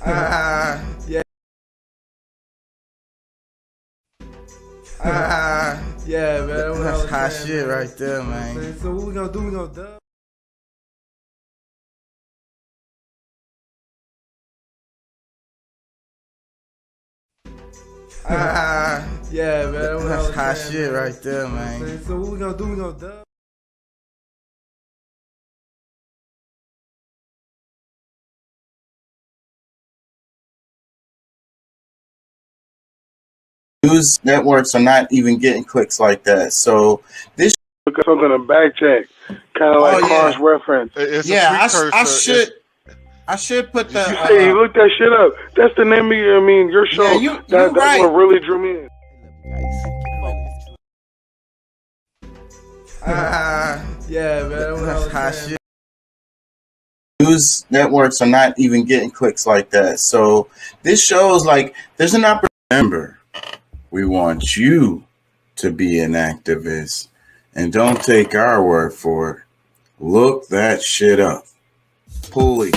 Yeah. Yeah, man. That's hot shit right there, man. So what we gonna do? We gonna dub? Yeah, man. That's hot shit right there, man. So what we gonna do? We gonna dub? News networks are not even getting clicks like that. So this. Because I'm gonna backcheck, kind of like cross-reference. Yeah, I should put the. Hey, look that shit up. That's the name of your show. Yeah, that's right. What really drew me in. Yeah, man. That's hot shit. News networks are not even getting clicks like that. So this shows like there's an opportunity. Remember, we want you to be an activist, and don't take our word for it. Look that shit up. Pulley.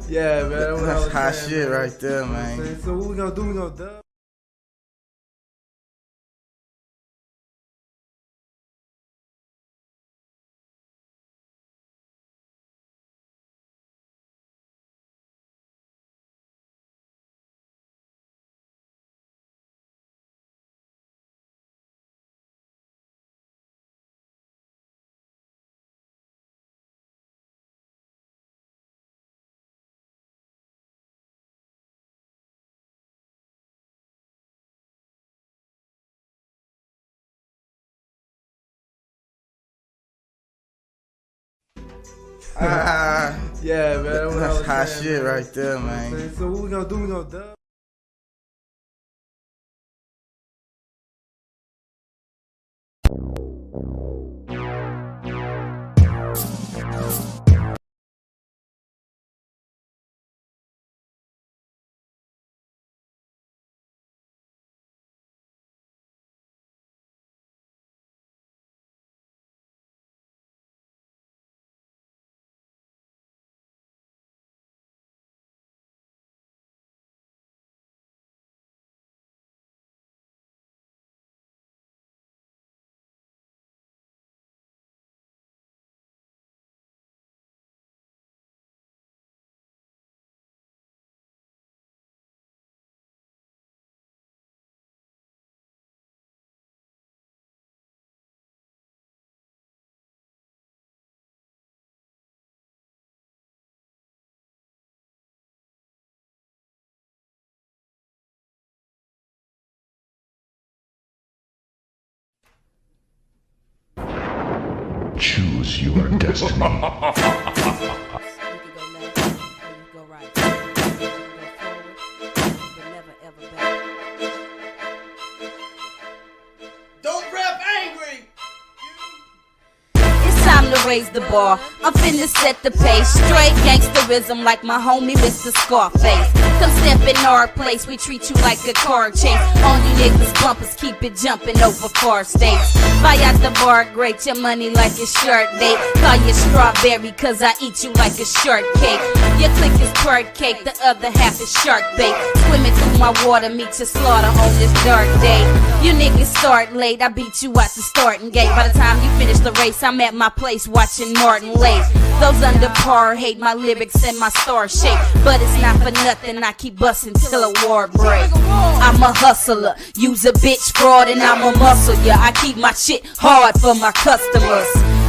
Yeah, man. That's hot shit right there, man. So what we gonna do? We gonna dub? Yeah, man. That's hot shit right there, man. So what we gonna do? We gonna dub? Choose your destiny. You can go left, you can go right. You can go forward, but never ever back. Don't rap angry! It's time to raise the bar. I'm finna set the pace. Straight gangsterism like my homie Mr. Scarface. Come step in our place, we treat you like a car chase. On you niggas bumpers, keep it jumping over far states. Buy out the bar, great, your money like a shirt date. Call you strawberry, cause I eat you like a shirt cake. Your click is bird cake, the other half is shark bait. Swimming through my water, meet your slaughter on this dark day. You niggas start late, I beat you out the starting gate. By the time you finish the race, I'm at my place watching Martin Lake. Those under par hate my lyrics and my star shape, but it's not for nothing, I keep busting till a war break. I'm a hustler, use a bitch fraud and I'm a muscle, yeah. I keep my shit hard for my customers.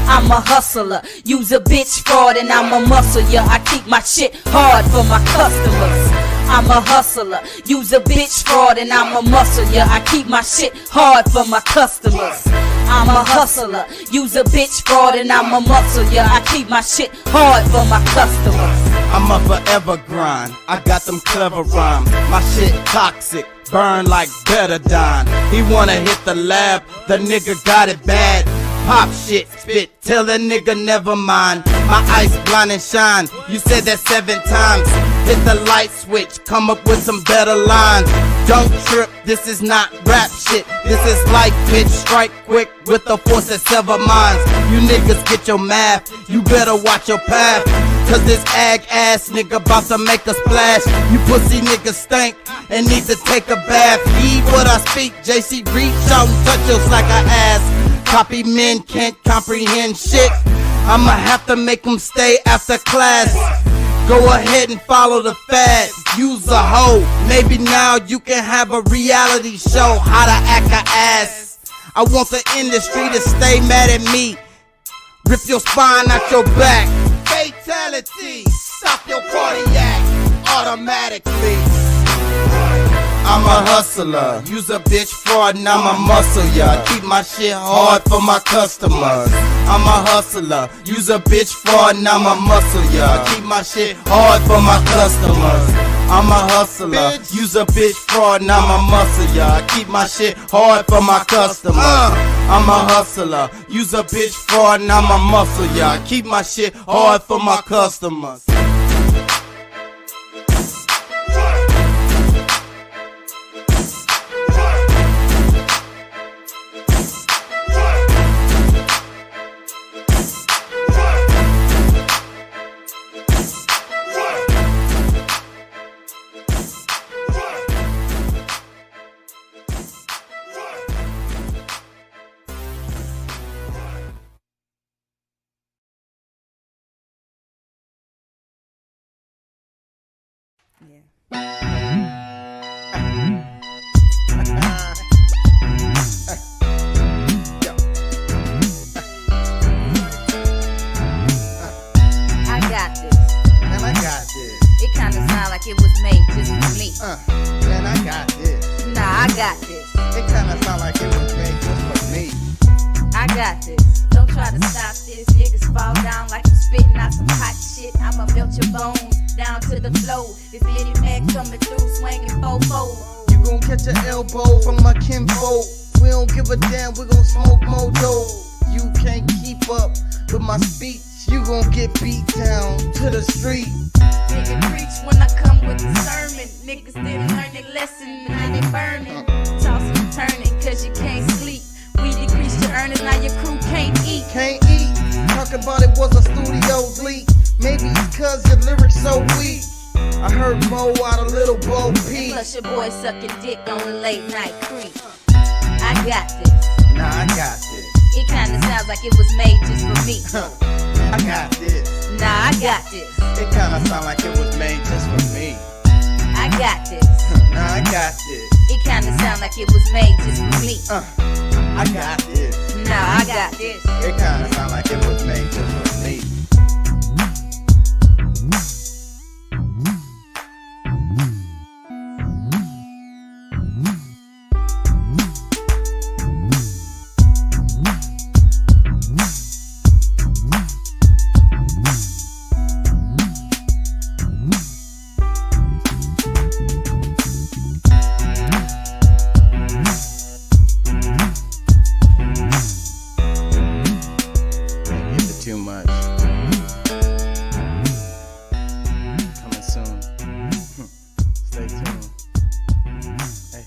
I'm a hustler, use a bitch fraud and I'm a muscle, yeah. I keep my shit hard for my customers. I'm a hustler, use a bitch fraud and I'm a muscle, yeah. I keep my shit hard for my customers. I'm a hustler, use a bitch fraud and I'm a muscle, yeah. I keep my shit hard for my customers. I'm a forever grind, I got them clever rhymes. My shit toxic, burn like Betadine. He wanna hit the lab, the nigga got it bad. Pop shit, spit, tell that nigga never mind. My ice blind and shine, you said that 7 times. Hit the light switch, come up with some better lines. Don't trip, this is not rap shit. This is life, bitch, strike quick with the force that sever minds. You niggas get your math, you better watch your path. Cause this ag ass nigga bout to make a splash. You pussy niggas stink and need to take a bath. Heed what I speak, JC reach out and touch your slacker ass. Copy men can't comprehend shit. I'ma have to make them stay after class. Go ahead and follow the fad. Use a hoe. Maybe now you can have a reality show. How to act a ass. I want the industry to stay mad at me. Rip your spine out your back. Fatality. Stop your cardiac automatically. I'm a hustler, use a bitch fraud and I'm a muscle, yeah. Keep my shit hard for my customers. I'm a hustler, use a bitch fraud and I'm a muscle, yeah. Keep my shit hard for my customers. I'm a hustler, use a bitch fraud and I'm a muscle, yeah. Keep my shit hard for my customers. I'm a hustler, use a bitch fraud and I'm a muscle, yeah. Keep my shit hard for my customers. It was made just for me. Man, I got this. Nah, I got this. It kinda sound like it was made just for me. I got this. Don't try to stop this. Niggas fall down like I'm spitting out some hot shit. I'ma melt your bones down to the floor. This Inmate coming through swinging fofo. You gon' catch an elbow from my kinfolk. We don't give a damn, we gon' smoke more dope. You can't keep up with my speech. You gon' get beat down to the street. Nigga preach when I come with the sermon. Niggas didn't learn their lesson, but now they burning. Tossing and turning, cause you can't sleep. We decrease your earnings, now your crew can't eat. Can't eat, talking about it was a studio leak. Maybe it's cause your lyrics so weak. I heard Mo out of Little Bo Peep. Plus your boy sucking dick on the late night creep. I got this. Nah, I got this. It kinda sounds like it was made just for me. I got this. Nah, I got this. It kinda sound like it was made just for me. I got this. Nah, I got this. It kinda sound like it was made just for me. I got this. Nah, I got this. It kinda sound like it was made just for me. Too much. Coming soon. Stay tuned. Hey.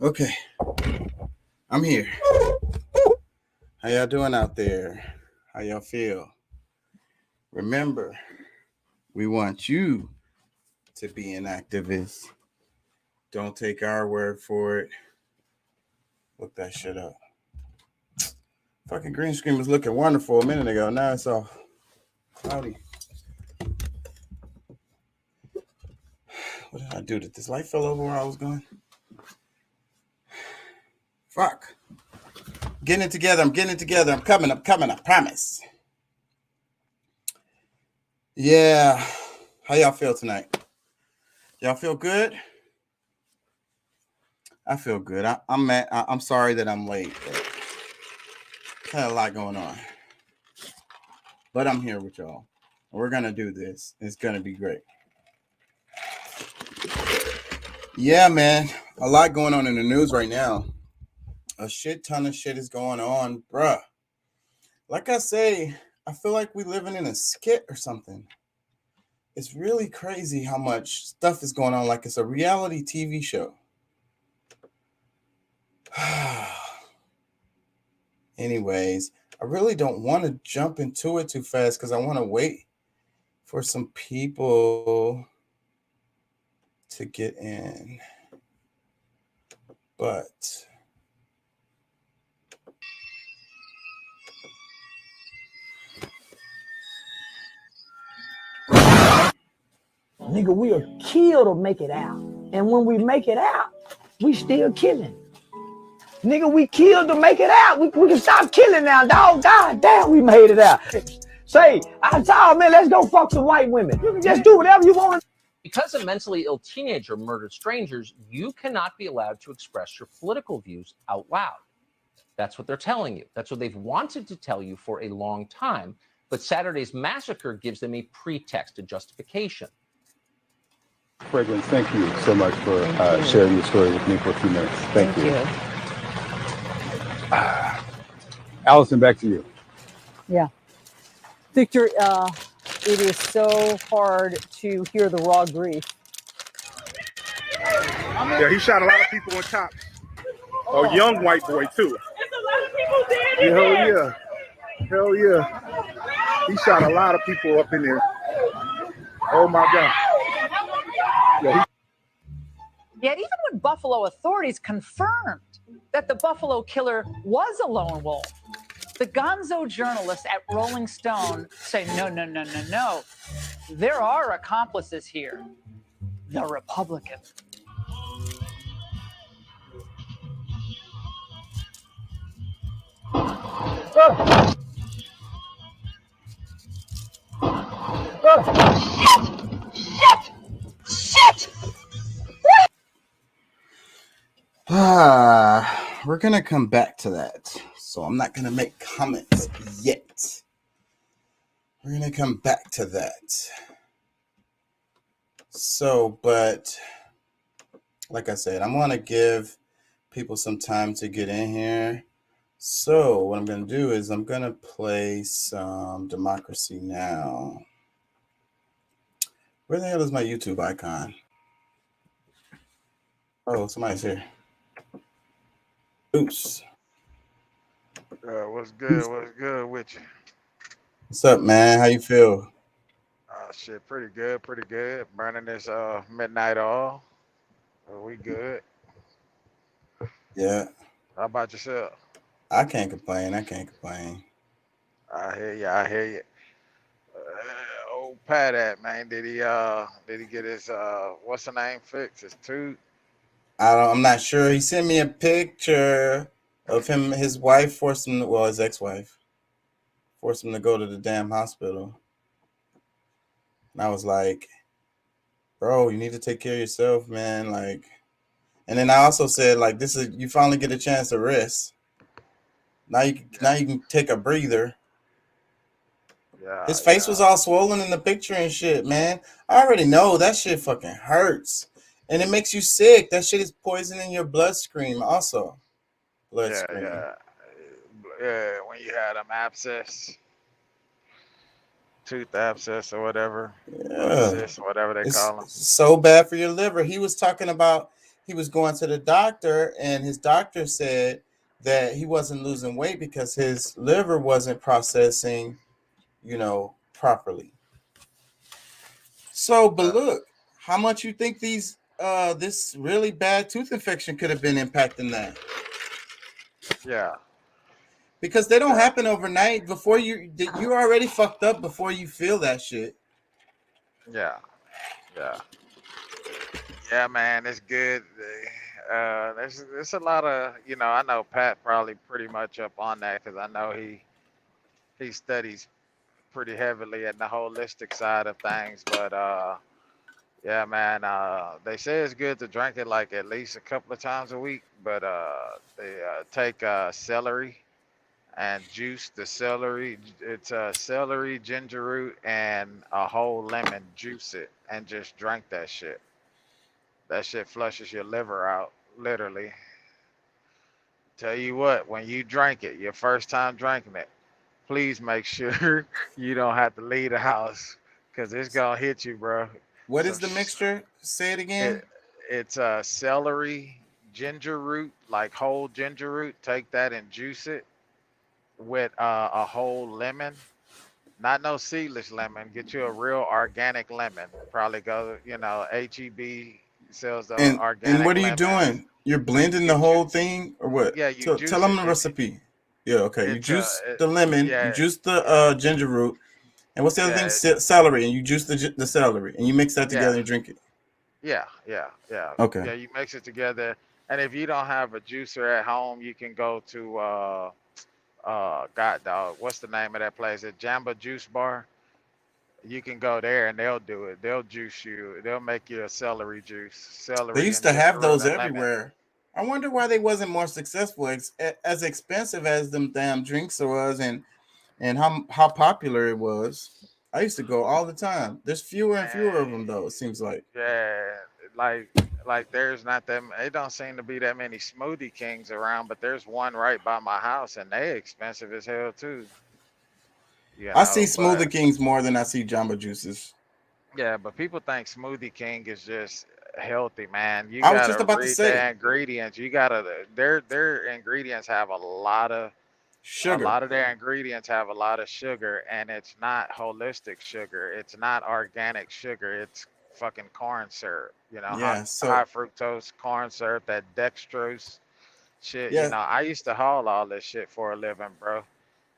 Okay, I'm here. How y'all doing out there? How y'all feel? Remember, we want you to be an activist. Don't take our word for it. Look that shit up. Fucking green screen was looking wonderful a minute ago. Now it's all cloudy. What did I do? Did this light fell over where I was going? Fuck. Getting it together. I'm getting it together. I'm coming. I promise. Yeah. How y'all feel tonight? Y'all feel good? I feel good. I'm sorry that I'm late. Had a lot going on. But I'm here with y'all. We're going to do this. It's going to be great. Yeah, man. A lot going on in the news right now. A shit ton of shit is going on, bruh. Like I say, I feel like we living in a skit or something. It's really crazy how much stuff is going on, like it's a reality TV show. Anyways, I really don't want to jump into it too fast because I want to wait for some people to get in. But nigga, we are killed to make it out. And when we make it out, we still killing. Nigga, we killed to make it out. We can stop killing now, dog. God damn, we made it out. Say, Attire, man, let's go fuck some white women. You can just do whatever you want. Because a mentally ill teenager murdered strangers, you cannot be allowed to express your political views out loud. That's what they're telling you. That's what they've wanted to tell you for a long time. But Saturday's massacre gives them a pretext, a justification. Fragrance, thank you so much for sharing your story with me for a few minutes. Thank you. Allison, back to you. Yeah. Victor, it is so hard to hear the raw grief. Yeah, he shot a lot of people on top. A young white boy, too. Yeah, hell yeah. He shot a lot of people up in there. Oh, my God. Yeah, Yet even when Buffalo authorities confirmed that the Buffalo killer was a lone wolf, the gonzo journalists at Rolling Stone say, no. There are accomplices here. The Republicans. Shit! We're going to come back to that. So I'm not going to make comments yet. We're going to come back to that. So, but like I said, I'm going to give people some time to get in here. So what I'm going to do is I'm going to play some Democracy Now! Where the hell is my YouTube icon? Oh, somebody's here. Oops. What's good? What's good with you? What's up, man? How you feel? Shit, pretty good. Burning this midnight oil. We good. Yeah. How about yourself? I can't complain. I hear you. Old Pat at, man. Did he get his what's the name fixed? His tooth? I'm not sure. He sent me a picture of him. His wife forced him, his ex-wife forced him to go to the damn hospital. And I was like, bro, you need to take care of yourself, man. Like, and then I also said, like, you finally get a chance to rest. Now you can take a breather. Yeah. His face was all swollen in the picture and shit, man. I already know that shit fucking hurts. And it makes you sick. That shit is poisoning your bloodstream also. Bloodstream. Yeah, when you had abscess. Tooth abscess or whatever. Yeah. Abscess, whatever they call them. So bad for your liver. He was talking about he was going to the doctor and his doctor said that he wasn't losing weight because his liver wasn't processing, properly. So, but look, how much you think these this really bad tooth infection could have been impacting that. Yeah. Because they don't happen overnight. Before you're already fucked up before you feel that shit. Yeah. Yeah. Yeah, man, it's good. There's a lot of, I know Pat probably pretty much up on that because I know he studies pretty heavily at the holistic side of things. But yeah, man, they say it's good to drink it like at least a couple of times a week. But they take celery and juice the celery. It's celery, ginger root, and a whole lemon. Juice it and just drink that shit. That shit flushes your liver out, literally. Tell you what, when you drink it, your first time drinking it, please make sure you don't have to leave the house because it's gonna hit you, bro. What is the mixture? Say it again. It's celery, ginger root, like whole ginger root. Take that and juice it with a whole lemon. Not no seedless lemon. Get you a real organic lemon. Probably go, HEB sells the And organic what are you lemon. doing? You're blending the whole thing, or what? Yeah, you juice tell them it. the recipe. Yeah, okay. You It's juice the lemon. yeah, You juice the ginger root, and what's the other thing? Celery, and you juice the celery, and you mix that together and drink it. Yeah. Okay. Yeah, you mix it together, and if you don't have a juicer at home, you can go to God dog, what's the name of that place? A Jamba Juice Bar. You can go there and they'll do it. They'll juice you. They'll make you a celery juice. They Celery used and to have ginger root those and lemon. everywhere. I wonder why they wasn't more successful. As expensive as them damn drinks was, and how popular it was. I used to go all the time. There's fewer and fewer of them though. It seems like. Yeah, like there's not them. It don't seem to be that many Smoothie Kings around, but there's one right by my house, and they expensive as hell too. I see Smoothie Kings more than I see Jamba Juices. Yeah, but people think Smoothie King is just healthy, man. You I was just gotta about to read say. the ingredients. You gotta their ingredients have a lot of sugar. A lot of their ingredients have a lot of sugar, and it's not holistic sugar. It's not organic sugar. It's fucking corn syrup. Yeah, high fructose corn syrup, that dextrose shit. Yeah. I used to haul all this shit for a living, bro.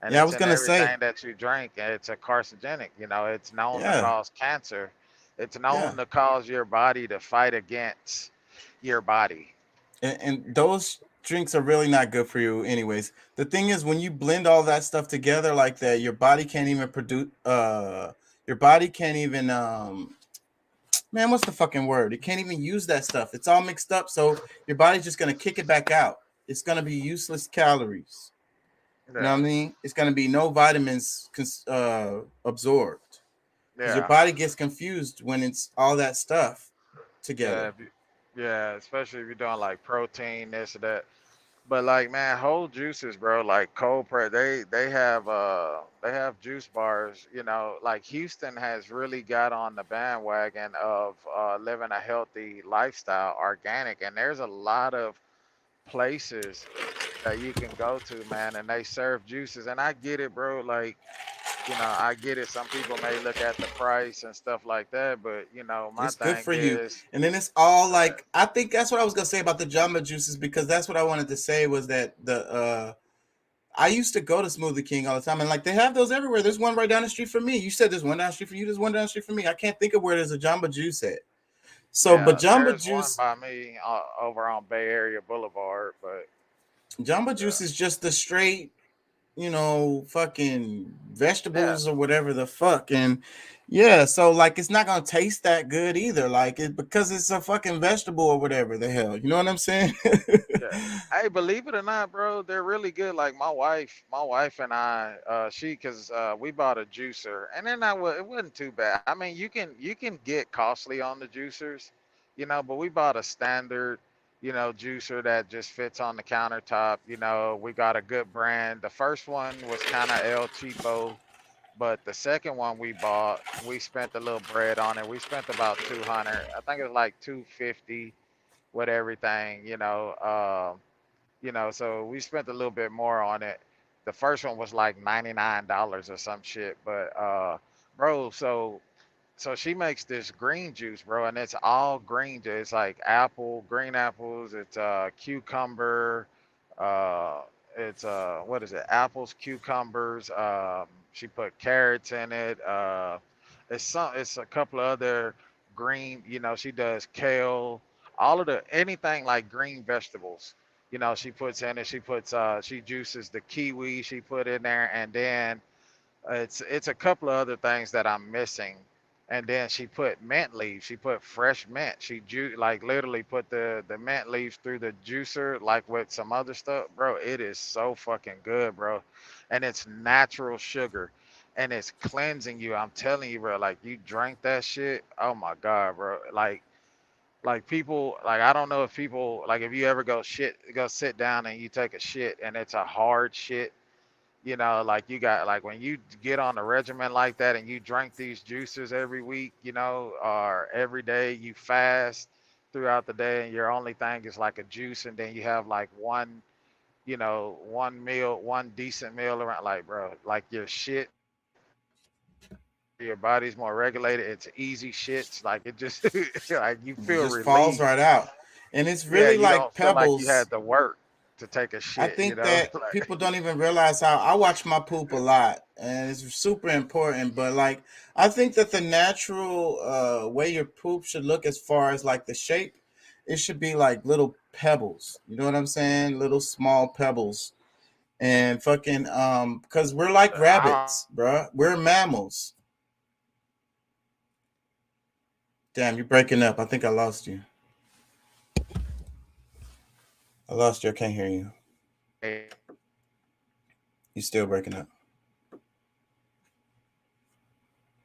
And Yeah, I it's was in gonna everything say. that you drink. And it's a carcinogenic. It's known to Yeah. cause cancer. It's known to cause your body to fight against your body. And those drinks are really not good for you anyways. The thing is, when you blend all that stuff together like that, your body can't even produce your body can't even man, what's the fucking word? It can't even use that stuff. It's all mixed up, so your body's just gonna kick it back out. It's gonna be useless calories. You know what I mean? It's gonna be no vitamins absorbed. Because your body gets confused when it's all that stuff together. Yeah, especially if you're doing like protein, this or that. But like, man, whole juices, bro, like cold press, they have juice bars. Like Houston has really got on the bandwagon of living a healthy lifestyle, organic, and there's a lot of places that you can go to, man, and they serve juices. And I get it, bro. Like, I get it. Some people may look at the price and stuff like that, but my it's thing good for is, you. And then it's all like, I think that's what I was gonna say about the Jamba juices, because that's what I wanted to say was that I used to go to Smoothie King all the time, and like they have those everywhere. There's one right down the street from me. You said there's one down the street for you. There's one down the street from me. I can't think of where there's a Jamba juice at. So, but Jamba juice one by me over on Bay Area Boulevard, but Jamba juice is just the straight, fucking vegetables or whatever the fuck. And yeah, so like it's not gonna taste that good either. Like because it's a fucking vegetable or whatever the hell. You know what I'm saying? Hey, believe it or not, bro, they're really good. Like my wife and I, cause we bought a juicer, and then it wasn't too bad. I mean, you can get costly on the juicers, but we bought a standard, juicer that just fits on the countertop. We got a good brand. The first one was kind of El Cheapo, but the second one we bought, we spent a little bread on it. We spent about 200. I think it was like 250 with everything, so we spent a little bit more on it. The first one was like $99 or some shit, but bro, so so she makes this green juice, bro, and it's all green juice. It's like apple, green apples. It's cucumber. Uh, it's what is it? Apples, cucumbers. She put carrots in it. It's a couple of other green. You know, she does kale. All of the anything like green vegetables. You know, she puts in it. She juices the kiwi. She put in there, and then it's a couple of other things that I'm missing. And then she put mint leaves. She put fresh mint. Like literally put the mint leaves through the juicer like with some other stuff, bro. It is so fucking good, bro. And it's natural sugar and it's cleansing you. I'm telling you, bro, like you drink that shit. Oh my God, bro. Like people, like I don't know if people, like if you ever go sit down and you take a shit and it's a hard shit, you know, like you got like when you get on a regimen like that and you drink these juices every week, you know, or every day you fast throughout the day and your only thing is like a juice, and then you have like one, you know, one meal, one decent meal around, like bro, like your shit, your body's more regulated. It's easy shits, like it just like you It feel just falls relieved. right out. And it's Yeah, really you like don't feel like you pebbles. had to work to take a I shit, you think know. that people don't even realize how I watch my poop a lot, and it's super important. But like, I think that the natural way your poop should look, as far as like the shape, it should be like little pebbles. You know what I'm saying? Little small pebbles, and fucking because we're like I rabbits, bruh. We're mammals. Damn, you're breaking up. I think I lost you. I lost you. I can't hear you. don't. You still breaking up.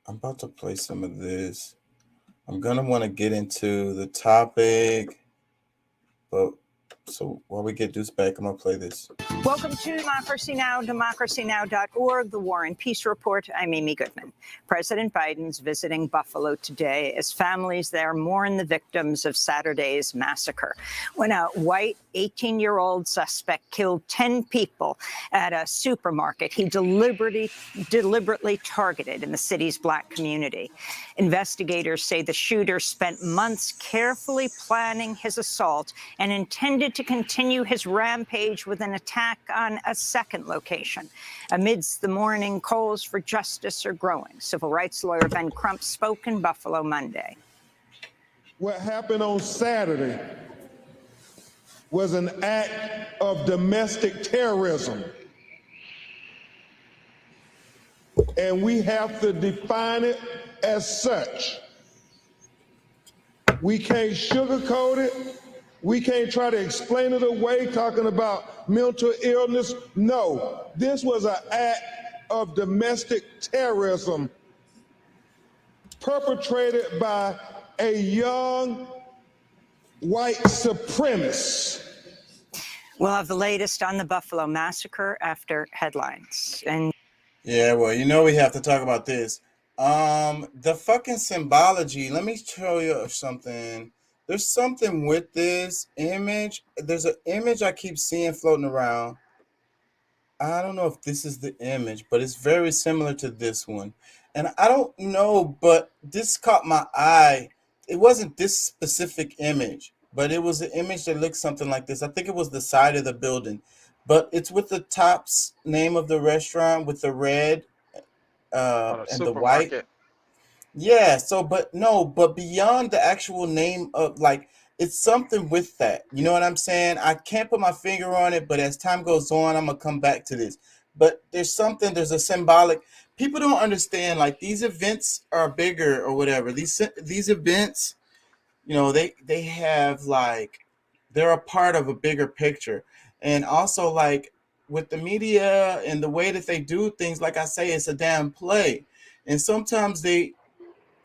I'm about to play some of this. I'm gonna want to get into the topic, but so while we get Deuce back, I'm gonna play this. Welcome to Democracy Now!, democracynow.org, the War and Peace Report. I'm Amy Goodman. President Biden's visiting Buffalo today as families there mourn the victims of Saturday's massacre, when a white 18-year-old suspect killed 10 people at a supermarket he deliberately targeted in the city's Black community. Investigators say the shooter spent months carefully planning his assault and intended to continue his rampage with an attack on a second location. Amidst the mourning, calls for justice are growing. Civil rights lawyer Ben Crump spoke in Buffalo Monday. What happened on Saturday was an act of domestic terrorism. And we have to define it as such. We can't sugarcoat it. We can't try to explain it away, talking about mental illness. No, this was an act of domestic terrorism perpetrated by a young white supremacist. We'll have the latest on the Buffalo massacre after headlines. And Yeah, well, you know we have to talk about this. The fucking symbology. Let me show you something. There's something with this image. There's an image I keep seeing floating around. I don't know if this is the image, but it's very similar to this one. And I don't know, but this caught my eye. It wasn't this specific image, but it was an image that looked something like this. I think it was the side of the building, but it's with the top's name of the restaurant with the red and the white. Supermarket. Yeah, so but no, but beyond the actual name of, like, it's something with that. You know what I'm saying? I can't put my finger on it, but as time goes on, I'm gonna come back to this. But there's a symbolic. People don't understand, like, these events are bigger or whatever. These events, you know, they have, like, they're a part of a bigger picture. And also, like, with the media and the way that they do things, like I say, it's a damn play. And sometimes they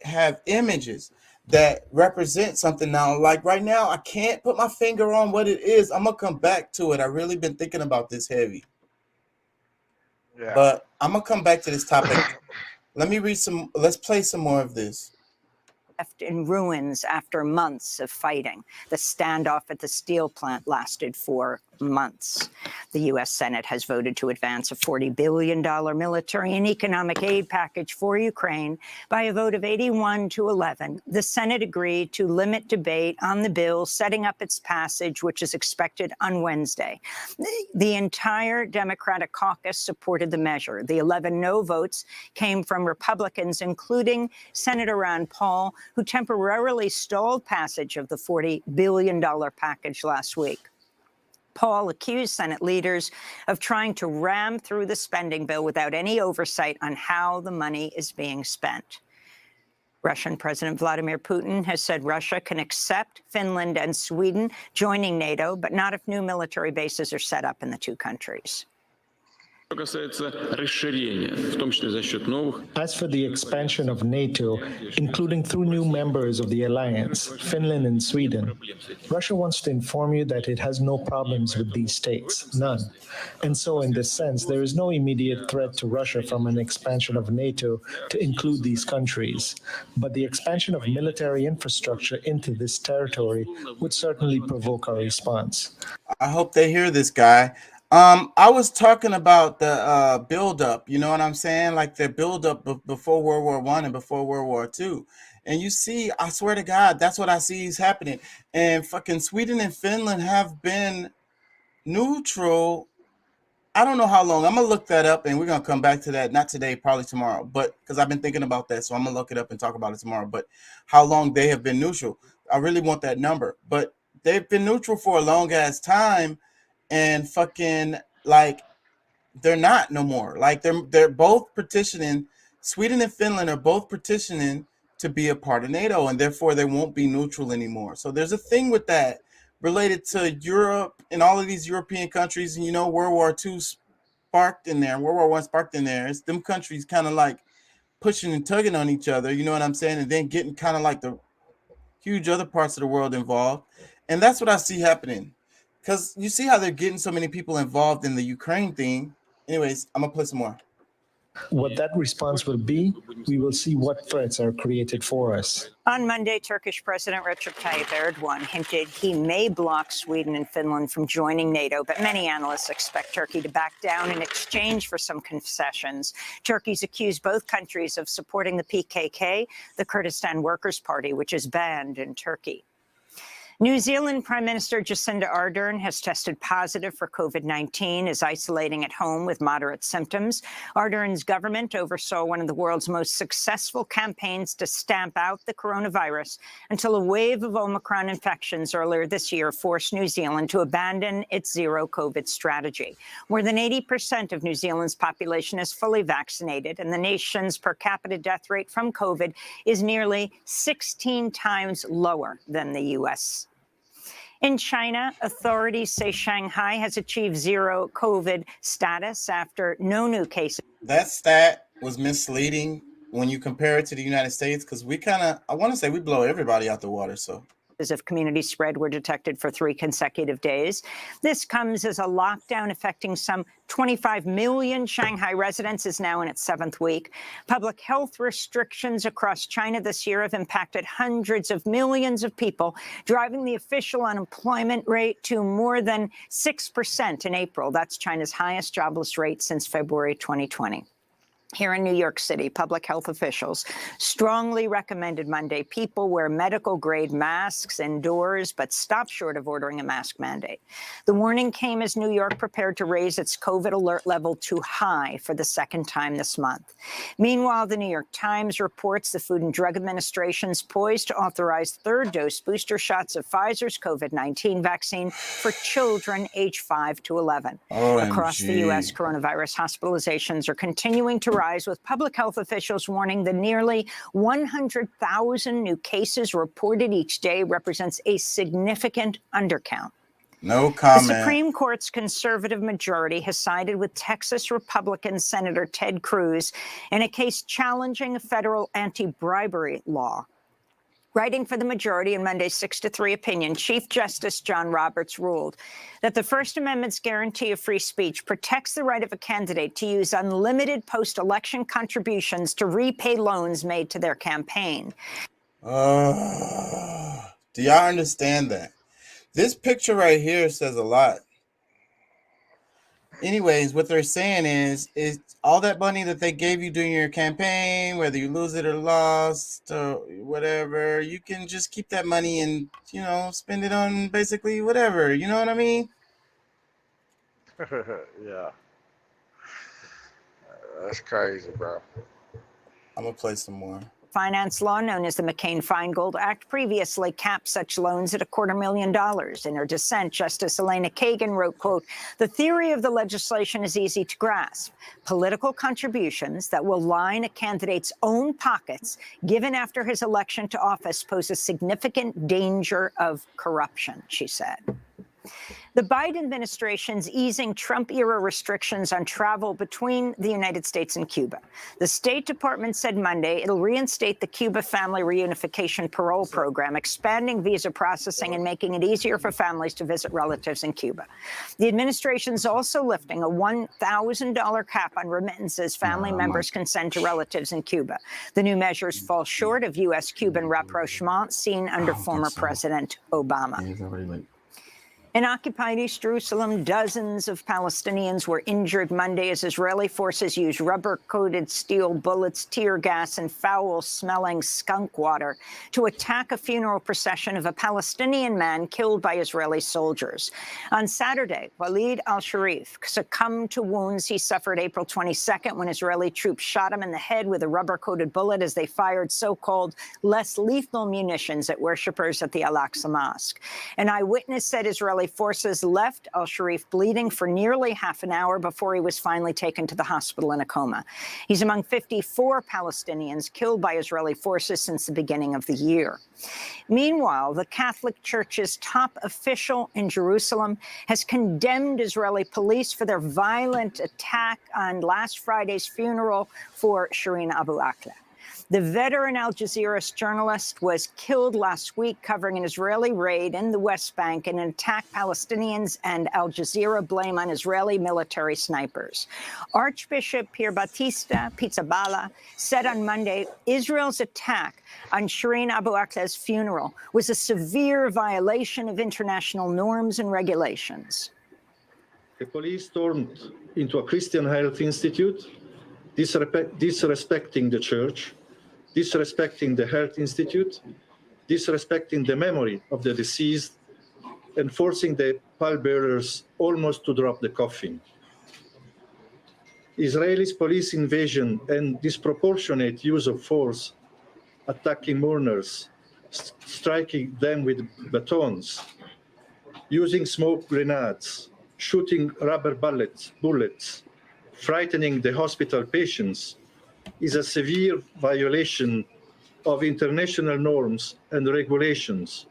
have images that represent something. Now, like right now, I can't put my finger on what it is. I'm gonna come back to it. I really been thinking about this heavy. Yeah. But I'm gonna come back to this topic. Let's play some more of this. left in ruins after months of fighting. The standoff at the steel plant lasted for months. The U.S. Senate has voted to advance a $40 billion military and economic aid package for Ukraine by a vote of 81 to 11. The Senate agreed to limit debate on the bill, setting up its passage, which is expected on Wednesday. The entire Democratic caucus supported the measure. The 11 no votes came from Republicans, including Senator Rand Paul, who temporarily stalled passage of the $40 billion package last week. Paul accused Senate leaders of trying to ram through the spending bill without any oversight on how the money is being spent. Russian President Vladimir Putin has said Russia can accept Finland and Sweden joining NATO, but not if new military bases are set up in the two countries. As for the expansion of NATO, including through new members of the alliance, Finland and Sweden, Russia wants to inform you that it has no problems with these states, none. And so in this sense, there is no immediate threat to Russia from an expansion of NATO to include these countries. But the expansion of military infrastructure into this territory would certainly provoke our response. I hope they hear this guy. I was talking about the buildup, you know what I'm saying? Like the buildup before World War I and before World War II. And you see, I swear to God, that's what I see is happening. And fucking Sweden and Finland have been neutral. I don't know how long. I'm going to look that up and we're going to come back to that. Not today, probably tomorrow. But because I've been thinking about that. So I'm going to look it up and talk about it tomorrow. But how long they have been neutral. I really want that number. But they've been neutral for a long ass time. And fucking like they're not no more. Like they're both petitioning. Sweden and Finland are both petitioning to be a part of NATO, and therefore they won't be neutral anymore. So there's a thing with that related to Europe and all of these European countries. And you know, World War II sparked in there, World War I sparked in there. It's them countries kind of like pushing and tugging on each other. You know what I'm saying? And then getting kind of like the huge other parts of the world involved. And that's what I see happening. Because you see how they're getting so many people involved in the Ukraine thing. Anyways, I'm going to play some more. What that response will be, we will see what threats are created for us. On Monday, Turkish President Recep Tayyip Erdogan hinted he may block Sweden and Finland from joining NATO, but many analysts expect Turkey to back down in exchange for some concessions. Turkey's accused both countries of supporting the PKK, the Kurdistan Workers' Party, which is banned in Turkey. New Zealand Prime Minister Jacinda Ardern has tested positive for COVID-19, is isolating at home with moderate symptoms. Ardern's government oversaw one of the world's most successful campaigns to stamp out the coronavirus until a wave of Omicron infections earlier this year forced New Zealand to abandon its zero COVID strategy. More than 80% of New Zealand's population is fully vaccinated, and the nation's per capita death rate from COVID is nearly 16 times lower than the U.S. In China, authorities say Shanghai has achieved zero COVID status after no new cases. That stat was misleading when you compare it to the United States, because we kind of, I want to say we blow everybody out the water. So of community spread were detected for 3 consecutive days. This comes as a lockdown affecting some 25 million Shanghai residents is now in its 7th week. Public health restrictions across China this year have impacted hundreds of millions of people, driving the official unemployment rate to more than 6% in April. That's China's highest jobless rate since February 2020. Here in New York City, public health officials strongly recommended Monday people wear medical-grade masks indoors, but stop short of ordering a mask mandate. The warning came as New York prepared to raise its COVID alert level to high for the 2nd time this month. Meanwhile, the New York Times reports the Food and Drug Administration's poised to authorize 3rd-dose booster shots of Pfizer's COVID-19 vaccine for children aged 5 to 11. OMG. Across the U.S., coronavirus hospitalizations are continuing to rise, with public health officials warning the nearly 100,000 new cases reported each day represents a significant undercount. No comment. The Supreme Court's conservative majority has sided with Texas Republican Senator Ted Cruz in a case challenging a federal anti-bribery law. Writing for the majority in Monday's 6-3 opinion, Chief Justice John Roberts ruled that the First Amendment's guarantee of free speech protects the right of a candidate to use unlimited post-election contributions to repay loans made to their campaign. Do y'all understand that? This picture right here says a lot. Anyways, what they're saying is all that money that they gave you during your campaign, whether you lose it or lost or whatever, you can just keep that money and, spend it on basically whatever. You know what I mean? Yeah. That's crazy, bro. I'm going to play some more. Finance law known as the Mccain Feingold Act previously capped such loans at $250,000. In her dissent, Justice Elena Kagan wrote, quote, "The theory of the legislation is easy to grasp. Political contributions that will line a candidate's own pockets given after his election to office pose a significant danger of corruption," she said. The Biden administration's easing Trump-era restrictions on travel between the United States and Cuba. The State Department said Monday it'll reinstate the Cuba Family Reunification Parole Program, expanding visa processing and making it easier for families to visit relatives in Cuba. The administration's also lifting a $1,000 cap on remittances family members can send to relatives in Cuba. The new measures fall short of U.S.-Cuban rapprochement seen under former President Obama. In occupied East Jerusalem, dozens of Palestinians were injured Monday as Israeli forces used rubber-coated steel bullets, tear gas, and foul-smelling skunk water to attack a funeral procession of a Palestinian man killed by Israeli soldiers. On Saturday, Walid al-Sharif succumbed to wounds he suffered April 22nd when Israeli troops shot him in the head with a rubber-coated bullet as they fired so-called less lethal munitions at worshippers at the Al-Aqsa Mosque. An eyewitness said Israeli forces left al-Sharif bleeding for nearly half an hour before he was finally taken to the hospital in a coma. He's among 54 Palestinians killed by Israeli forces since the beginning of the year. Meanwhile, the Catholic Church's top official in Jerusalem has condemned Israeli police for their violent attack on last Friday's funeral for Shireen Abu Akleh. The veteran Al Jazeera journalist was killed last week covering an Israeli raid in the West Bank and an attack Palestinians and Al Jazeera blame on Israeli military snipers. Archbishop Pier Battista Pizzaballa said on Monday Israel's attack on Shireen Abu Akleh's funeral was a severe violation of international norms and regulations. The police stormed into a Christian Health Institute, disrespecting the church, disrespecting the Health Institute, disrespecting the memory of the deceased, and forcing the pallbearers almost to drop the coffin. Israelis' police invasion and disproportionate use of force, attacking mourners, striking them with batons, using smoke grenades, shooting rubber bullets, frightening the hospital patients, is a severe violation of international norms and regulations.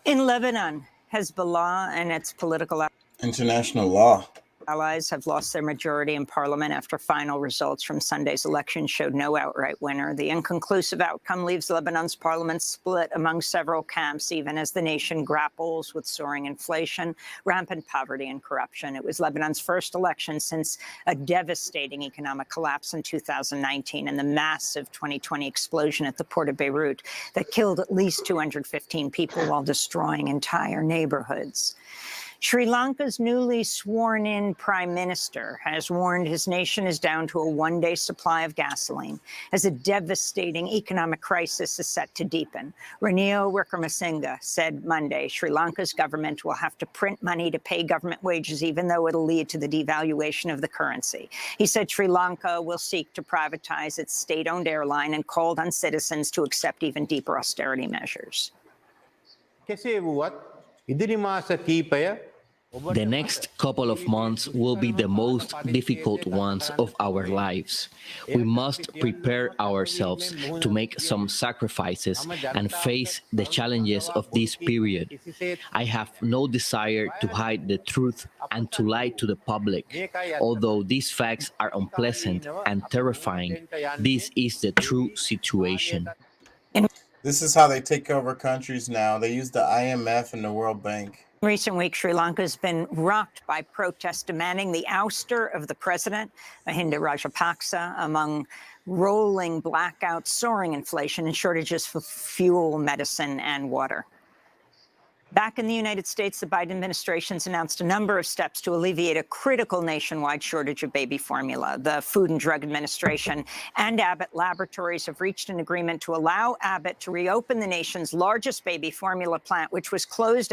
In Lebanon, Hezbollah and its political international law allies have lost their majority in parliament after final results from Sunday's election showed no outright winner. The inconclusive outcome leaves Lebanon's parliament split among several camps, even as the nation grapples with soaring inflation, rampant poverty, and corruption. It was Lebanon's first election since a devastating economic collapse in 2019 and the massive 2020 explosion at the port of Beirut that killed at least 215 people while destroying entire neighborhoods. Sri Lanka's newly sworn-in prime minister has warned his nation is down to a one-day supply of gasoline as a devastating economic crisis is set to deepen. Ranil Wickremesinghe said Monday Sri Lanka's government will have to print money to pay government wages, even though it'll lead to the devaluation of the currency. He said Sri Lanka will seek to privatize its state-owned airline and called on citizens to accept even deeper austerity measures. The next couple of months will be the most difficult ones of our lives. We must prepare ourselves to make some sacrifices and face the challenges of this period. I have no desire to hide the truth and to lie to the public. Although these facts are unpleasant and terrifying, this is the true situation. This is how they take over countries now. They use the IMF and the World Bank. In recent weeks, Sri Lanka has been rocked by protests demanding the ouster of the president, Mahinda Rajapaksa, among rolling blackouts, soaring inflation, and shortages for fuel, medicine, and water. Back in the United States, the Biden administration's announced a number of steps to alleviate a critical nationwide shortage of baby formula. The Food and Drug Administration and Abbott Laboratories have reached an agreement to allow Abbott to reopen the nation's largest baby formula plant, which was closed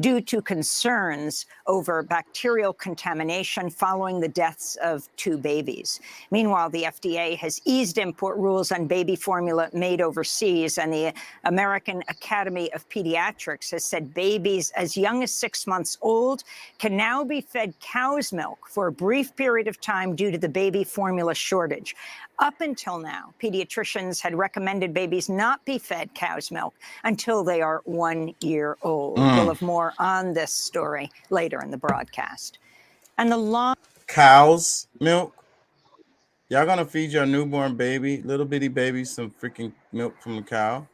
due to concerns over bacterial contamination following the deaths of 2 babies. Meanwhile, the FDA has eased import rules on baby formula made overseas, and the American Academy of Pediatrics has said babies as young as 6 months old can now be fed cow's milk for a brief period of time due to the baby formula shortage. Up until now, pediatricians had recommended babies not be fed cow's milk until they are 1 year old. We'll have more on this story later in the broadcast. And the Cow's milk? Y'all gonna feed your newborn baby, little bitty baby, some freaking milk from a cow?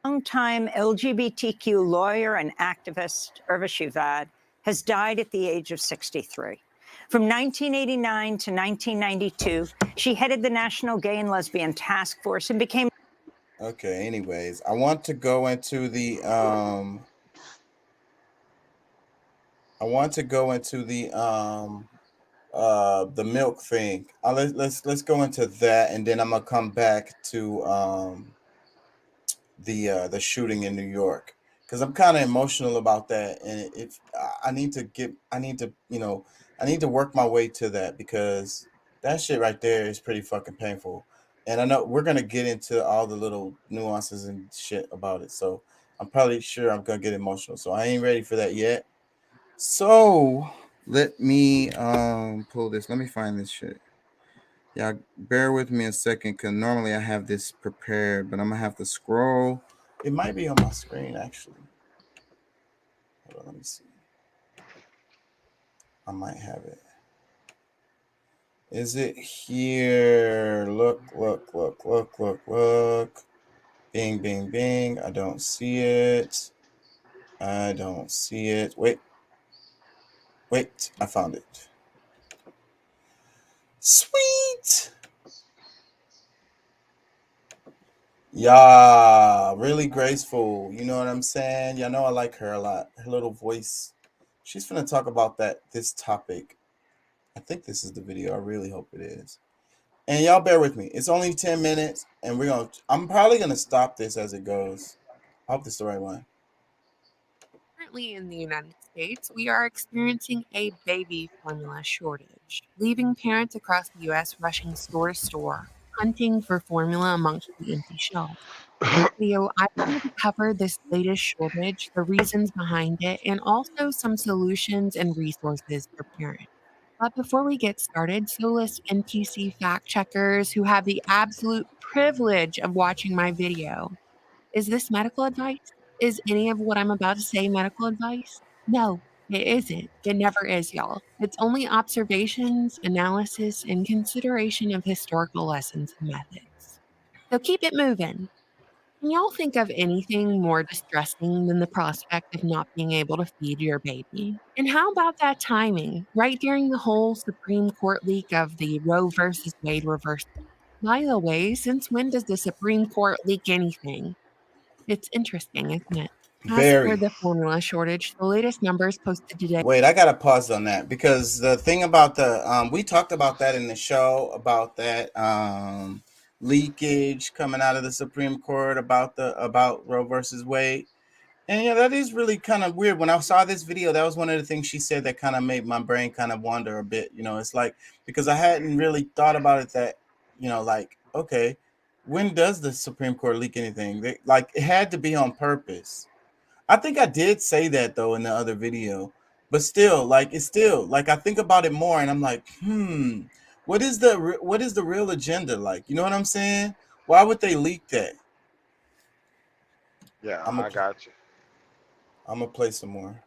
Longtime LGBTQ lawyer and activist Irva Shivad has died at the age of 63. From 1989 to 1992, she headed the National Gay and Lesbian Task Force and became... Okay, anyways, I want to go into the the milk thing. Let's go into that, and then I'm gonna come back to the shooting in New York, because I'm kind of emotional about that, and I need to work my way to that, because that shit right there is pretty fucking painful. And I know we're gonna get into all the little nuances and shit about it, so I'm probably sure I'm gonna get emotional. So I ain't ready for that yet. So let me pull this. Let me find this shit. Yeah, bear with me a second, because normally I have this prepared, but I'm gonna have to scroll. It might be on my screen, actually. Hold on, let me see. I might have it. Is it here? Look. Bing, bing, bing. I don't see it. Wait, I found it. Sweet. Yeah, really graceful. You know what I'm saying? Y'all know I like her a lot. Her little voice. She's gonna talk about this topic. I think this is the video. I really hope it is. And y'all bear with me. It's only 10 minutes, and I'm probably gonna stop this as it goes. I hope this is the right one. Currently in the United States, we are experiencing a baby formula shortage, leaving parents across the U.S. rushing store to store, hunting for formula amongst the empty shelves. In this video, I wanted to cover this latest shortage, the reasons behind it, and also some solutions and resources for parents. But before we get started, soulless NPC fact checkers who have the absolute privilege of watching my video. Is this medical advice? Is any of what I'm about to say medical advice? No, it isn't. It never is, y'all. It's only observations, analysis, and consideration of historical lessons and methods. So keep it moving. Can y'all think of anything more distressing than the prospect of not being able to feed your baby? And how about that timing, right during the whole Supreme Court leak of the Roe versus Wade reversal? By the way, since when does the Supreme Court leak anything? It's interesting, isn't it? As for the formula shortage, the latest numbers posted today. Wait, I gotta pause on that, because the thing about we talked about that in the show, about that leakage coming out of the Supreme Court about Roe versus Wade. And yeah, that is really kind of weird. When I saw this video, that was one of the things she said that kind of made my brain kind of wander a bit. It's like, because I hadn't really thought about it, that, like, okay, when does the Supreme Court leak anything? It had to be on purpose. I think I did say that, though, in the other video. But still, it's still, I think about it more, and I'm like, what is the real agenda like? You know what I'm saying? Why would they leak that? Yeah, I got you. I'm going to play some more.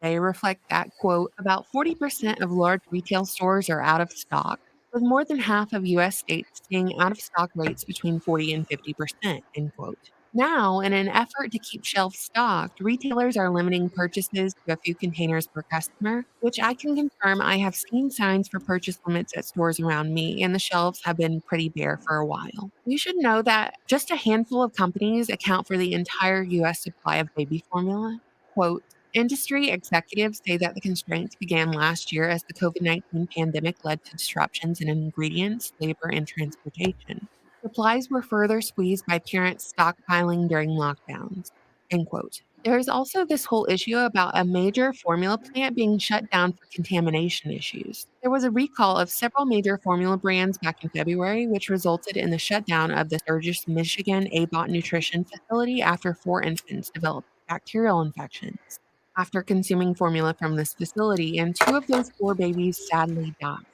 They reflect that, quote, about 40% of large retail stores are out of stock, with more than half of U.S. states seeing out-of-stock rates between 40 and 50%, end quote. Now, in an effort to keep shelves stocked, retailers are limiting purchases to a few containers per customer, which I can confirm I have seen signs for purchase limits at stores around me, and the shelves have been pretty bare for a while. You should know that just a handful of companies account for the entire U.S. supply of baby formula. Quote, industry executives say that the constraints began last year as the COVID 19 pandemic led to disruptions in ingredients, labor, and transportation. Supplies were further squeezed by parents stockpiling during lockdowns. End quote. There is also this whole issue about a major formula plant being shut down for contamination issues. There was a recall of several major formula brands back in February, which resulted in the shutdown of the Sturgis, Michigan Abot Nutrition facility after 4 infants developed bacterial infections after consuming formula from this facility, and 2 of those 4 babies sadly died.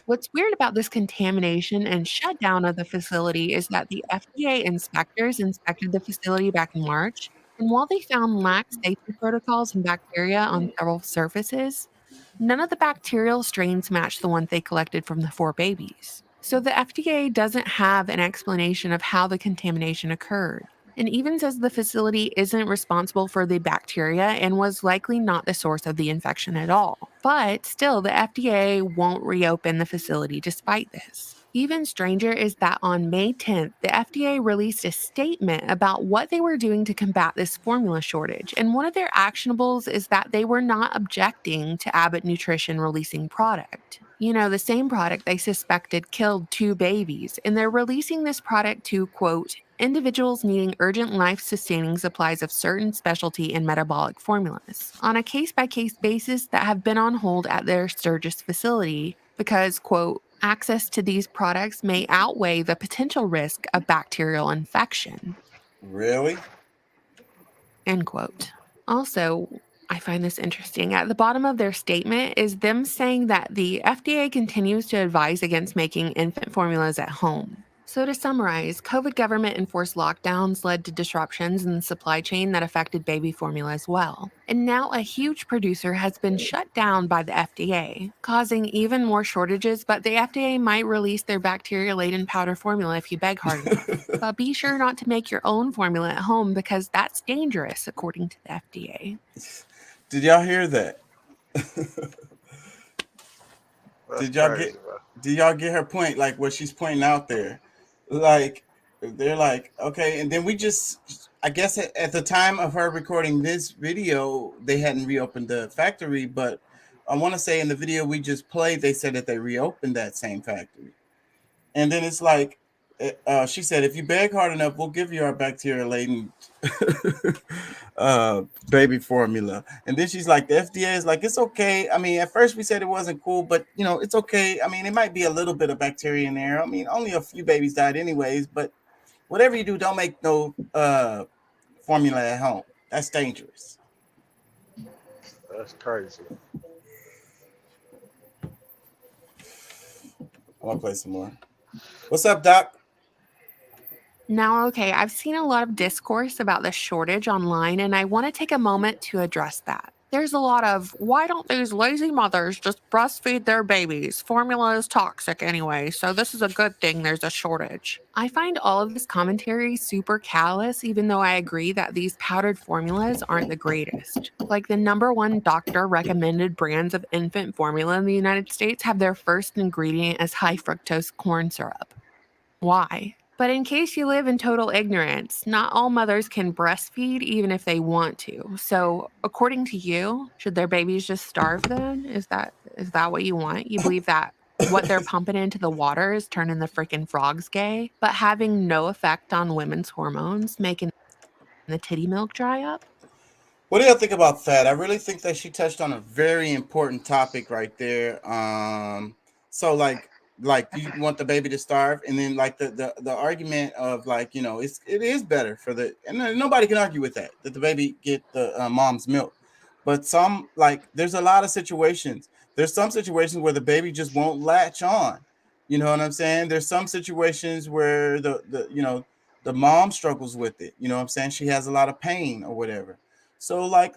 What's weird about this contamination and shutdown of the facility is that the FDA inspectors inspected the facility back in March, and while they found lax safety protocols and bacteria on several surfaces, none of the bacterial strains matched the ones they collected from the 4 babies. So the FDA doesn't have an explanation of how the contamination occurred, and even says the facility isn't responsible for the bacteria and was likely not the source of the infection at all. But still, the FDA won't reopen the facility despite this. Even stranger is that on May 10th, the FDA released a statement about what they were doing to combat this formula shortage. And one of their actionables is that they were not objecting to Abbott Nutrition releasing product. You know, the same product they suspected killed 2 babies. And they're releasing this product to, quote, individuals needing urgent life-sustaining supplies of certain specialty and metabolic formulas on a case-by-case basis that have been on hold at their Sturgis facility because, quote, access to these products may outweigh the potential risk of bacterial infection. Really? End quote. Also, I find this interesting. At the bottom of their statement is them saying that the FDA continues to advise against making infant formulas at home. So to summarize, COVID government enforced lockdowns led to disruptions in the supply chain that affected baby formula as well. And now a huge producer has been shut down by the FDA, causing even more shortages, but the FDA might release their bacteria-laden powder formula if you beg hard enough. But be sure not to make your own formula at home because that's dangerous, according to the FDA. Did y'all hear that? Did y'all get her point? Like what she's pointing out there? Like they're like, okay, and then we just, I guess at the time of her recording this video, they hadn't reopened the factory, but I want to say in the video we just played, they said that they reopened that same factory. And then it's like, she said, if you beg hard enough, we'll give you our bacteria-laden baby formula. And then she's like, the FDA is like, it's okay. I mean, at first we said it wasn't cool, but you know, it's okay. I mean, it might be a little bit of bacteria in there. I mean, only a few babies died anyways, but whatever you do, don't make no formula at home. That's dangerous. That's crazy. I want to play some more. What's up, Doc? Now, okay, I've seen a lot of discourse about the shortage online, and I want to take a moment to address that. There's a lot of, why don't these lazy mothers just breastfeed their babies? Formula is toxic anyway, so this is a good thing there's a shortage. I find all of this commentary super callous, even though I agree that these powdered formulas aren't the greatest. Like the #1 doctor recommended brands of infant formula in the United States have their first ingredient as high fructose corn syrup. Why? But in case you live in total ignorance, not all mothers can breastfeed even if they want to. So, according to you, should their babies just starve then? Is that what you want? You believe that what they're pumping into the water is turning the freaking frogs gay, but having no effect on women's hormones, making the titty milk dry up? What do y'all think about that? I really think that she touched on a very important topic right there. So like you want the baby to starve, and then like the argument of like, you know, it is better for the, and nobody can argue with that the baby get the mom's milk. But some, like, there's a lot of situations. There's some situations where the baby just won't latch on. You know what I'm saying? There's some situations where the you know, the mom struggles with it. You know what I'm saying? She has a lot of pain or whatever. So like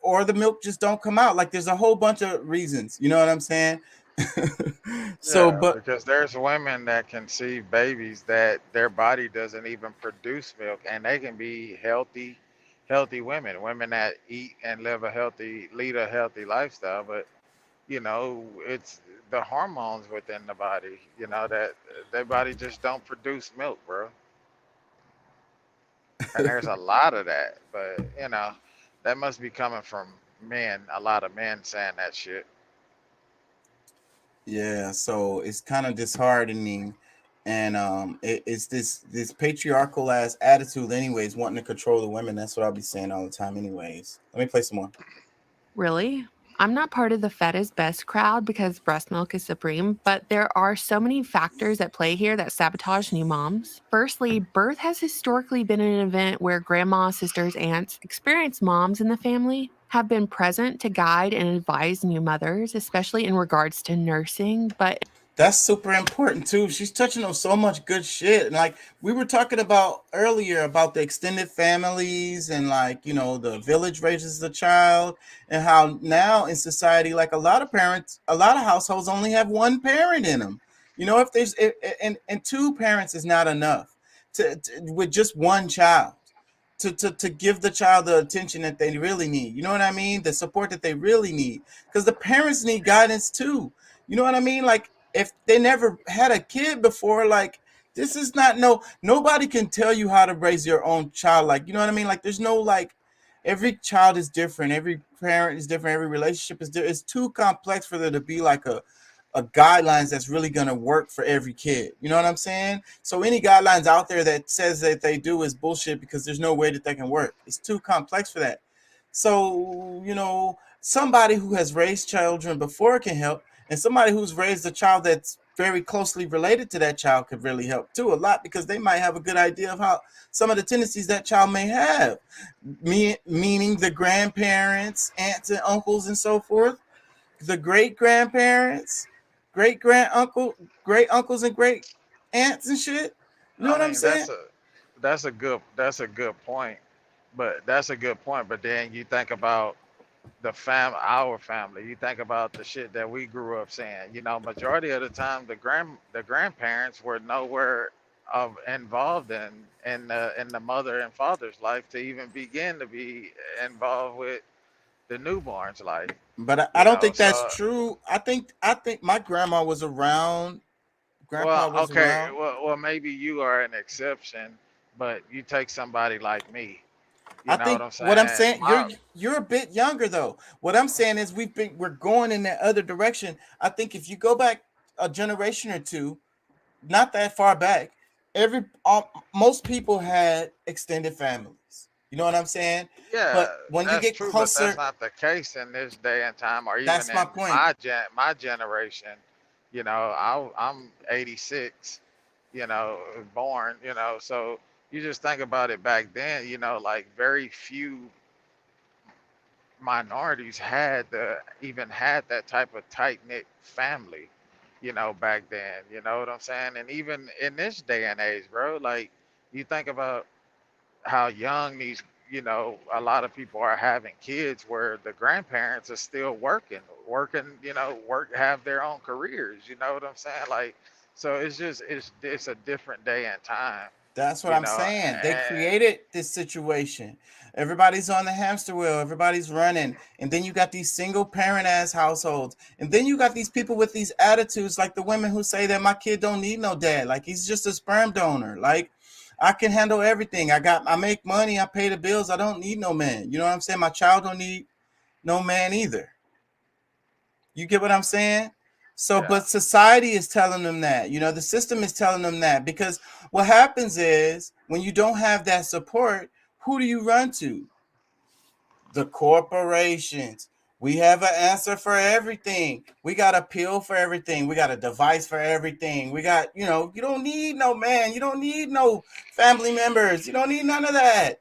or the milk just don't come out. Like there's a whole bunch of reasons. You know what I'm saying? So, Yeah, but because there's women that conceive babies that their body doesn't even produce milk, and they can be healthy women that eat and lead a healthy lifestyle. But it's the hormones within the body, that their body just don't produce milk, bro. And there's a lot of that, but that must be coming from men. A lot of men saying that shit. yeah, so it's kind of disheartening, and it's this patriarchal ass attitude, anyways, wanting to control the women. That's what I'll be saying all the time, anyways. Let me play some more. Really? I'm not part of the Fed is best crowd because breast milk is supreme, but there are so many factors at play here that sabotage new moms. Firstly, birth has historically been an event where grandma, sisters, aunts, experienced moms in the family have been present to guide and advise new mothers, especially in regards to nursing. But That's super important too. She's touching on so much good shit. And like we were talking about earlier about the extended families and like, the village raises the child and how now in society, like a lot of households only have one parent in them. If there's and two parents is not enough with just one child to give the child the attention that they really need. You know what I mean? The support that they really need. Because the parents need guidance too. You know what I mean? Like if they never had a kid before, like this is not nobody can tell you how to raise your own child. Like, you know what I mean? Like there's no like every child is different, every parent is different, every relationship is different. It's too complex for there to be like a guidelines that's really going to work for every kid. You know what I'm saying? So any guidelines out there that says that they do is bullshit because there's no way that they can work. It's too complex for that. So, somebody who has raised children before can help, and somebody who's raised a child that's very closely related to that child could really help too a lot because they might have a good idea of how some of the tendencies that child may have. Meaning the grandparents, aunts and uncles and so forth, the great grandparents, great uncles and great aunts and shit. You know I what I'm mean, saying? that's a good point. But that's a good point. But then you think about our family. You think about the shit that we grew up saying. Majority of the time, the grandparents were nowhere of involved in the mother and father's life to even begin to be involved with the newborn's life. But I don't think that's So true. I think my grandma was around. Grandpa well, was okay, around. well, maybe you are an exception, but you take somebody like me. You I know what think I'm what I'm saying? saying, you're a bit younger though. What I'm saying is we're going in that other direction. I think if you go back a generation or two, not that far back, most people had extended families. You know what I'm saying? Yeah, But when you that's get true, but that's closer, not the case in this day and time, or even that's my in point. my generation. I'm 86. Born. So you just think about it back then. Like very few minorities even had that type of tight knit family. Back then. You know what I'm saying? And even in this day and age, bro, like you think about how young a lot of people are having kids where the grandparents are still working, have their own careers. You know what I'm saying? Like, so it's a different day and time, That's what you I'm know. saying. They And created this situation. Everybody's on the hamster wheel. Everybody's running. And then you got these single parent ass households. And then you got these people with these attitudes like the women who say that my kid don't need no dad. Like he's just a sperm donor. Like I can handle everything. I make money. I pay the bills. I don't need no man. You know what I'm saying? My child don't need no man either. You get what I'm saying? So, yeah, but society is telling them that, the system is telling them that because what happens is when you don't have that support, who do you run to? The corporations. We have an answer for everything. We got a pill for everything. We got a device for everything. We got, you don't need no man. You don't need no family members. You don't need none of that.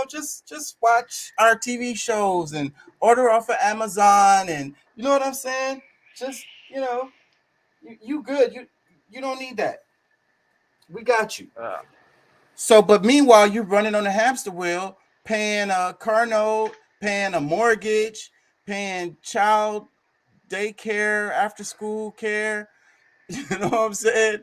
Just watch our TV shows and order off of Amazon and you know what I'm saying? Just, you good. You don't need that. We got you. uh, So, but meanwhile, you're running on the hamster wheel, paying a car note, paying a mortgage, paying child daycare, after school care. You know what I'm saying?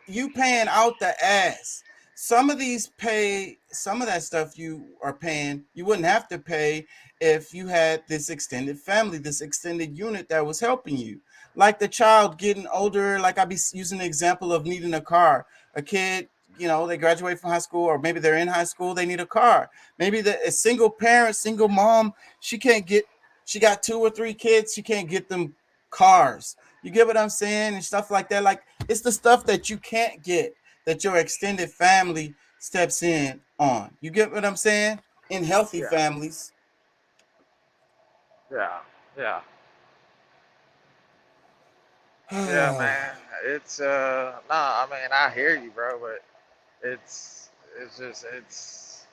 You paying out the ass. Some of these pay, some of that stuff you are paying, you wouldn't have to pay if you had this extended family, this extended unit that was helping you. Like the child getting older, like I be using the example of needing a car. A kid, you know, they graduate from high school, or maybe they're in high school, they need a car. Maybe a single parent, single mom, she got 2 or 3 kids, she can't get them cars. You get what I'm saying? And stuff like that. Like, it's the stuff that you can't get that your extended family steps in on. You get what I'm saying? In healthy Yeah. families. Yeah. Yeah. Yeah, man. It's I mean, I hear you, bro, but it's just it's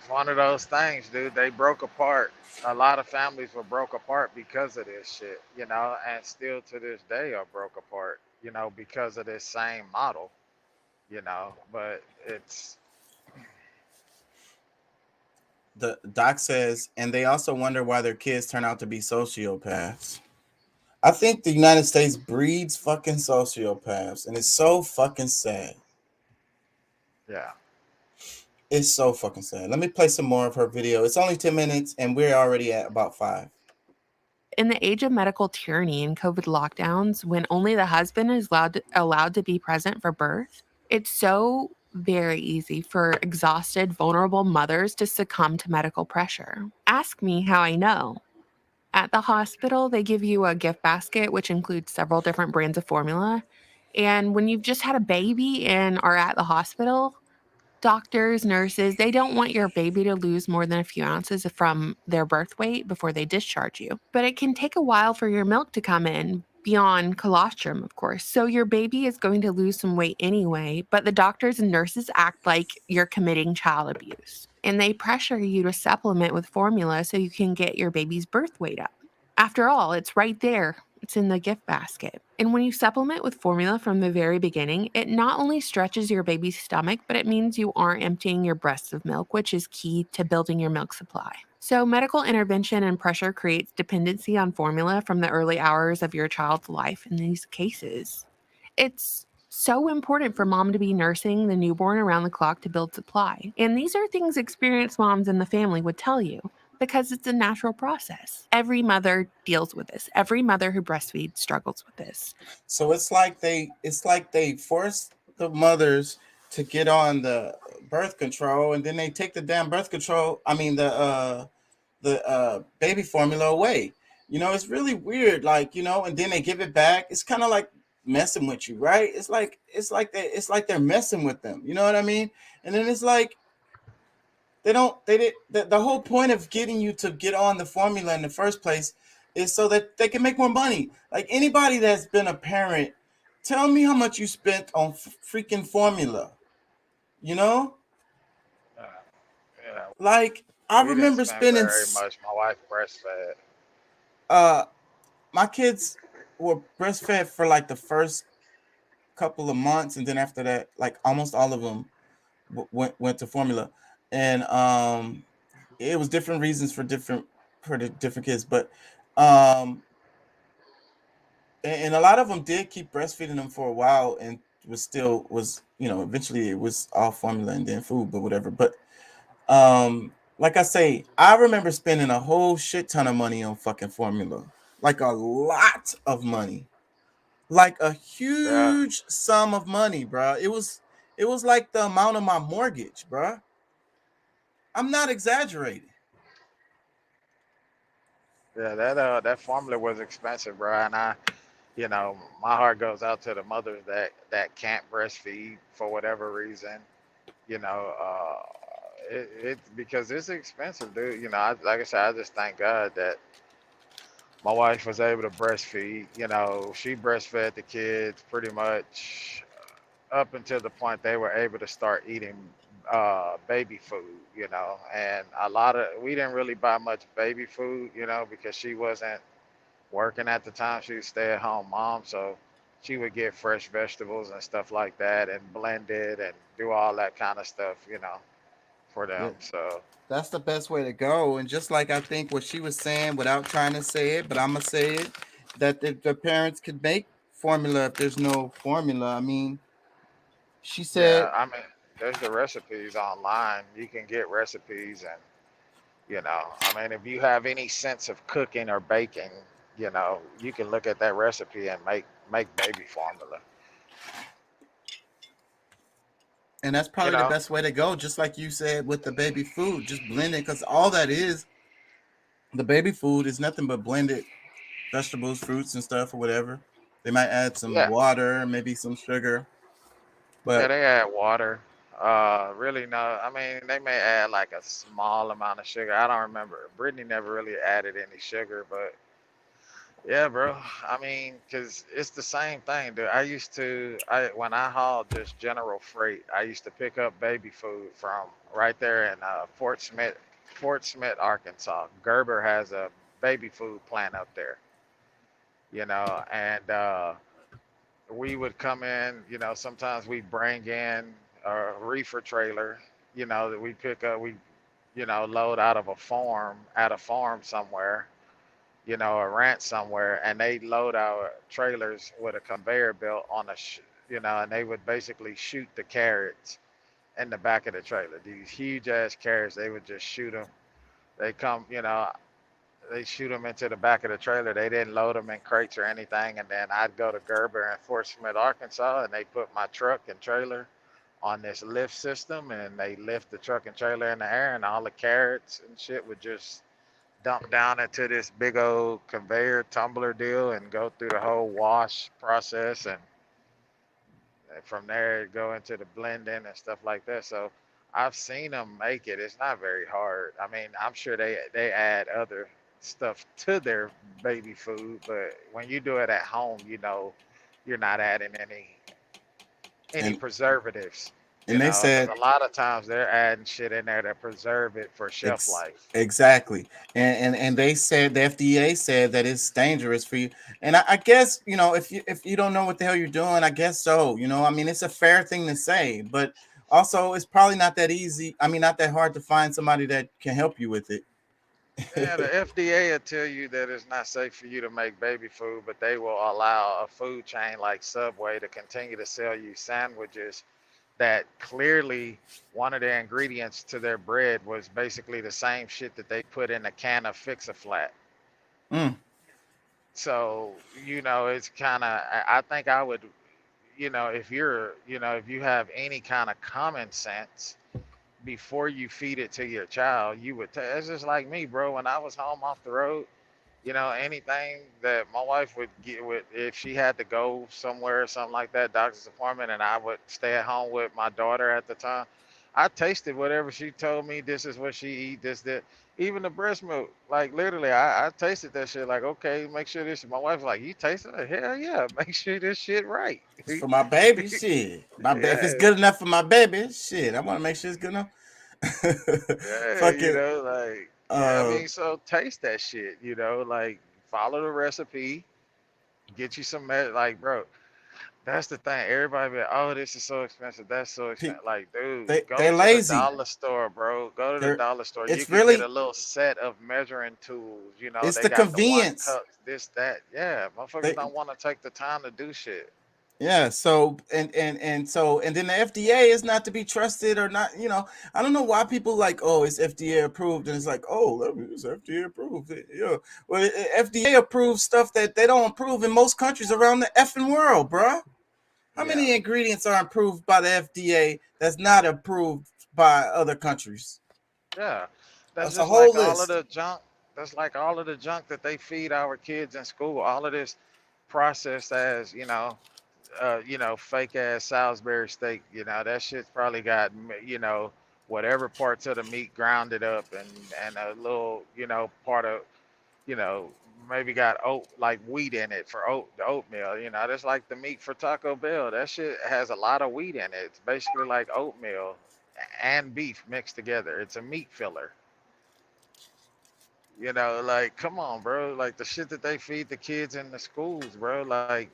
one of those things, dude. They broke apart. A lot of families were broke apart because of this shit, you know, and still to this day are broke apart, you know, because of this same model, you know. But it's The doc says, and they also wonder why their kids turn out to be sociopaths. I think the United States breeds fucking sociopaths, and it's so fucking sad. yeah. It's so fucking sad. Let me play some more of her video. It's only 10 minutes, and we're already at about 5. In the age of medical tyranny and COVID lockdowns, when only the husband is allowed to be present for birth, it's so very easy for exhausted, vulnerable mothers to succumb to medical pressure. Ask me how I know. At the hospital, they give you a gift basket, which includes several different brands of formula. And when you've just had a baby and are at the hospital, doctors, nurses, they don't want your baby to lose more than a few ounces from their birth weight before they discharge you. But it can take a while for your milk to come in, beyond colostrum, of course. So your baby is going to lose some weight anyway, but the doctors and nurses act like you're committing child abuse. And they pressure you to supplement with formula so you can get your baby's birth weight up. After all, it's right there. It's in the gift basket. And when you supplement with formula from the very beginning, it not only stretches your baby's stomach, but it means you aren't emptying your breasts of milk, which is key to building your milk supply. So medical intervention and pressure creates dependency on formula from the early hours of your child's life in these cases. It's so important for mom to be nursing the newborn around the clock to build supply. And these are things experienced moms in the family would tell you, because it's a natural process. Every mother deals with this. Every mother who breastfeeds struggles with this. So it's like they force the mothers to get on the birth control, and then they take the damn birth control. I mean the baby formula away. You know, it's really weird. Like, you know, and then they give it back. It's kind of like messing with you, right? It's like they're messing with them. You know what I mean? And then it's like the whole point of getting you to get on the formula in the first place is so that they can make more money. Like, anybody that's been a parent, tell me how much you spent on freaking formula. You know, Yeah. like I We didn't remember spend spending. very much. My wife breastfed. My kids were breastfed for like the first couple of months, and then after that, like almost all of them went to formula, and it was different reasons for the different kids, but and a lot of them did keep breastfeeding them for a while, and was you know, eventually it was all formula and then food, but whatever. But like I say, I remember spending a whole shit ton of money on fucking formula, like a lot of money, like a Yeah. huge sum of money, bro. It was like the amount of my mortgage, bro. I'm not exaggerating. Yeah, that formula was expensive, bro. And you know, my heart goes out to the mothers that can't breastfeed for whatever reason. You know, it because it's expensive, dude. You know, like I said, I just thank God that my wife was able to breastfeed. You know, she breastfed the kids pretty much up until the point they were able to start eating baby food. You know, and we didn't really buy much baby food. You know, because she wasn't working at the time. She was stay at home mom, so she would get fresh vegetables and stuff like that and blend it and do all that kind of stuff, you know, for them. So That's the best way to go. And just like I think what she was saying without trying to say it, but I'm going to say it, that the parents could make formula if there's no formula. I mean, she said, yeah, I mean, there's the recipes online. You can get recipes, and I mean, if you have any sense of cooking or baking, you can look at that recipe and make baby formula. and that's You probably the know, best way to go. Just like you said with the baby food, just blend it, because all that is, the baby food is nothing but blended vegetables, fruits, and stuff or whatever. They might add some yeah, water, maybe some sugar, yeah, but they add water. Really, no. I mean, they may add like a small amount of sugar. I don't remember. Brittany never really added any sugar, but yeah, bro. I mean, cause it's the same thing, dude. When I hauled just general freight, I used to pick up baby food from right there in Fort Smith, Arkansas. Gerber has a baby food plant up there, and we would come in. Sometimes we bring in a reefer trailer, that we pick up. We, load out of at a farm somewhere, a ranch somewhere, and they load our trailers with a conveyor belt on and they would basically shoot the carrots in the back of the trailer. These huge ass carrots, they would just shoot them. They come, they shoot them into the back of the trailer. They didn't load them in crates or anything. And then I'd go to Gerber in Fort Smith, Arkansas, and they put my truck and trailer on this lift system, and they lift the truck and trailer in the air, and all the carrots and shit would just dump down into this big old conveyor tumbler deal and go through the whole wash process, and from there go into the blending and stuff like that. So I've seen them make it. It's not very hard. I mean, I'm sure they add other stuff to their baby food, but when you do it at home, you're not adding any and preservatives. and they Because said, a lot of times they're adding shit in there to preserve it for shelf life. Exactly, and they said, the FDA said that it's dangerous for you. And I guess, if you don't know what the hell you're doing, I guess so. I mean, it's a fair thing to say, but also it's probably not that easy. I mean, not that hard to find somebody that can help you with it. Yeah, the FDA will tell you that it's not safe for you to make baby food, but they will allow a food chain like Subway to continue to sell you sandwiches that clearly one of the ingredients to their bread was basically the same shit that they put in a can of Fix-A-Flat. Mm. So, it's kind of, I think I would, if if you have any kind of common sense before you feed it to your child, you would, it's just like me, bro. When I was home off the road, anything that my wife would get with, if she had to go somewhere or something like that, doctor's appointment, and I would stay at home with my daughter at the time, I tasted whatever she told me. This is what she eat. This, that, even the breast milk. Like literally, I tasted that shit. Like, okay, make sure this. My wife's like, you tasted it? Hell yeah, make sure this shit right. It's for my baby, shit. If it's Yeah. good enough for my baby, shit, I want to make sure it's good enough. Yeah, Fuck it. like, yeah, I mean, so taste that shit, like follow the recipe, get you some, like, bro, that's the thing. Everybody be like, oh, this is so expensive. That's so expensive. Like, dude, go They're to the lazy. dollar store, bro. Go to the dollar store. You It's can get really, a little set of measuring tools. it's They the got the one convenience. cup, this, that. Yeah, motherfuckers They, don't want to take the time to do shit. Yeah, so and then the FDA is not to be trusted, or not, I don't know why people like, oh, it's FDA approved, and it's like, oh, it's FDA approved. Yeah. Well, FDA approved stuff that they don't approve in most countries around the effing world, bruh. How many ingredients are approved by the FDA that's not approved by other countries? Yeah, that's That's a just whole like all of list. the junk. That's like all of the junk that they feed our kids in school. All of this processed as, fake ass Salisbury steak. That shit's probably got, whatever parts of the meat grounded up, and a little, part of, you know, maybe got like wheat in it for the oatmeal. That's like the meat for Taco Bell. That shit has a lot of wheat in it. It's basically like oatmeal and beef mixed together. It's a meat filler. Like, come on, bro. Like the shit that they feed the kids in the schools, bro. Like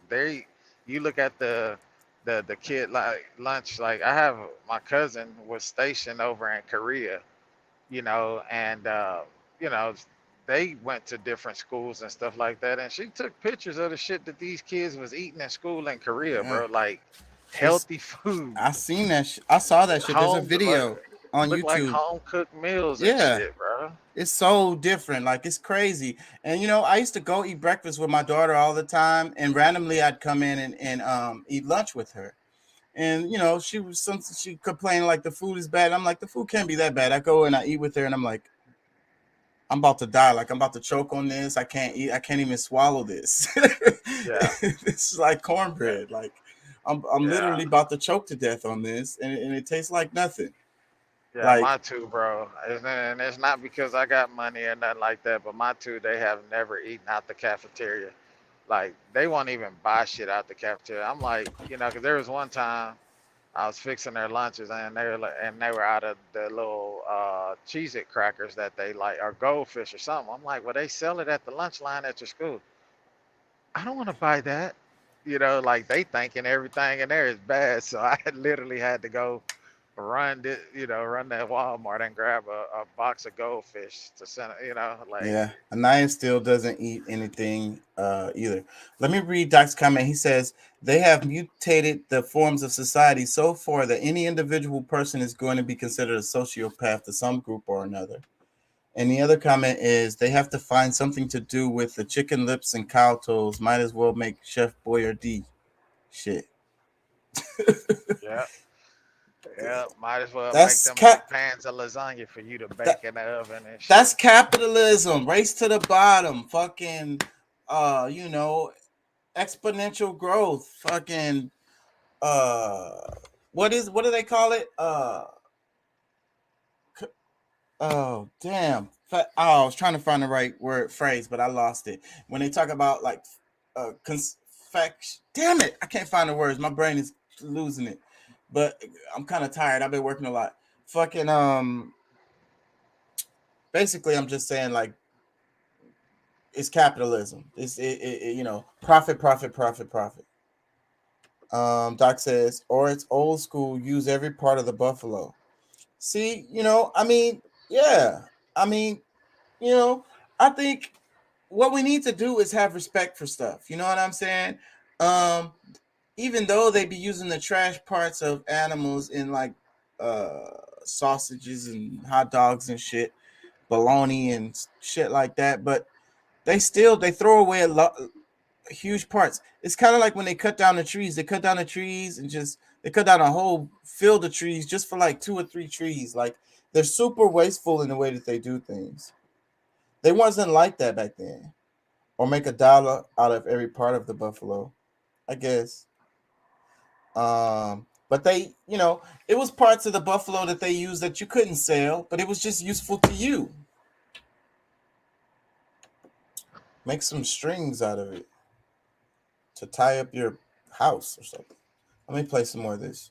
you look at the the kid like lunch. Like I have my cousin was stationed over in Korea, and you know, they went to different schools and stuff like that, and she took pictures of the shit that these kids was eating in school in Korea, Yeah. bro. Like It's healthy food, I seen that I saw that shit. There's a home like video on look like YouTube. home cooked meals and Yeah. shit, bro. It's so different. Like it's crazy. And I used to go eat breakfast with my daughter all the time, and randomly I'd come in and eat lunch with her. And she complained like the food is bad. I'm like, the food can't be that bad. I go and I eat with her, and I'm like, I'm about to die. Like I'm about to choke on this. I can't eat. I can't even swallow this. Yeah. It's like cornbread. Like I'm literally about to choke to death on this, and it tastes like nothing. Yeah, Like my two, bro. And it's not because I got money or nothing like that, but my two, they have never eaten out the cafeteria. Like, they won't even buy shit out the cafeteria. I'm like, because there was one time I was fixing their lunches and they were out of the little Cheez-It crackers that they like, or goldfish or something. I'm like, well, they sell it at the lunch line at your school. I don't want to buy that. Like they thinking everything in there is bad. So I literally had to go run that Walmart and grab a box of goldfish to send, like. yeah, Anaya still doesn't eat anything either. Let me read Doc's comment. He says they have mutated the forms of society so far that any individual person is going to be considered a sociopath to some group or another. And the other comment is they have to find something to do with the chicken lips and cow toes. Might as well make Chef Boyardee shit. Yeah. Yeah, might as well That's make them big pans of lasagna for you to bake in the oven and shit. That's capitalism. Race to the bottom. Fucking exponential growth. Fucking what do they call it? Oh damn. I was trying to find the right phrase, but I lost it. When they talk about like damn it, I can't find the words. My brain is losing it. But I'm kind of tired. I've been working a lot. Fucking basically I'm just saying like it's capitalism. It's profit. Doc says, or it's old school, use every part of the buffalo. See, yeah. I think what we need to do is have respect for stuff. You know what I'm saying? Even though they be using the trash parts of animals in like sausages and hot dogs and shit, bologna and shit like that, but they throw away huge parts. It's kind of like when they cut down the trees. They cut down the trees and they cut down a whole field of trees just for like 2 or 3 trees. Like they're super wasteful in the way that they do things. They wasn't like that back then. Or make $1 out of every part of the buffalo, I guess. But they, it was parts of the buffalo that they used that you couldn't sell, but it was just useful to you. Make some strings out of it to tie up your house or something. Let me play some more of this.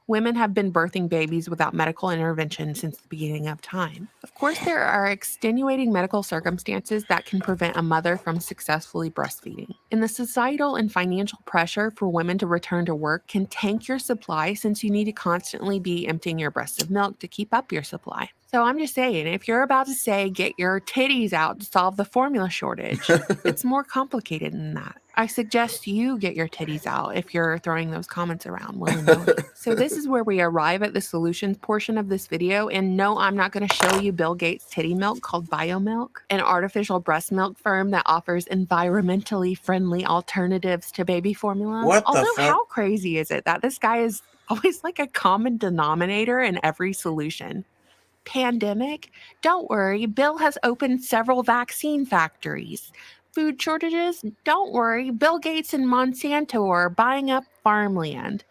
Women have been birthing babies without medical intervention since the beginning of time. Of course, there are extenuating medical circumstances that can prevent a mother from successfully breastfeeding. And the societal and financial pressure for women to return to work can tank your supply since you need to constantly be emptying your breasts of milk to keep up your supply. So I'm just saying, if you're about to say get your titties out to solve the formula shortage, it's more complicated than that. I suggest you get your titties out if you're throwing those comments around willy-nilly. So this is where we arrive at the solutions portion of this video. And no, I'm not going to show you Bill Gates' titty milk called BioMilk, an artificial breast milk firm that offers environmentally friendly alternatives to baby formula. What the Although, fuck? how crazy is it that this guy is always like a common denominator in every solution? Pandemic? Don't worry, Bill has opened several vaccine factories. Food shortages? Don't worry, Bill Gates and Monsanto are buying up farmland.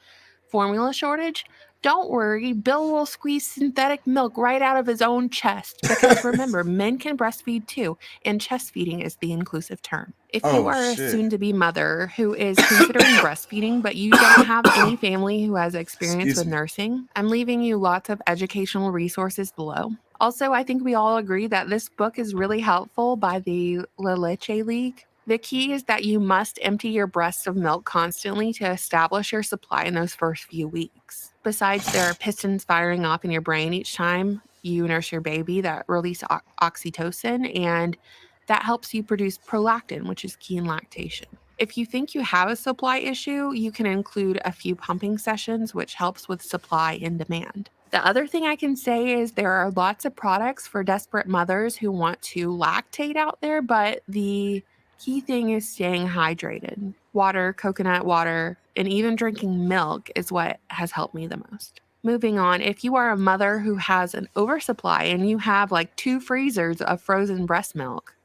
Formula shortage? Don't worry, Bill will squeeze synthetic milk right out of his own chest. Because remember, men can breastfeed too, and chest feeding is the inclusive term. If you are a soon-to-be mother who is considering breastfeeding, but you don't have any family who has experience with nursing, I'm leaving you lots of educational resources below. Also, I think we all agree that this book is really helpful by the La Leche League. The key is that you must empty your breasts of milk constantly to establish your supply in those first few weeks. Besides, there are pistons firing off in your brain each time you nurse your baby that release oxytocin, and that helps you produce prolactin, which is key in lactation. If you think you have a supply issue, you can include a few pumping sessions, which helps with supply and demand. The other thing I can say is there are lots of products for desperate mothers who want to lactate out there, but the key thing is staying hydrated. Water, coconut water, and even drinking milk is what has helped me the most. Moving on, if you are a mother who has an oversupply and you have like 2 freezers of frozen breast milk,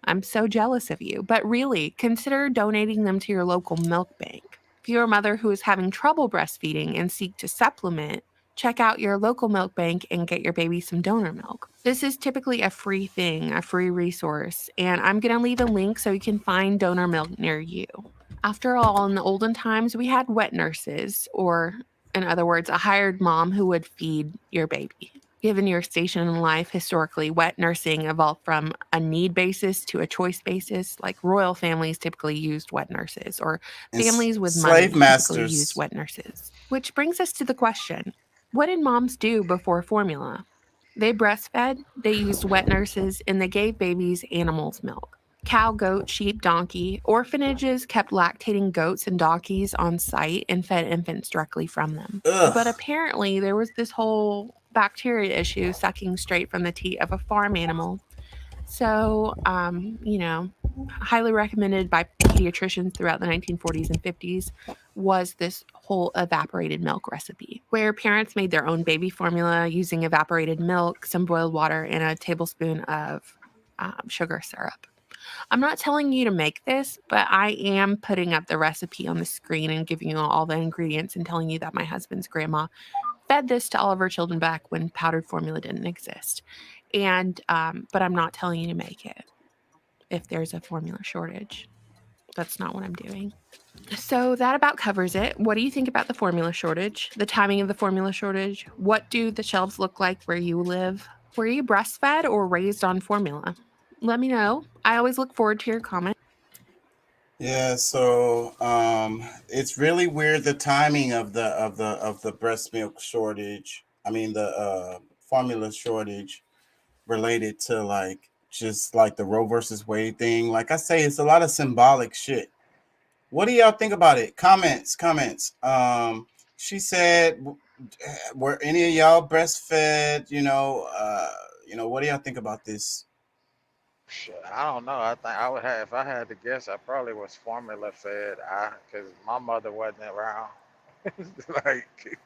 I'm so jealous of you. But really, consider donating them to your local milk bank. If you're a mother who is having trouble breastfeeding and seek to supplement, check out your local milk bank and get your baby some donor milk. This is typically a free thing, a free resource, and I'm going to leave a link so you can find donor milk near you. After all, in the olden times, we had wet nurses, or in other words, a hired mom who would feed your baby. Given your station in life, historically, wet nursing evolved from a need basis to a choice basis. Like royal families typically used wet nurses, or families with money slave typically masters used wet nurses. Which brings us to the question, what did moms do before formula? They breastfed, they used wet nurses, and they gave babies animals' milk. Cow, goat, sheep, donkey. Orphanages kept lactating goats and donkeys on site and fed infants directly from them. Ugh. But apparently there was this whole bacteria issue sucking straight from the teat of a farm animal. So, highly recommended by pediatricians throughout the 1940s and 50s was this whole evaporated milk recipe, where parents made their own baby formula using evaporated milk, some boiled water, and a tablespoon of sugar syrup. I'm not telling you to make this, but I am putting up the recipe on the screen and giving you all the ingredients and telling you that my husband's grandma fed this to all of her children back when powdered formula didn't exist. And but I'm not telling you to make it if there's a formula shortage. That's not what I'm doing. So that about covers it. What do you think about the formula shortage, the timing of the formula shortage? What do the shelves look like where you live? Were you breastfed or raised on formula? Let me know. I always look forward to your comments. Yeah, so it's really weird the timing of the breast milk shortage. I mean the formula shortage related to like just like the Roe versus Wade thing. Like I say, it's a lot of symbolic shit. What do y'all think about it? Comments. She said, were any of y'all breastfed? What do y'all think about this? Shit, I don't know. I think I would have, if I had to guess, I probably was formula fed. Because my mother wasn't around. Like,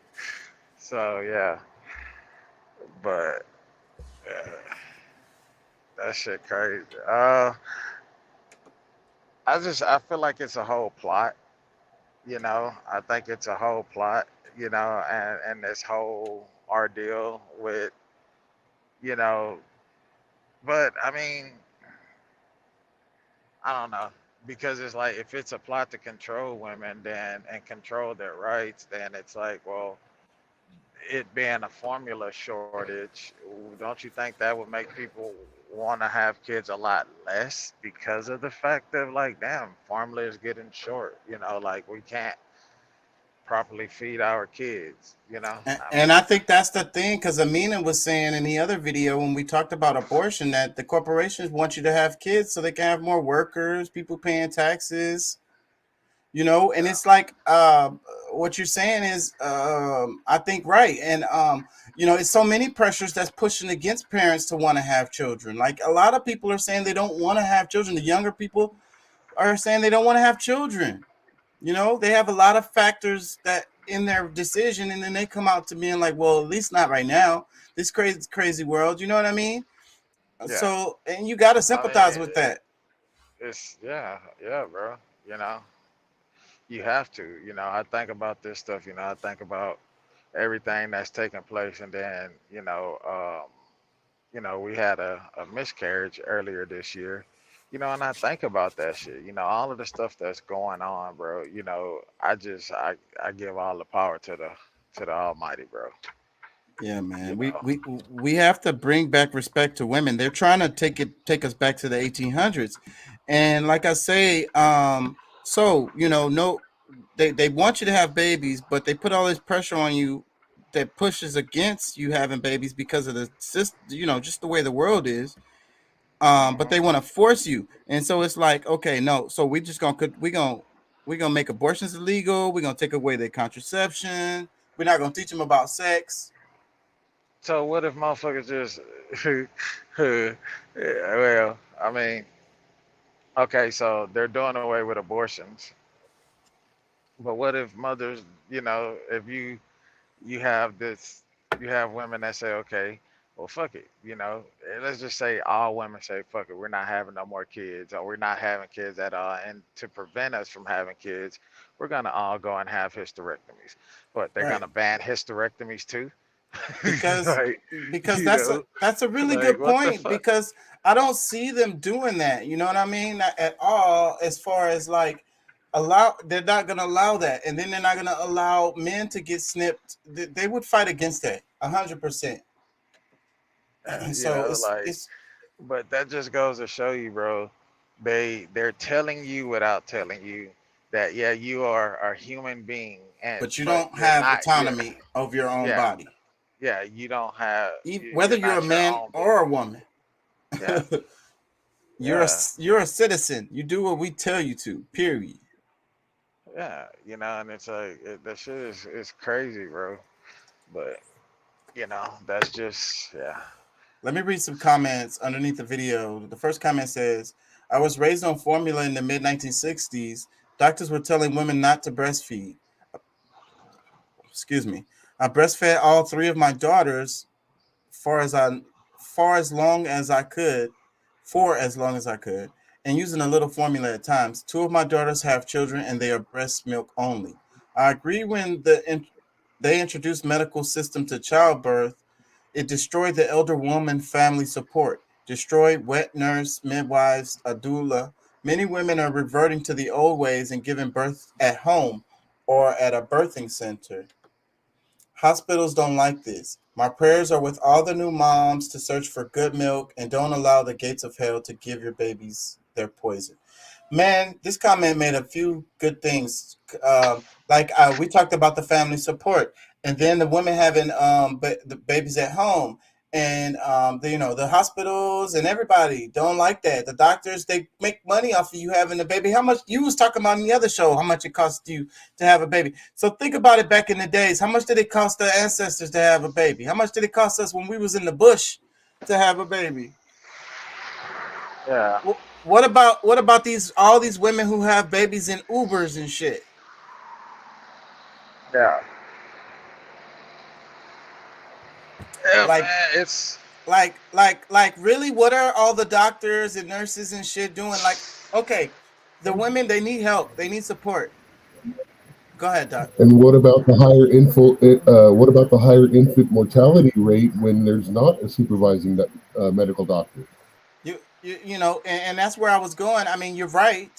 so yeah. But that shit crazy. I feel like it's a whole plot. I think it's a whole plot. And this whole ordeal with, you know. But I mean, I don't know, because it's like if it's a plot to control women and control their rights, then it's like, well, it being a formula shortage, don't you think that would make people want to have kids a lot less because of the fact of like, damn, formula is getting short, like we can't properly feed our kids, And I think that's the thing, because Amina was saying in the other video when we talked about abortion that the corporations want you to have kids so they can have more workers, people paying taxes, and it's like what you're saying is I think right. And it's so many pressures that's pushing against parents to want to have children. Like a lot of people are saying they don't want to have children. The younger people are saying they don't want to have children. They have a lot of factors that in their decision, and then they come out to being like, well, at least not right now. This crazy world, you know what I mean? Yeah. So, and you got to sympathize with that. It's yeah, bro. You have to. I think about this stuff. I think about everything that's taking place, and then we had a miscarriage earlier this year. And I think about that shit. All of the stuff that's going on, bro. I give all the power to the Almighty, bro. Yeah, man. We have to bring back respect to women. They're trying to take us back to the 1800s, And like I say, so no, they want you to have babies, but they put all this pressure on you that pushes against you having babies because of the system, just the way the world is. But they want to force you, and so it's like, okay, no, so we gonna make abortions illegal. We're gonna take away their contraception. We're not gonna teach them about sex. So what if motherfuckers just, yeah, well, I mean, okay, so they're doing away with abortions, but what if mothers, if you have this, you have women that say, okay, well, fuck it, and let's just say all women say, fuck it, we're not having no more kids, or we're not having kids at all, and to prevent us from having kids, we're gonna all go and have hysterectomies, but they're Right. gonna ban hysterectomies too. because Like, because you that's know, a really like good what the point, fuck? because I don't see them doing that, you know what I mean, at all, as far as like they're not going to allow that, and then they're not going to allow men to get snipped. They would fight against that 100%. So Like, it's but that just goes to show you, bro. They're telling you without telling you that yeah, you are a human being, and but you but don't you're have not. Yeah, autonomy of your own yeah, body, yeah. You don't have. whether You're you're a not your man own being. or a woman. Yeah, yeah, You're a citizen. You do what we tell you to, period. yeah. And it's like that shit is crazy, bro. But that's just yeah. Let me read some comments underneath the video. The first comment says, I was raised on formula in the mid 1960s. Doctors were telling women not to breastfeed. Excuse me. I breastfed all three of my daughters far as I far as long as I could, for as long as I could, and using a little formula at times. Two of my daughters have children and they are breast milk only. I agree when they introduced medical system to childbirth. It destroyed the elder woman family support, destroyed wet nurse, midwives, a doula. Many women are reverting to the old ways and giving birth at home or at a birthing center. Hospitals don't like this. My prayers are with all the new moms to search for good milk and don't allow the gates of hell to give your babies their poison. Man, this comment made a few good things. We talked about the family support, and then the women having the babies at home, and the hospitals and everybody don't like that. The doctors, they make money off of you having a baby. How much you was talking about in the other show? How much it cost you to have a baby? So think about it. Back in the days, how much did it cost the ancestors to have a baby? How much did it cost us when we was in the bush to have a baby? Yeah. What about all these women who have babies in Ubers and shit? Yeah. Yeah, Like, man, it's like really, what are all the doctors and nurses and shit doing? Like, okay, the women, they need help, they need support. Go ahead, Doc. And what about the higher infant mortality rate when there's not a supervising medical doctor? And that's where I was going. I mean, you're right,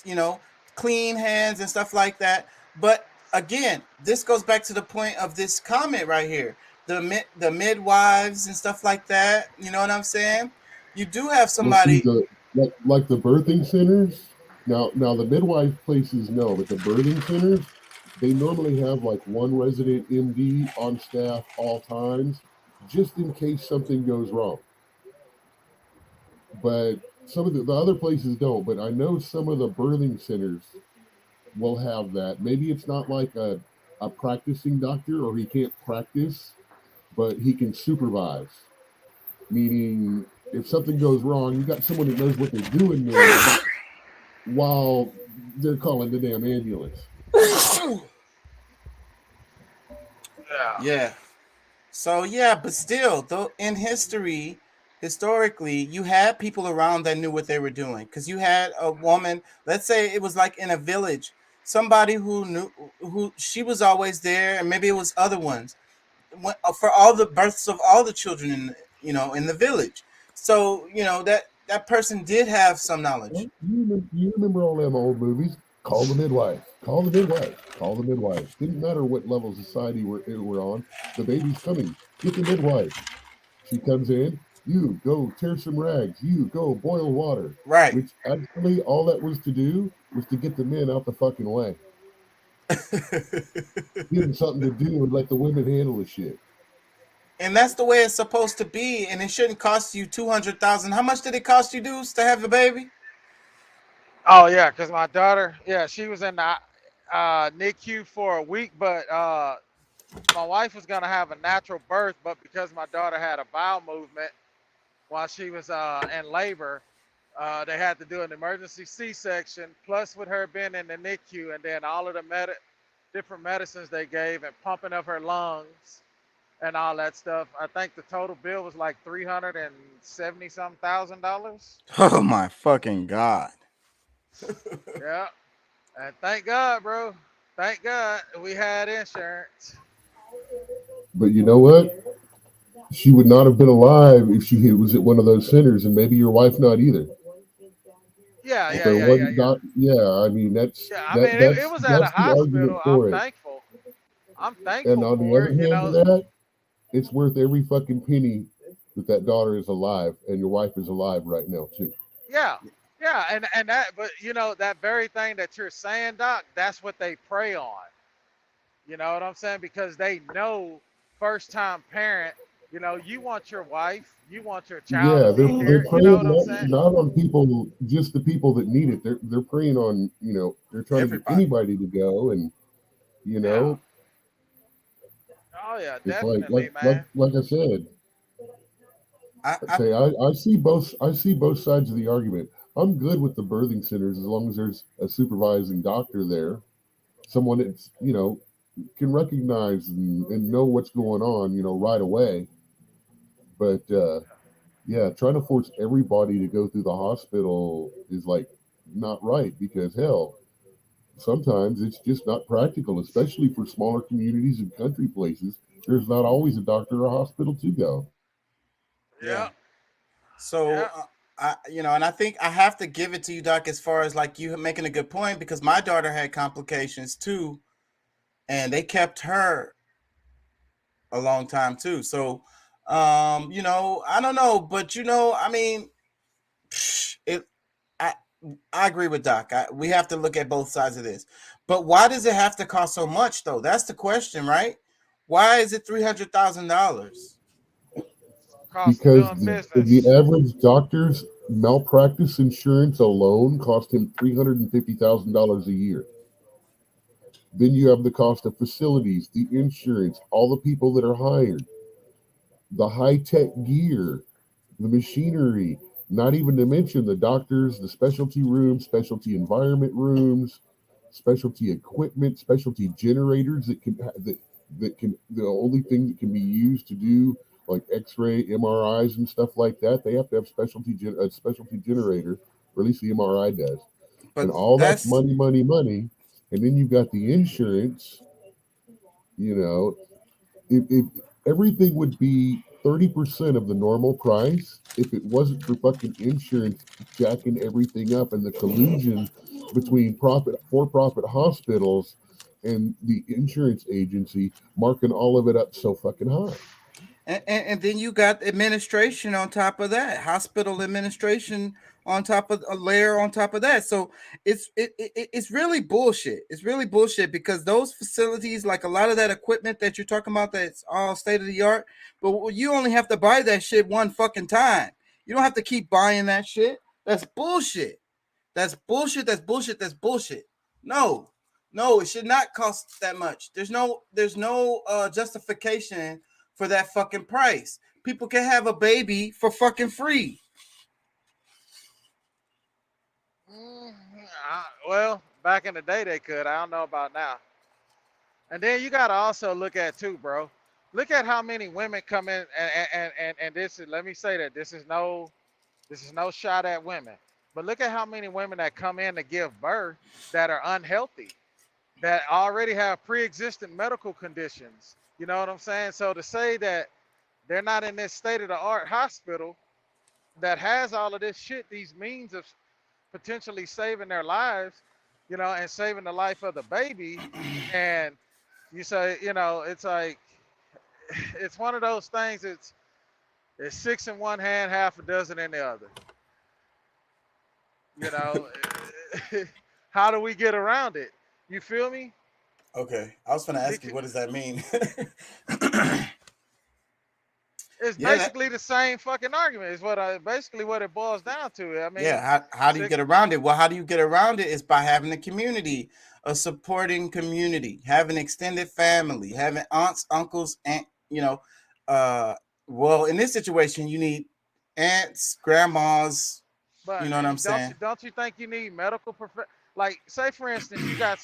clean hands and stuff like that. But again, this goes back to the point of this comment right here. The midwives and stuff like that. You know what I'm saying? You do have somebody. Well, see, like the birthing centers. Now the midwife places no, but the birthing centers, they normally have like one resident MD on staff all times, just in case something goes wrong. But some of the other places don't. But I know some of the birthing centers will have that. Maybe it's not like a practicing doctor, or he can't practice, but he can supervise. Meaning, if something goes wrong, you got someone that knows what they're doing there while they're calling the damn ambulance. Yeah. So yeah, but still, though, in historically, you had people around that knew what they were doing. Because you had a woman, let's say it was like in a village, somebody who she was always there, and maybe it was other ones for all the births of all the children in the village. So that person did have some knowledge. You remember all them old movies? Call the midwife. Call the midwife. Call the midwife. Didn't matter what level of society we're on. The baby's coming. Get the midwife. She comes in. You go tear some rags. You go boil water. Right. Which actually all that was to do was to get the men out the fucking way. Give them something to do and let the women handle the shit. And that's the way it's supposed to be, and it shouldn't cost you $200,000. How much did it cost you, Deuce, to have a baby? Oh yeah, because my daughter, yeah, she was in the NICU for a week, but my wife was gonna have a natural birth, but because my daughter had a bowel movement while she was in labor, they had to do an emergency C-section. Plus, with her being in the NICU, and then all of the different medicines they gave, and pumping of her lungs, and all that stuff. I think the total bill was like $370-some thousand. Oh my fucking God. Yeah. And thank God, bro. Thank God we had insurance. But you know what? She would not have been alive if she was at one of those centers, and maybe your wife not either. Yeah, If yeah, there yeah, yeah, wasn't yeah. I mean that's Yeah, I mean, it was at a that's the argument hospital. I'm for it. thankful. I'm And thankful on the for other it, you hand know. of that, it's worth every fucking penny that daughter is alive and your wife is alive right now too. Yeah, yeah, and that, but you know, that very thing that you're saying, Doc, that's what they prey on. You know what I'm saying? Because they know first time parent, you know, you want your wife, you want your child to Yeah, be they're here. You know preying what I'm saying? not on people, just the people that need it. They're preying on, they're trying to get anybody to go, and you Yeah. know, Oh yeah, it's like definitely, like man. like I said. I see both sides of the argument. I'm good with the birthing centers as long as there's a supervising doctor there, someone that's can recognize and know what's going on, right away. But yeah, trying to force everybody to go through the hospital is like not right because hell, sometimes it's just not practical, especially for smaller communities and country places. There's not always a doctor or a hospital to go. Yeah. So, and I think I have to give it to you, Doc, as far as like you making a good point, because my daughter had complications too, and they kept her a long time too. So, I don't know, but I mean, I agree with Doc. We have to look at both sides of this. But why does it have to cost so much, though? That's the question, right? Why is it $300,000? Cost of Because doing the business. average doctor's malpractice insurance alone cost him $350,000 a year. Then you have the cost of facilities, the insurance, all the people that are hired, the high-tech gear, the machinery, not even to mention the doctors, the specialty rooms, specialty environment rooms, specialty equipment, specialty generators that can the only thing that can be used to do like X-ray, MRIs, and stuff like that. They have to have a specialty generator, or at least the MRI does. But And all that's money, money, money. And then you've got the insurance. If everything would be 30% of the normal price if it wasn't for fucking insurance jacking everything up and the collusion between for-profit hospitals and the insurance agency marking all of it up so fucking high. And then you got administration on top of that, hospital administration on top of a layer on top of that. So it's really bullshit. It's really bullshit because those facilities, like a lot of that equipment that you're talking about, that's all state of the art. But you only have to buy that shit one fucking time. You don't have to keep buying that shit. That's bullshit. That's bullshit. That's bullshit. That's bullshit. No, it should not cost that much. There's no justification for that fucking price. People can have a baby for fucking free. Well, back in the day they could. I don't know about now. And then you gotta also look at too, bro. Look at how many women come in, and this is, let me say that this is no shot at women, but look at how many women that come in to give birth that are unhealthy, that already have pre-existing medical conditions. You know what I'm saying? So to say that they're not in this state-of-the-art hospital that has all of this shit, these means of potentially saving their lives, and saving the life of the baby, and you say, it's like, it's one of those things. It's 6 in one hand, half a dozen in the other. You know, how do we get around it? You feel me? Okay, I was going to ask you, what does that mean? It's Yeah, basically the same fucking argument. Is basically what it boils down to. I mean, yeah. How do you get around it? Well, how do you get around it is by having a community, a supporting community, having extended family, having aunts, uncles, and well, in this situation, you need aunts, grandmas. But You know what I'm saying? don't you think you need medical like, say for instance, you got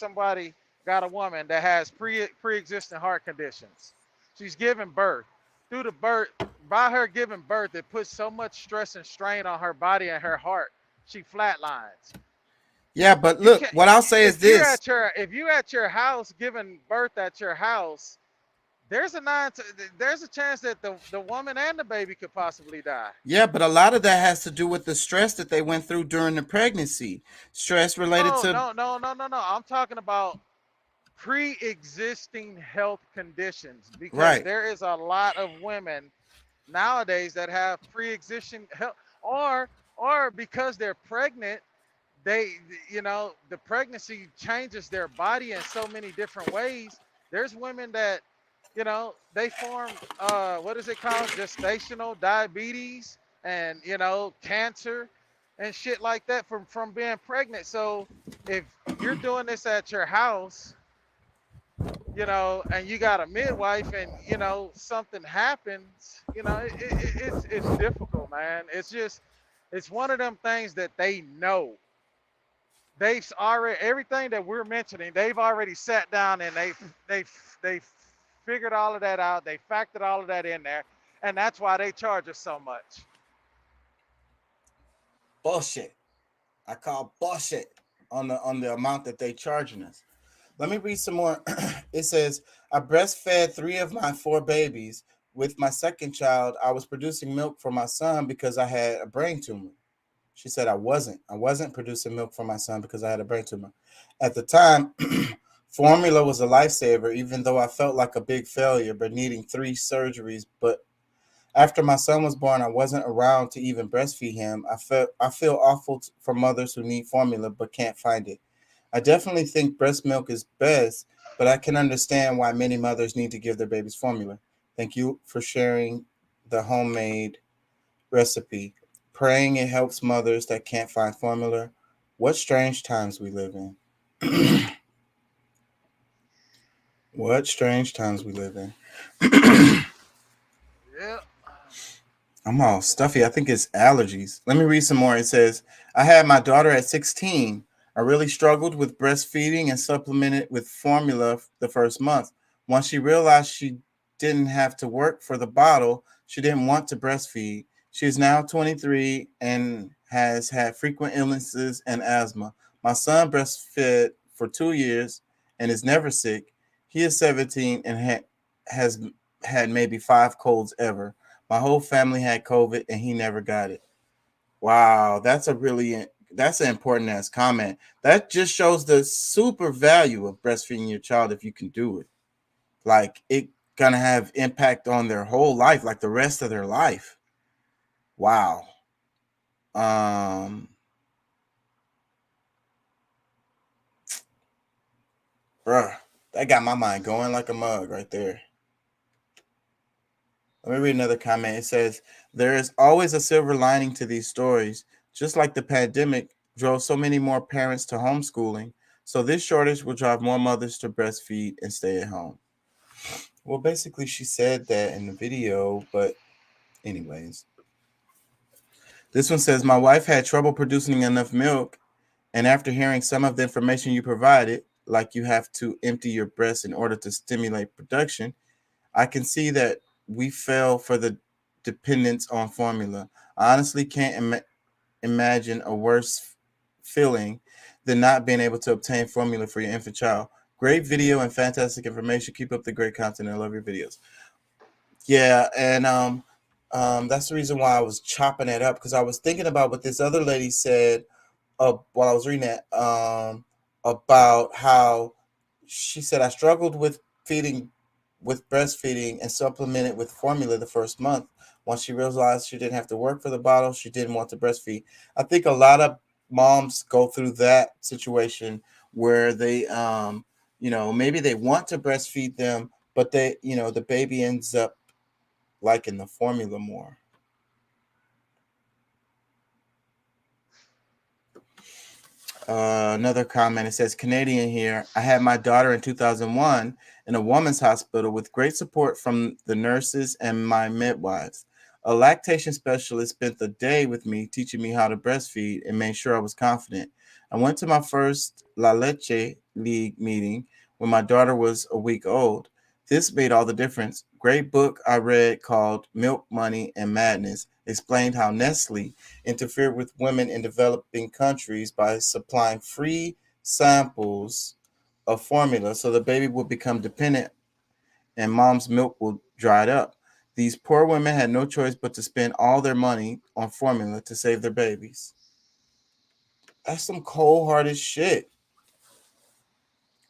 a woman that has pre-existing heart conditions. She's giving birth. Through the birth, by her giving birth, it puts so much stress and strain on her body and her heart. She flatlines. Yeah, but look, what I'll say is this. If you at your house giving birth at your house, there's a chance that the woman and the baby could possibly die. Yeah, but a lot of that has to do with the stress that they went through during the pregnancy. Stress related to No. I'm talking about pre-existing health conditions, because there is a lot of women nowadays that have pre-existing health, or because they're pregnant, the pregnancy changes their body in so many different ways. There's women that, they form what is it called, gestational diabetes, and cancer and shit like that from being pregnant. So if you're doing this at your house, and you got a midwife, and something happens, it's difficult, man. It's one of them things that they know. They've already, everything that we're mentioning, they've already sat down and they figured all of that out. They factored all of that in there, and that's why they charge us so much. Bullshit. I call bullshit on the amount that they charging us. Let me read some more. It says, I breastfed 3 of my 4 babies. With my second child, I was producing milk for my son because I had a brain tumor. She said I wasn't producing milk for my son because I had a brain tumor. At the time, formula was a lifesaver, even though I felt like a big failure, but needing 3 surgeries. But after my son was born, I wasn't around to even breastfeed him. I feel awful for mothers who need formula but can't find it. I definitely think breast milk is best, but I can understand why many mothers need to give their babies formula. Thank you for sharing the homemade recipe. Praying it helps mothers that can't find formula. What strange times we live in. What strange times we live in. Yeah. I'm all stuffy. I think it's allergies. Let me read some more. It says, I had my daughter at 16. I really struggled with breastfeeding and supplemented with formula the first month. Once she realized she didn't have to work for the bottle, she didn't want to breastfeed. She is now 23 and has had frequent illnesses and asthma. My son breastfed for 2 years and is never sick. He is 17 and has had maybe 5 colds ever. My whole family had COVID and he never got it. Wow, that's an important ass comment. That just shows the super value of breastfeeding your child if you can do it. Like, it gonna have impact on their whole life, like the rest of their life. Wow. Bruh, that got my mind going like a mug right there. Let me read another comment. It says, there is always a silver lining to these stories. Just like the pandemic drove so many more parents to homeschooling, so this shortage will drive more mothers to breastfeed and stay at home. Well, basically, she said that in the video, but anyways. This one says, my wife had trouble producing enough milk, and after hearing some of the information you provided, like you have to empty your breast in order to stimulate production, I can see that we fell for the dependence on formula. I honestly can't imagine a worse feeling than not being able to obtain formula for your infant child. Great video and fantastic information. Keep up the great content. I love your videos. Yeah, and that's the reason why I was chopping it up, because I was thinking about what this other lady said while I was reading that, about how she said, I struggled with feeding with breastfeeding and supplemented with formula the first month. Once she realized she didn't have to work for the bottle, she didn't want to breastfeed. I think a lot of moms go through that situation where they, maybe they want to breastfeed them, but they, the baby ends up liking the formula more. Another comment, it says, Canadian here. I had my daughter in 2001 in a woman's hospital with great support from the nurses and my midwives. A lactation specialist spent the day with me teaching me how to breastfeed and made sure I was confident. I went to my first La Leche League meeting when my daughter was a week old. This made all the difference. Great book I read called Milk, Money, and Madness explained how Nestle interfered with women in developing countries by supplying free samples of formula so the baby would become dependent and mom's milk will dry up. These poor women had no choice but to spend all their money on formula to save their babies. That's some cold-hearted shit.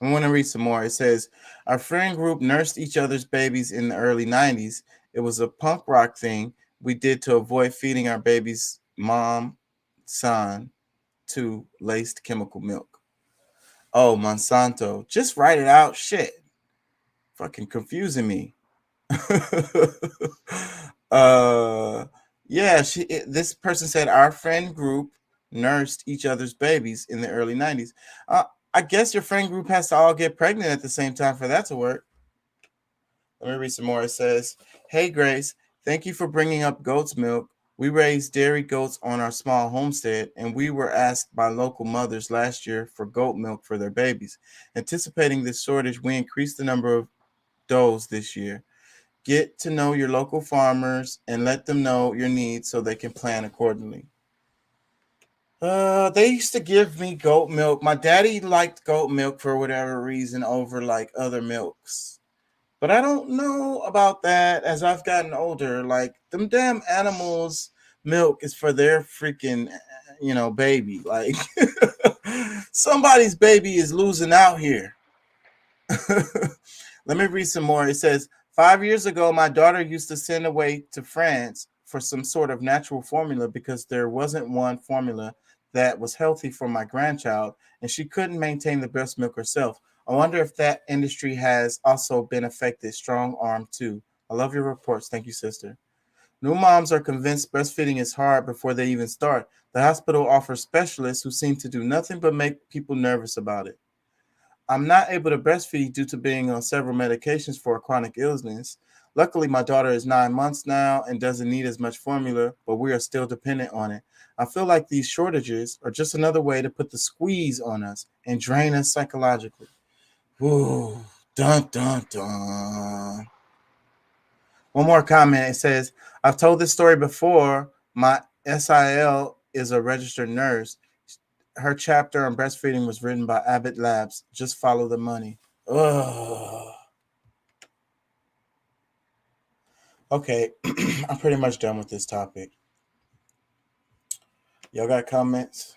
I want to read some more. It says, our friend group nursed each other's babies in the early 90s. It was a punk rock thing we did to avoid feeding our babies Monsanto laced chemical milk. Oh, Monsanto. Just write it out. Shit. Fucking confusing me. This person said our friend group nursed each other's babies in the early 90s. I guess your friend group has to all get pregnant at the same time for that to work. Let me read some more. It says, hey, Grace, thank you for bringing up goat's milk. We raised dairy goats on our small homestead, and we were asked by local mothers last year for goat milk for their babies. Anticipating this shortage, we increased the number of does this year. Get to know your local farmers and let them know your needs so they can plan accordingly. They used to give me goat milk. My daddy liked goat milk for whatever reason over like other milks. But I don't know about that as I've gotten older. Like them damn animals' milk is for their freaking, baby. Like somebody's baby is losing out here. Let me read some more. It says, 5 years ago, my daughter used to send away to France for some sort of natural formula because there wasn't one formula that was healthy for my grandchild, and she couldn't maintain the breast milk herself. I wonder if that industry has also been affected. Strong arm too. I love your reports. Thank you, sister. New moms are convinced breastfeeding is hard before they even start. The hospital offers specialists who seem to do nothing but make people nervous about it. I'm not able to breastfeed due to being on several medications for a chronic illness. Luckily, my daughter is 9 months now and doesn't need as much formula, but we are still dependent on it. I feel like these shortages are just another way to put the squeeze on us and drain us psychologically. Ooh, dun, dun, dun. One more comment. It says, I've told this story before. My SIL is a registered nurse. Her chapter on breastfeeding was written by Abbott Labs. Just follow the money. Ugh. Okay, I'm pretty much done with this topic. Y'all got comments?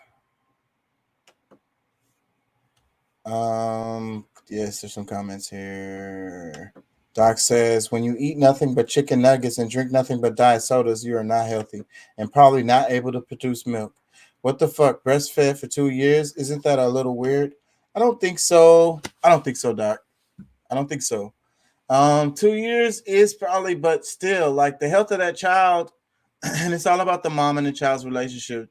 Yes, there's some comments here. Doc says, when you eat nothing but chicken nuggets and drink nothing but diet sodas, you are not healthy and probably not able to produce milk. What the fuck? Breastfed for 2 years? Isn't that a little weird? I don't think so. Doc. I don't think so. 2 years is probably, but still, like the health of that child, and it's all about the mom and the child's relationship.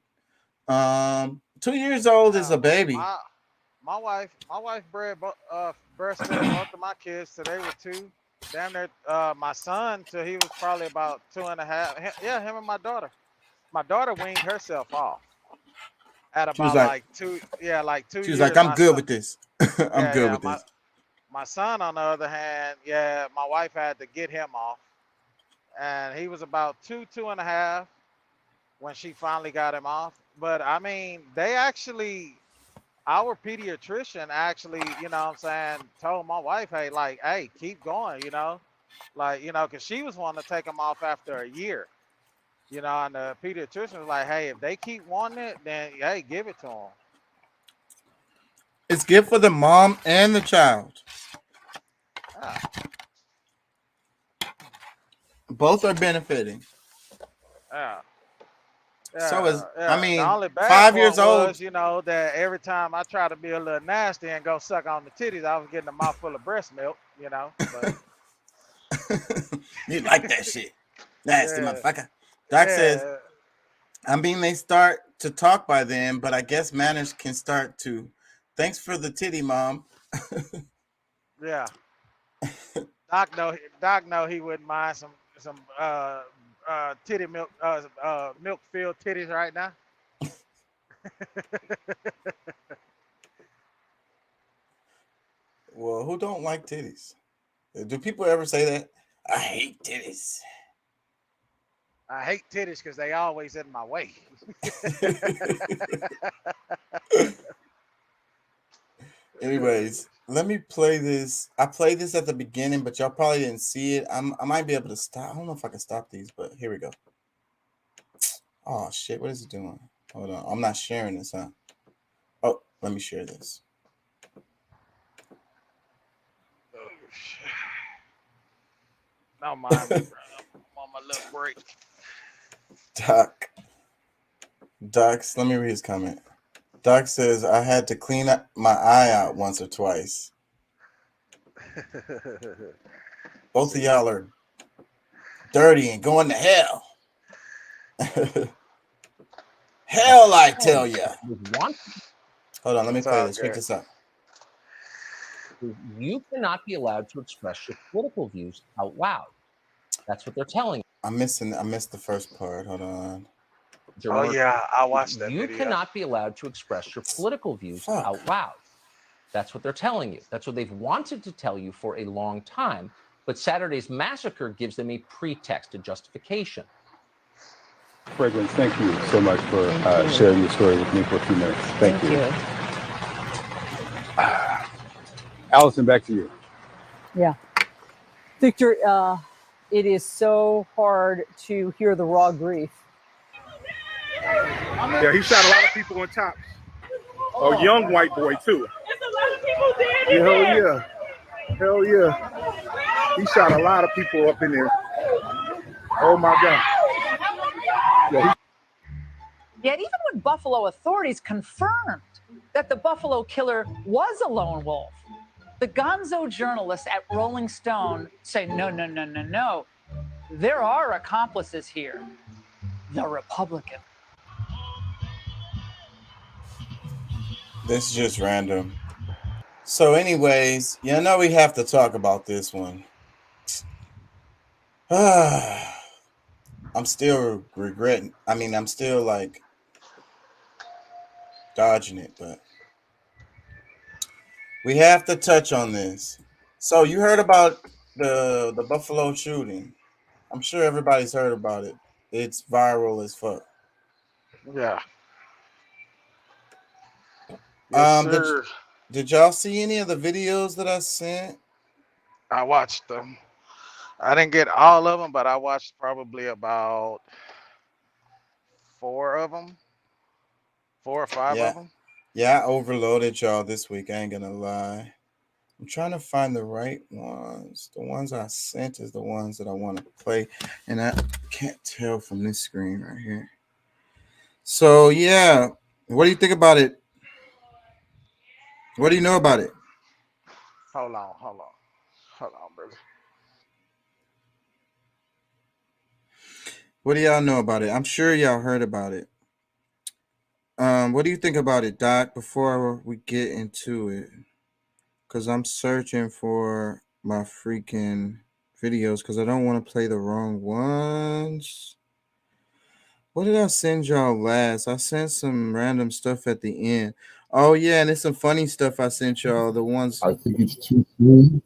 2 years old is a baby. My wife breastfed both of my kids till they were 2. Damn near my son till he was probably about 2.5. Him and my daughter. My daughter weaned herself off at about like 2 years. She was like, I'm good with this. I'm good with this. My son, on the other hand, my wife had to get him off. And he was about 2.5 when she finally got him off. But I mean, our pediatrician actually, told my wife, hey, keep going, because she was wanting to take him off after a year. And the pediatrician was like, hey, if they keep wanting it, then, hey, give it to them. It's good for the mom and the child. Both are benefiting. Yeah. So is Yeah. The mean, only bad 5 part years old. was, that every time I tried to be a little nasty and go suck on the titties, I was getting a mouthful of breast milk, But You like that shit. Nasty yeah, motherfucker. Doc says, yeah, they start to talk by then, but I guess manners can start to. Thanks for the titty, mom. yeah. Doc know he wouldn't mind some titty milk milk filled titties right now. Well, who don't like titties? Do people ever say that? I hate titties. I hate titties because they always in my way. Anyways, let me play this. I played this at the beginning, but y'all probably didn't see it. I might be able to stop. I don't know if I can stop these, but here we go. Oh shit! What is it doing? Hold on. I'm not sharing this, huh? Oh, let me share this. Don't mind me, bro. I'm on my little break. Doc, let me read his comment. Doc says, I had to clean up my eye out once or twice. Both of y'all are dirty and going to hell. Hell, I tell ya. Hold on, let me play this. Pick this up. You cannot be allowed to express your political views out loud. That's what they're telling you. I missed the first part. Hold on. Oh yeah, I watched that You video. cannot be allowed to express your political views out loud. That's what they're telling you. That's what they've wanted to tell you for a long time. But Saturday's massacre gives them a pretext, a justification. Fragrance, thank you so much for sharing your story with me for a few minutes. Thank you. Allison, back to you. Yeah. Victor, it is so hard to hear the raw grief. Yeah, he shot a lot of people on top. A young white boy, too. Hell yeah. Hell yeah. He shot a lot of people up in there. Oh, my God. Yeah, Yet even when Buffalo authorities confirmed that the Buffalo killer was a lone wolf, the gonzo journalists at Rolling Stone say, no, no, no, no, no. There are accomplices here. The Republicans. This is just random. So, anyways, you know we have to talk about this one. I'm still regretting. I'm still like dodging it, but we have to touch on this. So, you heard about the Buffalo shooting? I'm sure everybody's heard about it. It's viral as fuck. Yeah. Yes, sir. Did y'all see any of the videos that I sent? I watched them. I didn't get all of them, but I watched probably about 4 of them. 4 or 5 of them. Yeah, I overloaded y'all this week. I ain't gonna lie. I'm trying to find the right ones. The ones I sent is the ones that I want to play, and I can't tell from this screen right here. So yeah, what do you think about it? What do you know about it? Hold on, brother. What do y'all know about it? I'm sure y'all heard about it. What do you think about it, Doc, before we get into it? Because I'm searching for my freaking videos because I don't want to play the wrong ones. What did I send y'all last? I sent some random stuff at the end. Oh, yeah, and it's some funny stuff I sent y'all. The ones... I think it's too soon.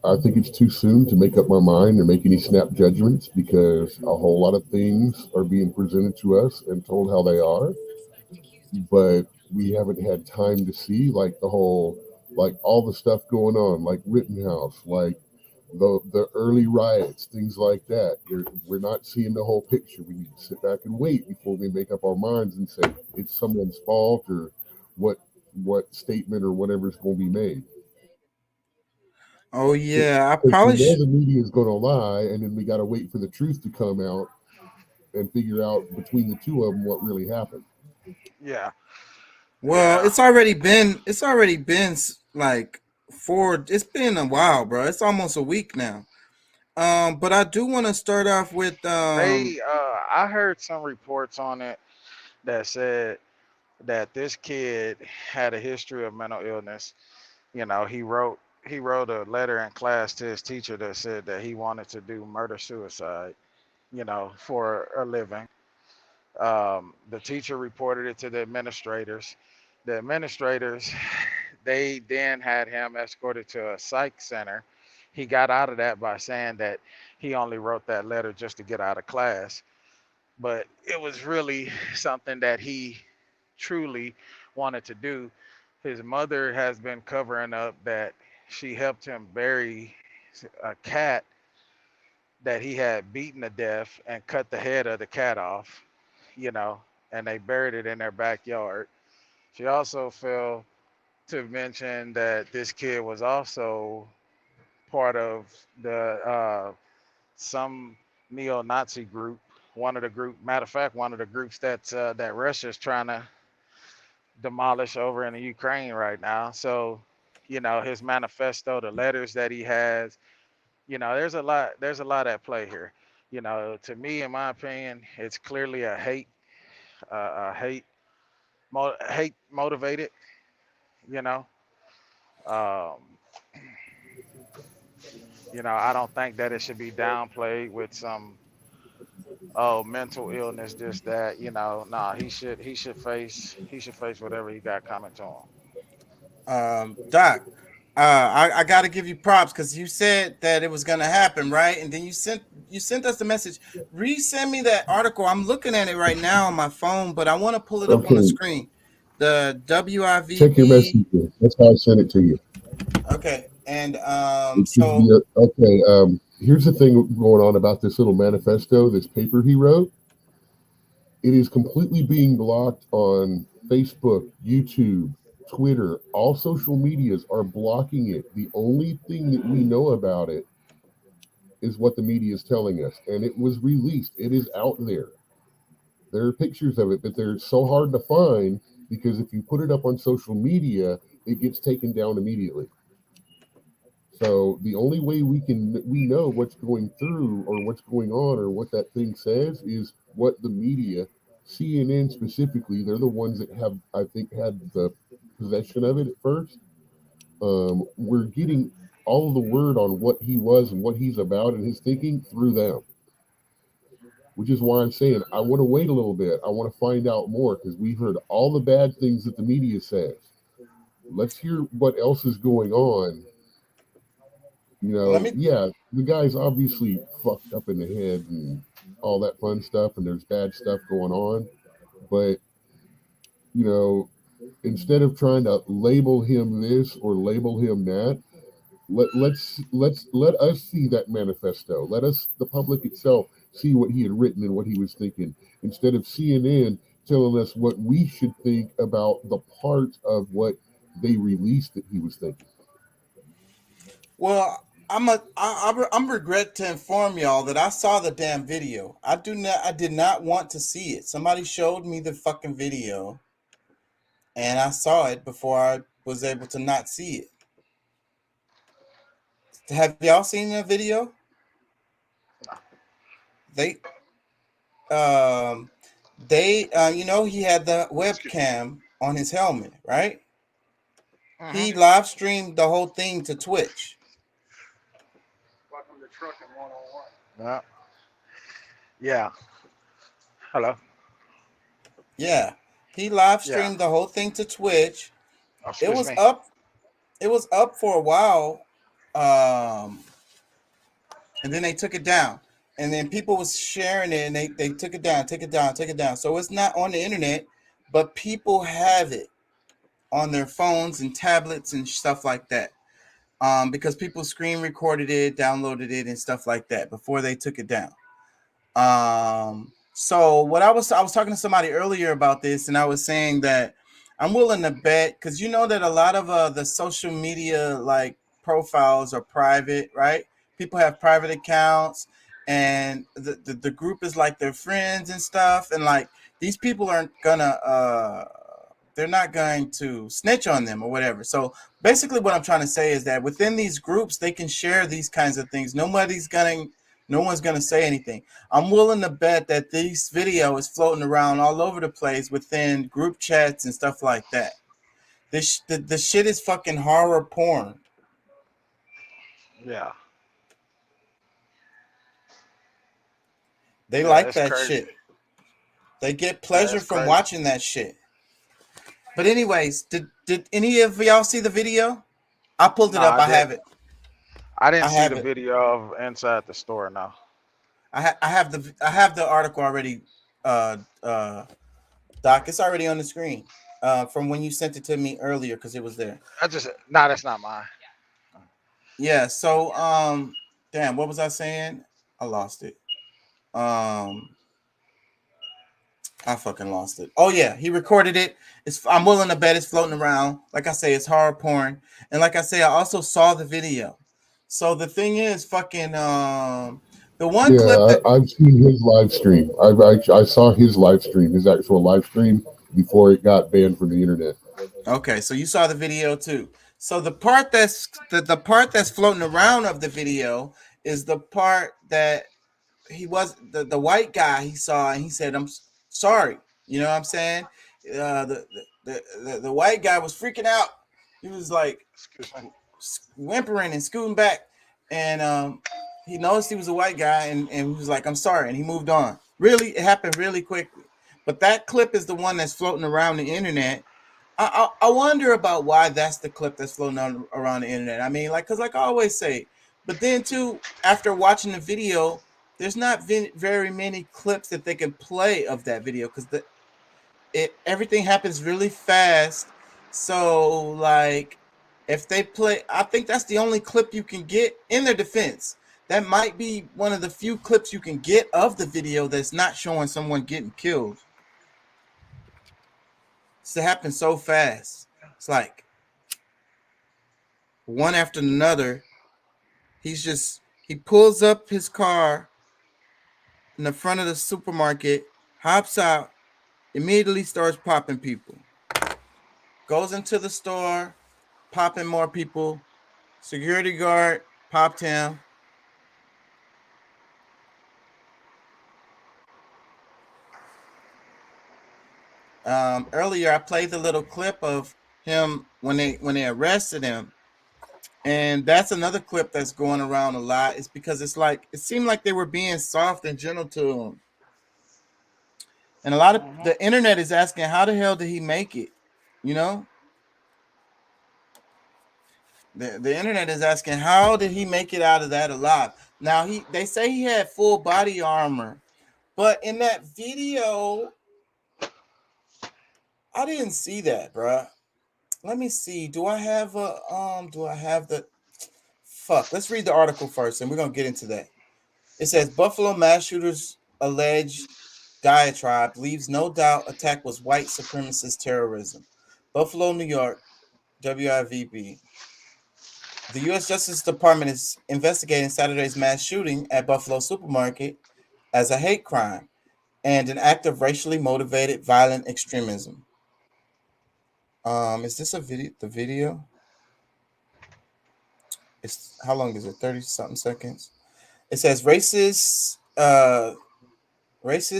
I think it's too soon to make up my mind or make any snap judgments because a whole lot of things are being presented to us and told how they are. But we haven't had time to see like all the stuff going on, like Rittenhouse, like the early riots, things like that. We're not seeing the whole picture. We need to sit back and wait before we make up our minds and say it's someone's fault or what statement or whatever is going to be made. Oh yeah, I Because we probably know the media is going to lie, and then we got to wait for the truth to come out and figure out between the two of them what really happened. Yeah. Well, Yeah. it's already been like it's been a while, bro. It's almost a week now. But I do want to start off with I heard some reports on it that said that this kid had a history of mental illness. You know, he wrote a letter in class to his teacher that said that he wanted to do murder suicide, you know, for a living. The teacher reported it to the administrators. The administrators, they then had him escorted to a psych center. He got out of that by saying that he only wrote that letter just to get out of class. But it was really something that he truly wanted to do. His mother has been covering up that she helped him bury a cat that he had beaten to death and cut the head of the cat off, you know, and they buried it in their backyard. She also failed to mention that this kid was also part of the some neo-Nazi group. Matter of fact, one of the groups that Russia's trying to demolish over in the Ukraine right now. So, you know, his manifesto, the letters that he has, you know, there's a lot at play here. You know, to me, in my opinion, it's clearly hate motivated. You know, um, I don't think that it should be downplayed with some mental illness, this that. You know, nah, he should face whatever he got coming to him. Doc. I got to give you props because you said that it was gonna happen, right? And then you sent us the message. Resend me that article. I'm looking at it right now on my phone, but I want to pull it up on the Okay, screen. The check your WIVB. messenger. That's how I sent it to you. Okay, and It should be okay. Here's the thing going on about this little manifesto, this paper he wrote. It is completely being blocked on Facebook, YouTube, Twitter. All social medias are blocking it. The only thing that we know about it is what the media is telling us, and it was released. It is out there. There are pictures of it, but they're so hard to find because if you put it up on social media, it gets taken down immediately. So the only way we know what's going through or what's going on or what that thing says is what the media, CNN specifically, they're the ones that have, I think, had the possession of it at first. We're getting all of the word on what he was and what he's about and his thinking through them, which is why I'm saying I want to wait a little bit. I want to find out more because we've heard all the bad things that the media says. Let's hear what else is going on. You know, yeah, the guy's obviously fucked up in the head and all that fun stuff, and there's bad stuff going on. But, you know, instead of trying to label him this or label him that, let us see that manifesto. Let us, the public itself, see what he had written and what he was thinking, instead of CNN telling us what we should think about the parts of what they released that he was thinking. Well, I'm regret to inform y'all that I saw the damn video. I did not want to see it. Somebody showed me the fucking video, and I saw it before I was able to not see it. Have y'all seen the video? They you know, he had the webcam on his helmet, right? He live streamed the whole thing to Twitch. Welcome to Trucking 101. Yeah. Hello. Yeah, he live streamed the whole thing to Twitch. It was me. up. It was up for a while, and then they took it down. And then people was sharing it, and they took it down, take it down, take it down. So it's not on the internet, but people have it on their phones and tablets and stuff like that. Because people screen recorded it, downloaded it, and stuff like that before they took it down. So what I was talking to somebody earlier about this, and I was saying that I'm willing to bet, because you know that a lot of the social media like profiles are private, right? People have private accounts, and the group is like their friends and stuff, and like these people aren't gonna they're not going to snitch on them or whatever. So basically what I'm trying to say is that within these groups they can share these kinds of things. No one's gonna say anything. I'm willing to bet that this video is floating around all over the place within group chats and stuff like that. The shit is fucking horror porn. Yeah. They Yeah, like it's that crazy. shit. They get Yeah, pleasure it's from crazy. watching that shit. But anyways, did any of y'all see the video? I pulled it No, up. I I have didn't. it. I didn't I see have the it. video of inside the store now. I have the article already, Doc. It's already on the screen from when you sent it to me earlier because it was there. That's not mine. Yeah. So damn, what was I saying? I lost it. I fucking lost it. Oh yeah, he recorded it. I'm willing to bet it's floating around. Like I say, it's horror porn, and like I say, I also saw the video. So the thing is, fucking the one clip Yeah, that I've seen his live stream. I saw his live stream, his actual live stream, before it got banned from the internet. Okay, so you saw the video too. So the part the part that's floating around of the video is the part that he was the white guy he saw, and he said, "I'm sorry." You know what I'm saying? The white guy was freaking out. He was like whimpering and scooting back, and he noticed he was a white guy, and he was like, "I'm sorry," and he moved on. Really, it happened really quickly. But that clip is the one that's floating around the internet. I wonder about why that's the clip that's floating around the internet. I mean, because like I always say, but then too, after watching the video, there's not very many clips that they can play of that video because everything happens really fast. So like, if they play, I think that's the only clip you can get in their defense. That might be one of the few clips you can get of the video that's not showing someone getting killed. It happens so fast. It's like one after another. He pulls up his car in the front of the supermarket, hops out, immediately starts popping people. Goes into the store, popping more people. Security guard popped him. Earlier I played the little clip of him when they arrested him. And that's another clip that's going around a lot. It's because it seemed like they were being soft and gentle to him. And a lot of the internet is asking, how the hell did he make it? You know? The internet is asking, how did he make it out of that alive? Now they say he had full body armor, but in that video, I didn't see that, bruh. Let me see. Do I have the fuck? Let's read the article first, and we're gonna get into that. It says Buffalo mass shooters alleged diatribe leaves no doubt attack was white supremacist terrorism. Buffalo, New York, WIVB. The U.S. Justice Department is investigating Saturday's mass shooting at Buffalo supermarket as a hate crime and an act of racially motivated violent extremism. Is this a video? The video? It's how long is it? 30-something seconds. It says racist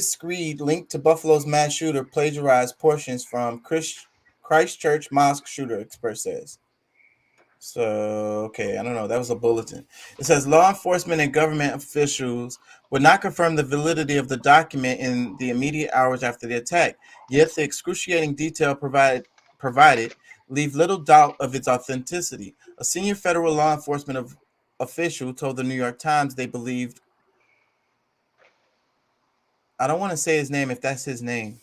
screed linked to Buffalo's mass shooter plagiarized portions from Christchurch mosque shooter, expert says. So, okay, I don't know. That was a bulletin. It says law enforcement and government officials would not confirm the validity of the document in the immediate hours after the attack. Yet the excruciating detail provided leave little doubt of its authenticity. A senior federal law enforcement official told the New York Times they believed, I don't want to say his name if that's his name.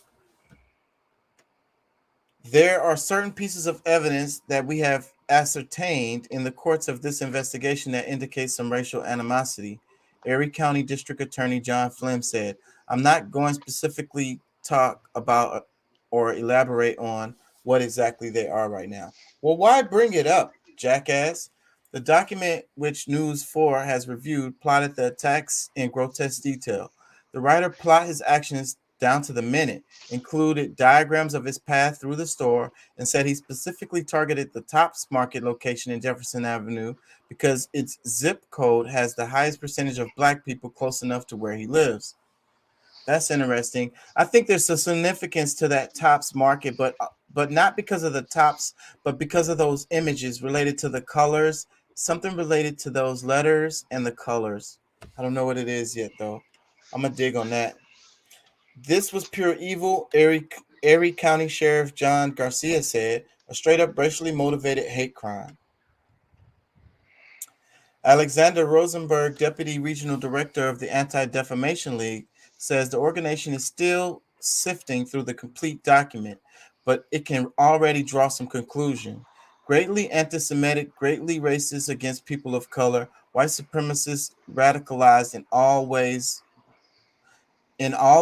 There are certain pieces of evidence that we have ascertained in the courts of this investigation that indicate some racial animosity. Erie County District Attorney John Flynn said, I'm not going specifically talk about or elaborate on what exactly they are right now. Well, why bring it up, jackass? The document, which News 4 has reviewed, plotted the attacks in grotesque detail. The writer plotted his actions down to the minute, included diagrams of his path through the store, and said he specifically targeted the Tops Market location in Jefferson Avenue because its zip code has the highest percentage of black people close enough to where he lives. That's interesting. I think there's a significance to that Tops Market, but not because of the tops, but because of those images related to the colors, something related to those letters and the colors. I don't know what it is yet, though. I'm gonna dig on that. This was pure evil, Erie County Sheriff John Garcia said, a straight up racially motivated hate crime. Alexander Rosenberg, Deputy Regional Director of the Anti-Defamation League, says the organization is still sifting through the complete document, but it can already draw some conclusion. Greatly anti-Semitic, greatly racist against people of color, white supremacists radicalized in all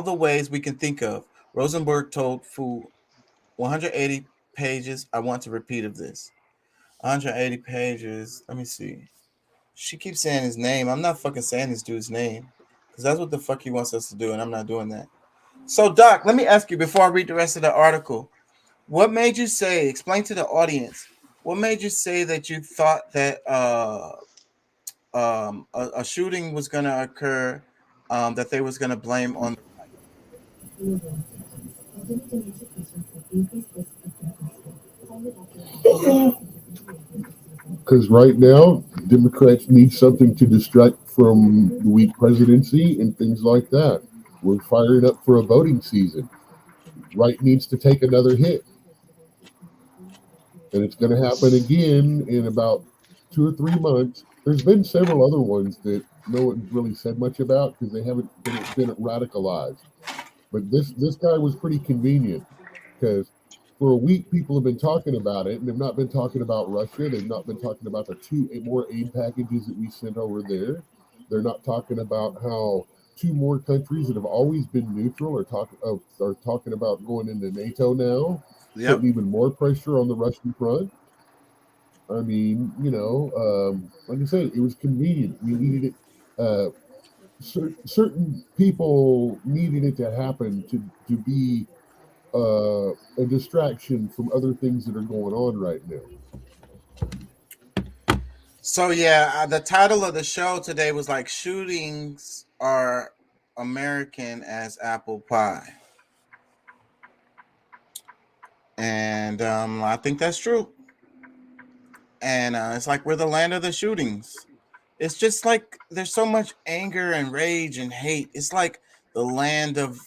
the ways we can think of. Rosenberg told Fool 180 pages. I want to repeat of this. 180 pages. Let me see. She keeps saying his name. I'm not fucking saying this dude's name because that's what the fuck he wants us to do, and I'm not doing that. So, Doc, let me ask you before I read the rest of the article. What made you say, explain to the audience, what made you say that you thought that a shooting was going to occur that they was going to blame on Because right now, Democrats need something to distract from the weak presidency and things like that. We're firing up for a voting season. Right needs to take another hit. And it's going to happen again in about 2 or 3 months. There's been several other ones that no one's really said much about because they haven't been radicalized. But this guy was pretty convenient because for a week people have been talking about it, and they've not been talking about Russia. They've not been talking about the 2 more aid packages that we sent over there. They're not talking about how 2 more countries that have always been neutral are talking about going into NATO now, putting even more pressure on the Russian front. I mean, like I said, it was convenient. We needed it. Certain people needed it to happen to be a distraction from other things that are going on right now. So yeah, the title of the show today was like shootings are American as apple pie. And I think that's true. And it's like we're the land of the shootings. It's just like there's so much anger and rage and hate. It's like the land of,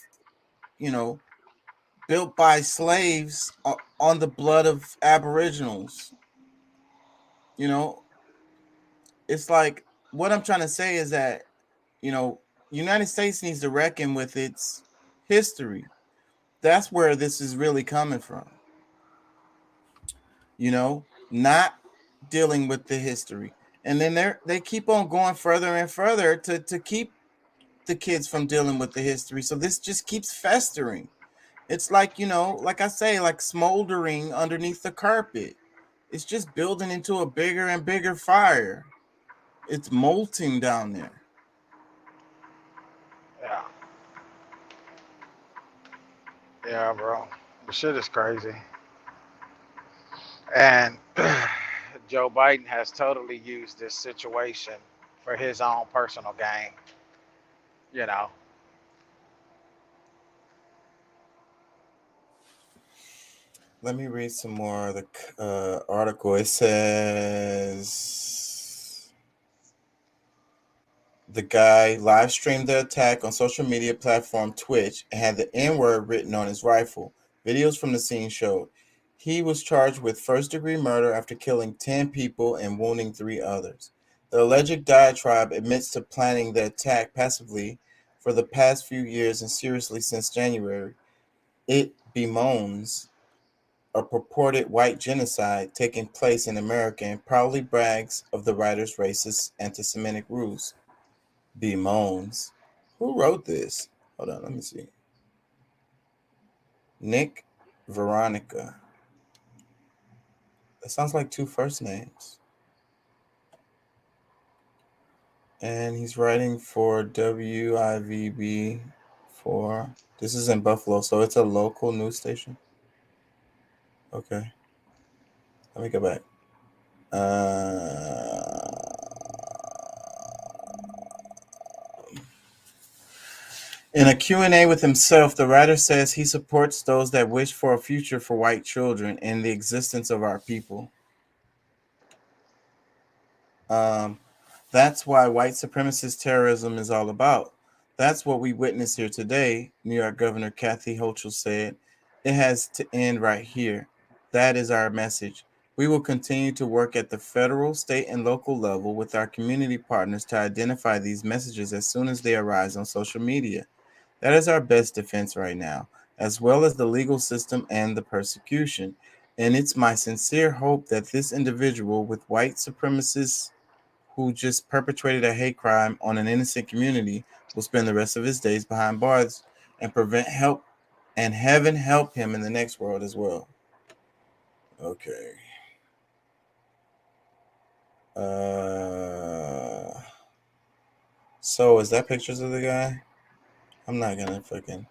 built by slaves on the blood of aboriginals. It's like what I'm trying to say is that, United States needs to reckon with its history. That's where this is really coming from. Not dealing with the history. And then they keep on going further and further to keep the kids from dealing with the history. So this just keeps festering. It's like, like I say, like smoldering underneath the carpet. It's just building into a bigger and bigger fire. It's molting down there. Yeah. Yeah, bro. The shit is crazy. And Joe Biden has totally used this situation for his own personal gain. You know. Let me read some more of the article. It says the guy live streamed the attack on social media platform Twitch and had the N-word written on his rifle. Videos from the scene showed he was charged with first-degree murder after killing 10 people and wounding 3 others. The alleged diatribe admits to planning the attack passively for the past few years and seriously since January. It bemoans a purported white genocide taking place in America and proudly brags of the writer's racist anti-Semitic ruse. Bemoans. Who wrote this? Hold on, let me see. Nick Veronica. That sounds like 2 first names. And he's writing for WIVB for, this is in Buffalo, so it's a local news station. Okay. Let me go back. In a Q&A with himself, the writer says he supports those that wish for a future for white children and the existence of our people. That's why white supremacist terrorism is all about. That's what we witness here today, New York Governor Kathy Hochul said. It has to end right here. That is our message. We will continue to work at the federal, state, and local level with our community partners to identify these messages as soon as they arise on social media. That is our best defense right now, as well as the legal system and the persecution. And it's my sincere hope that this individual with white supremacists who just perpetrated a hate crime on an innocent community will spend the rest of his days behind bars and prevent help and heaven help him in the next world as well. Okay. So is that pictures of the guy? I'm not gonna fucking.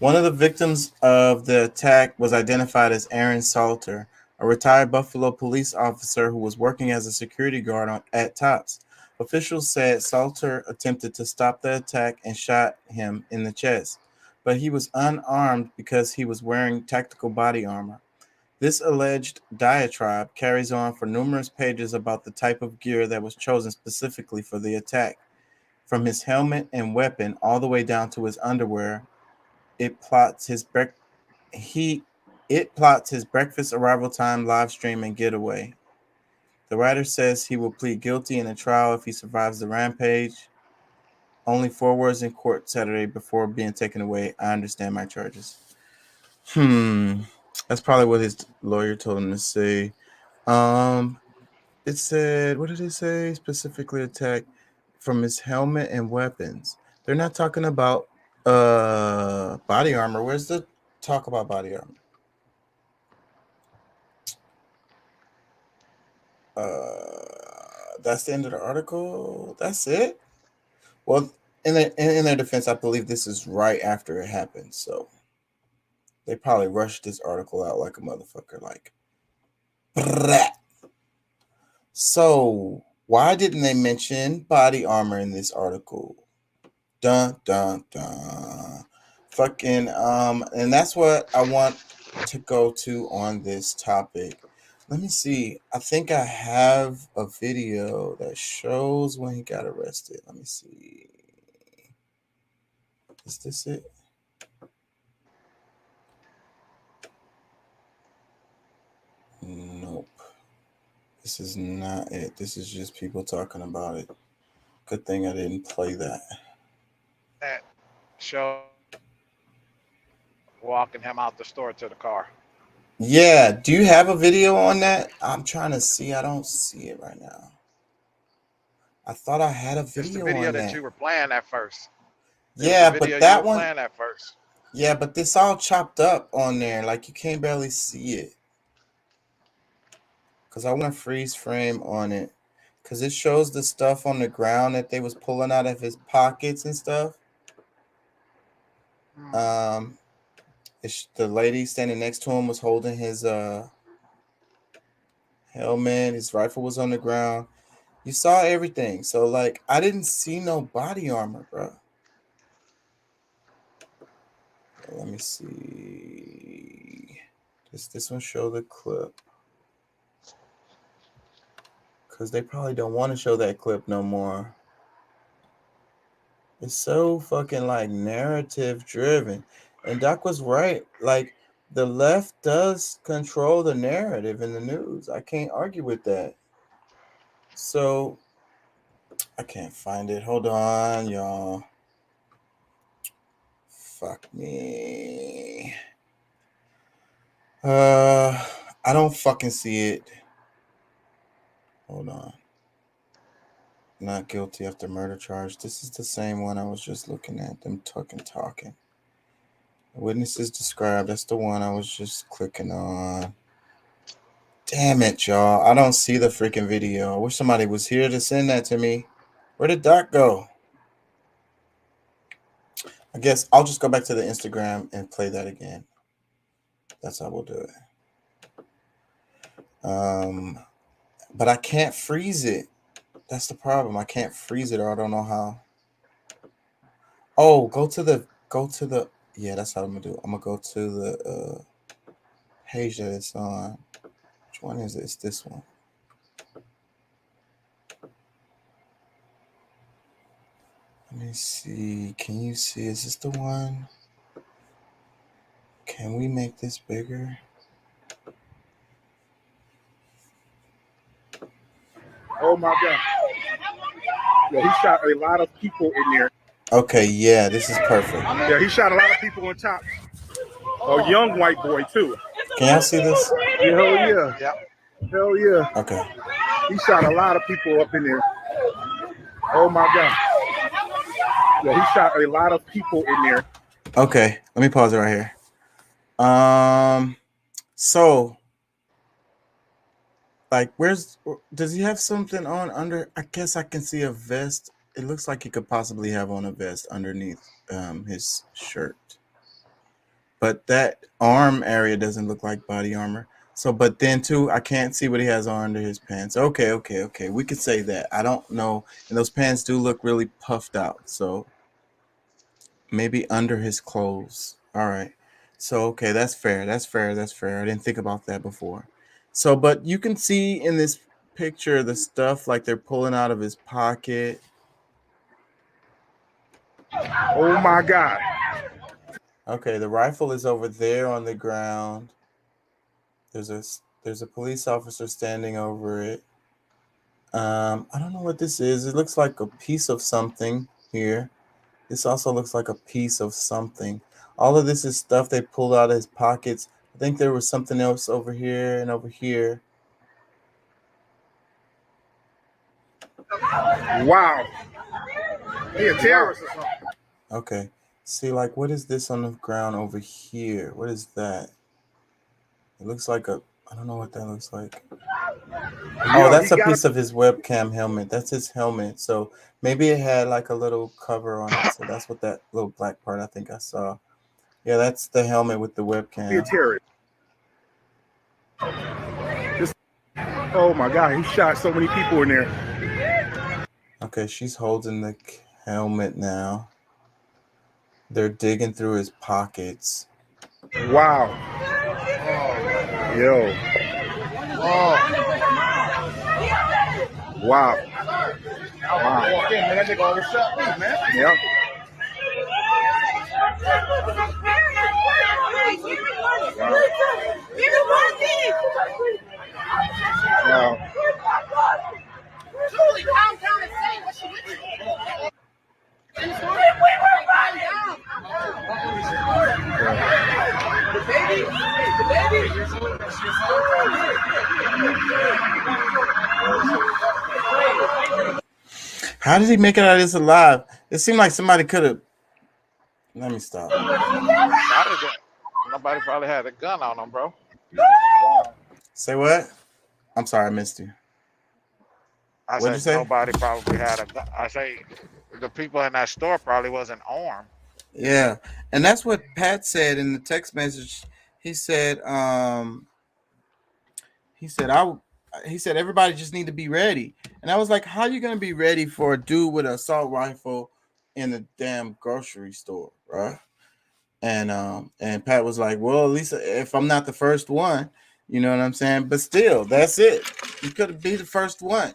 One of the victims of the attack was identified as Aaron Salter, a retired Buffalo police officer who was working as a security guard at Tops. Officials said Salter attempted to stop the attack and shot him in the chest, but he was unarmed because he was wearing tactical body armor. This alleged diatribe carries on for numerous pages about the type of gear that was chosen specifically for the attack. From his helmet and weapon all the way down to his underwear, it plots his breakfast, arrival time, live stream, and getaway. The writer says he will plead guilty in a trial if he survives the rampage. Only 4 words in court Saturday before being taken away. I understand my charges. That's probably what his lawyer told him to say. It said, what did it say? Specifically attack from his helmet and weapons. They're not talking about body armor. Where's the talk about body armor? That's the end of the article. That's it. Well, in their defense, I believe this is right after it happened. So they probably rushed this article out like a motherfucker. Like, brat. So why didn't they mention body armor in this article? Dun dun dun. Fucking and that's what I want to go to on this topic. Let me see. I think I have a video that shows when he got arrested. Let me see. Is this it? Nope. This is not it. This is just people talking about it. Good thing I didn't play that. That show walking him out the store to the car. Yeah, do you have a video on that? I'm trying to see. I don't see it right now. I thought I had a video on that. It's the video that you were playing at first. Yeah, but that one. Playing at first. Yeah, but this all chopped up on there. Like you can't barely see it. Because I want to freeze frame on it. Because it shows the stuff on the ground that they was pulling out of his pockets and stuff. The lady standing next to him was holding his helmet. His rifle was on the ground. You saw everything. So, like, I didn't see no body armor, bro. Let me see. Does this one show the clip? Because they probably don't want to show that clip no more. It's so fucking, like, narrative driven. And Doc was right. Like, the left does control the narrative in the news. I can't argue with that. So, I can't find it. Hold on, y'all. Fuck me. I don't fucking see it. Hold on. Not guilty after murder charge. This is the same one I was just looking at. Them talking. Witnesses described. That's the one I was just clicking on. Damn it, y'all. I don't see the freaking video. I wish somebody was here to send that to me. Where did Doc go? I guess I'll just go back to the Instagram and play that again. That's how we'll do it. But I can't freeze it. That's the problem. I can't freeze it, or I don't know how. Oh, go to the. Yeah, that's how I'm gonna do it. I'm gonna go to the page that it's on. Which one is it? It's this one. Let me see. Can you see? Is this the one? Can we make this bigger? Oh my God. Yeah, he shot a lot of people in there. Okay, yeah, this is perfect. Yeah, he shot a lot of people on top. A young white boy too. Can y'all see this? Yeah, hell yeah. Yep. Hell yeah. Okay. He shot a lot of people up in there. Oh my God. Yeah, he shot a lot of people in there. Okay, let me pause it right here. So like, does he have something on under? I guess I can see a vest. It looks like he could possibly have on a vest underneath his shirt. But that arm area doesn't look like body armor. So, but then too, I can't see what he has on under his pants. Okay. We could say that. I don't know. And those pants do look really puffed out. So maybe under his clothes. All right. So, okay, that's fair. I didn't think about that before. So, but you can see in this picture the stuff like they're pulling out of his pocket. Oh my God. Okay, the rifle is over there on the ground. There's a police officer standing over it. I don't know what this is. It looks like a piece of something here. This also looks like a piece of something. All of this is stuff they pulled out of his pockets. I think there was something else over here and over here. Wow. He a terrorist or something. Okay. See, like, what is this on the ground over here? What is that? It looks like I don't know what that looks like. Oh, that's a piece of his webcam helmet. That's his helmet. So maybe it had like a little cover on it. So that's what that little black part I think I saw. Yeah, that's the helmet with the webcam. He a terrorist. Oh my God, he shot so many people in there. Okay, she's holding the helmet now. They're digging through his pockets. Wow. Yo. Oh. Wow. Wow. Walk in, man. That nigga always shot me, man. Yeah. Wow. Julie, calm down and say what she went through. How did he make it out of this alive? It seemed like somebody could have. Let me stop. Nobody probably had a gun on him, bro. Say what? I'm sorry, I missed you. What'd you say? Nobody probably had a gun. I say the people in that store probably wasn't armed. Yeah, and that's what Pat said in the text message. He said, he said everybody just need to be ready. And I was like, how are you gonna be ready for a dude with an assault rifle in a damn grocery store, right? And Pat was like, well, at least if I'm not the first one, you know what I'm saying? But still, that's it. You could be the first one.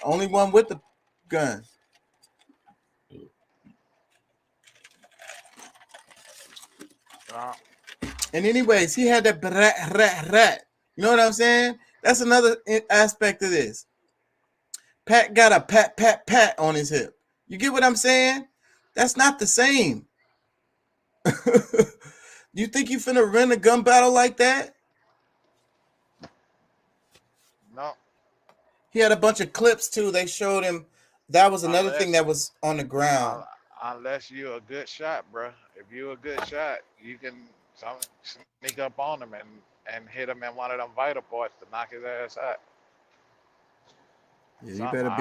Only one with the gun. And anyways, he had that rat. You know what I'm saying? That's another aspect of this. Pat got a pat on his hip. You get what I'm saying? That's not the same. You think you finna win a gun battle like that? No. He had a bunch of clips too. They showed him. That was another thing that was on the ground. Unless you're a good shot, bro. If you're a good shot, you can sneak up on him and hit him in one of them vital parts to knock his ass out. Yeah, you better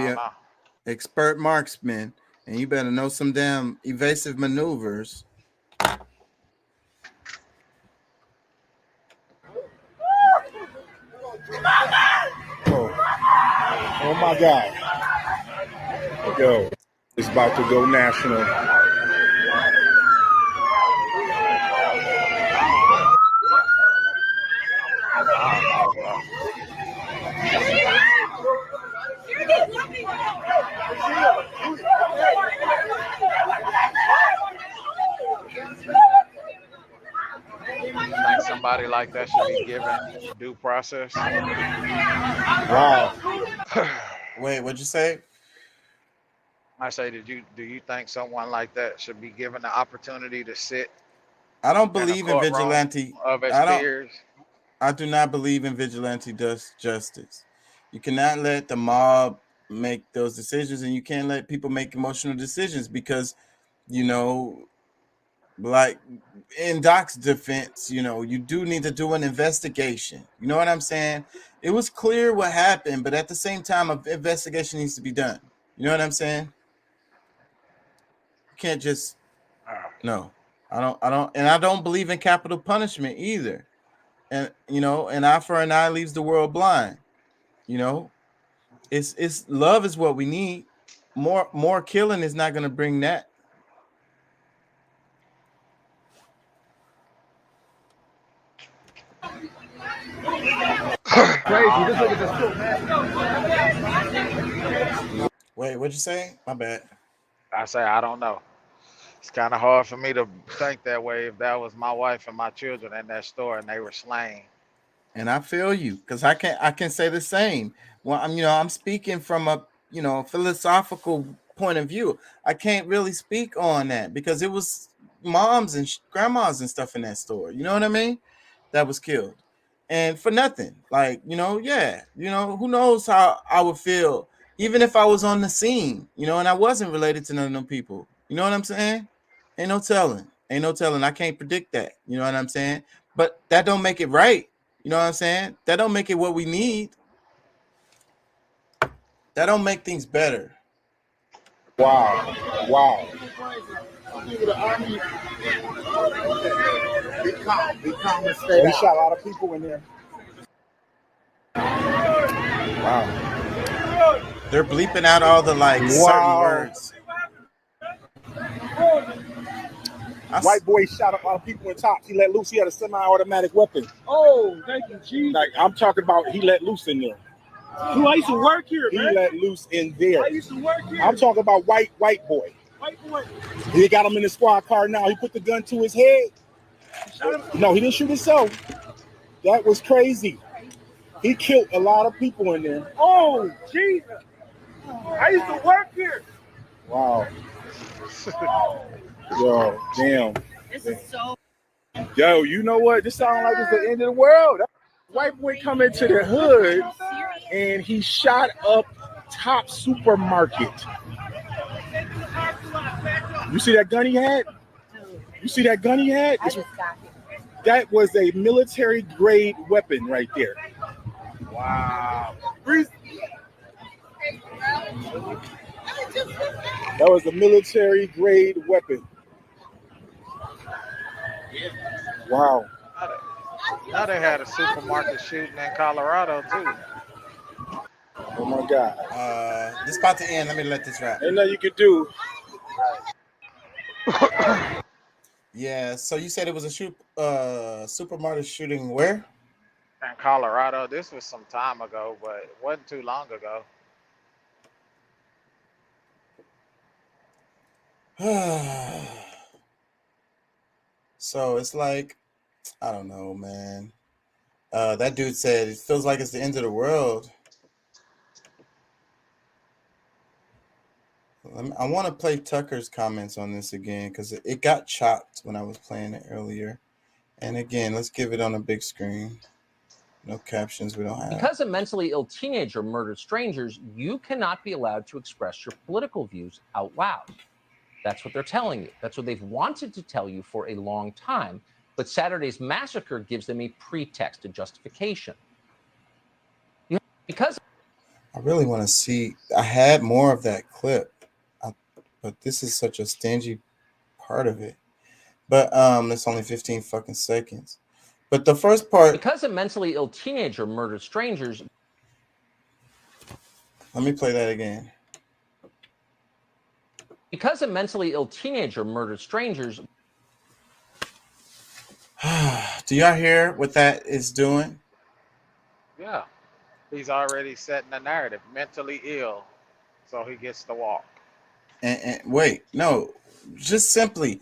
be expert marksman, and you better know some damn evasive maneuvers. Oh my God. Yo, it's about to go national. Think somebody like that should be given due process? Wow. Wait, what'd you say? I say, do you think someone like that should be given the opportunity to sit I don't in a believe in courtroom vigilante. of his I peers? do not believe in vigilante justice. You cannot let the mob make those decisions, and you can't let people make emotional decisions because, you know, like in Doc's defense, you know, you do need to do an investigation. You know what I'm saying? It was clear what happened, but at the same time, an investigation needs to be done. You know what I'm saying? You can't just no. I don't, and I don't believe in capital punishment either. And you know, an eye for an eye leaves the world blind. You know, it's love is what we need. More killing is not going to bring that. Crazy. This nigga just killed man. Wait, what'd you say? My bad. I say I don't know. It's kind of hard for me to think that way if that was my wife and my children in that store and they were slain. And I feel you because I can say the same. Well, I'm speaking from a philosophical point of view. I can't really speak on that because it was moms and grandmas and stuff in that store. You know what I mean? That was killed, and for nothing. Like who knows how I would feel even if I was on the scene. And I wasn't related to none of them people. You know what I'm saying? Ain't no telling. I can't predict that. You know what I'm saying? But that don't make it right. You know what I'm saying? That don't make it what we need. That don't make things better. Wow. Be calm and stay. He shot a lot of people in there. Wow. They're bleeping out all the certain words. White boy shot a lot of people in Tops. He let loose. He had a semi-automatic weapon. Oh, thank you, Jesus. Like I'm talking about, he let loose in there. Who I used to work here, man. He let loose in there. I used to work here. I'm talking about white boy. White boy. He got him in the squad car now. He put the gun to his head. No, he didn't shoot himself. That was crazy. He killed a lot of people in there. Oh, Jesus. I used to work here. Wow. Yo, damn. This is so. Yo, you know what? This sounds like it's the end of the world. That white boy come into the hood and he shot up Top Supermarket. You see that gun he had? That was a military grade weapon right there. Wow. That was a military grade weapon. Wow. Now they had a supermarket shooting in Colorado too. Oh my God. This about to end. Let me let this wrap. Ain't nothing you could do. Yeah. So you said it was a supermarket shooting where? In Colorado. This was some time ago, but it wasn't too long ago. So it's like, I don't know, man. That dude said it feels like it's the end of the world. I want to play Tucker's comments on this again because it got chopped when I was playing it earlier. And again, let's give it on a big screen. No captions, we don't have. Because a mentally ill teenager murdered strangers, you cannot be allowed to express your political views out loud. That's what they're telling you. That's what they've wanted to tell you for a long time. But Saturday's massacre gives them a pretext, a justification. Because I really want to see. I had more of that clip, but this is such a stingy part of it. But it's only 15 fucking seconds. But the first part. Because a mentally ill teenager murdered strangers. Let me play that again. Because a mentally ill teenager murdered strangers. Do y'all hear what that is doing? Yeah. He's already setting the narrative. Mentally ill, so he gets to walk. And wait, no, just simply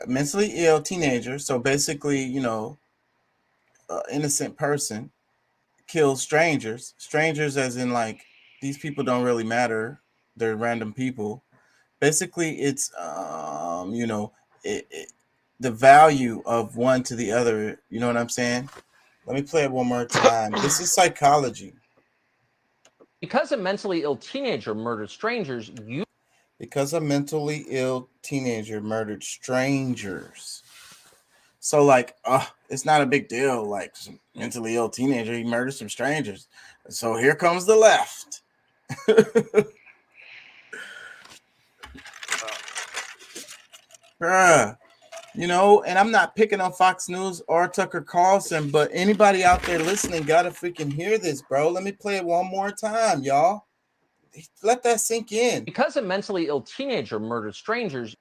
mentally ill teenager. So basically, innocent person kills strangers as in like these people don't really matter, they're random people. Basically it's the value of one to the other, you know what I'm saying? Let me play it one more time. This is psychology. Because a mentally ill teenager murdered strangers, Because a mentally ill teenager murdered strangers. So, like, it's not a big deal. Like, some mentally ill teenager, he murdered some strangers. So here comes the left. Bruh. And I'm not picking on Fox News or Tucker Carlson, but anybody out there listening gotta freaking hear this, bro. Let me play it one more time, y'all. Let that sink in. Because a mentally ill teenager murdered strangers.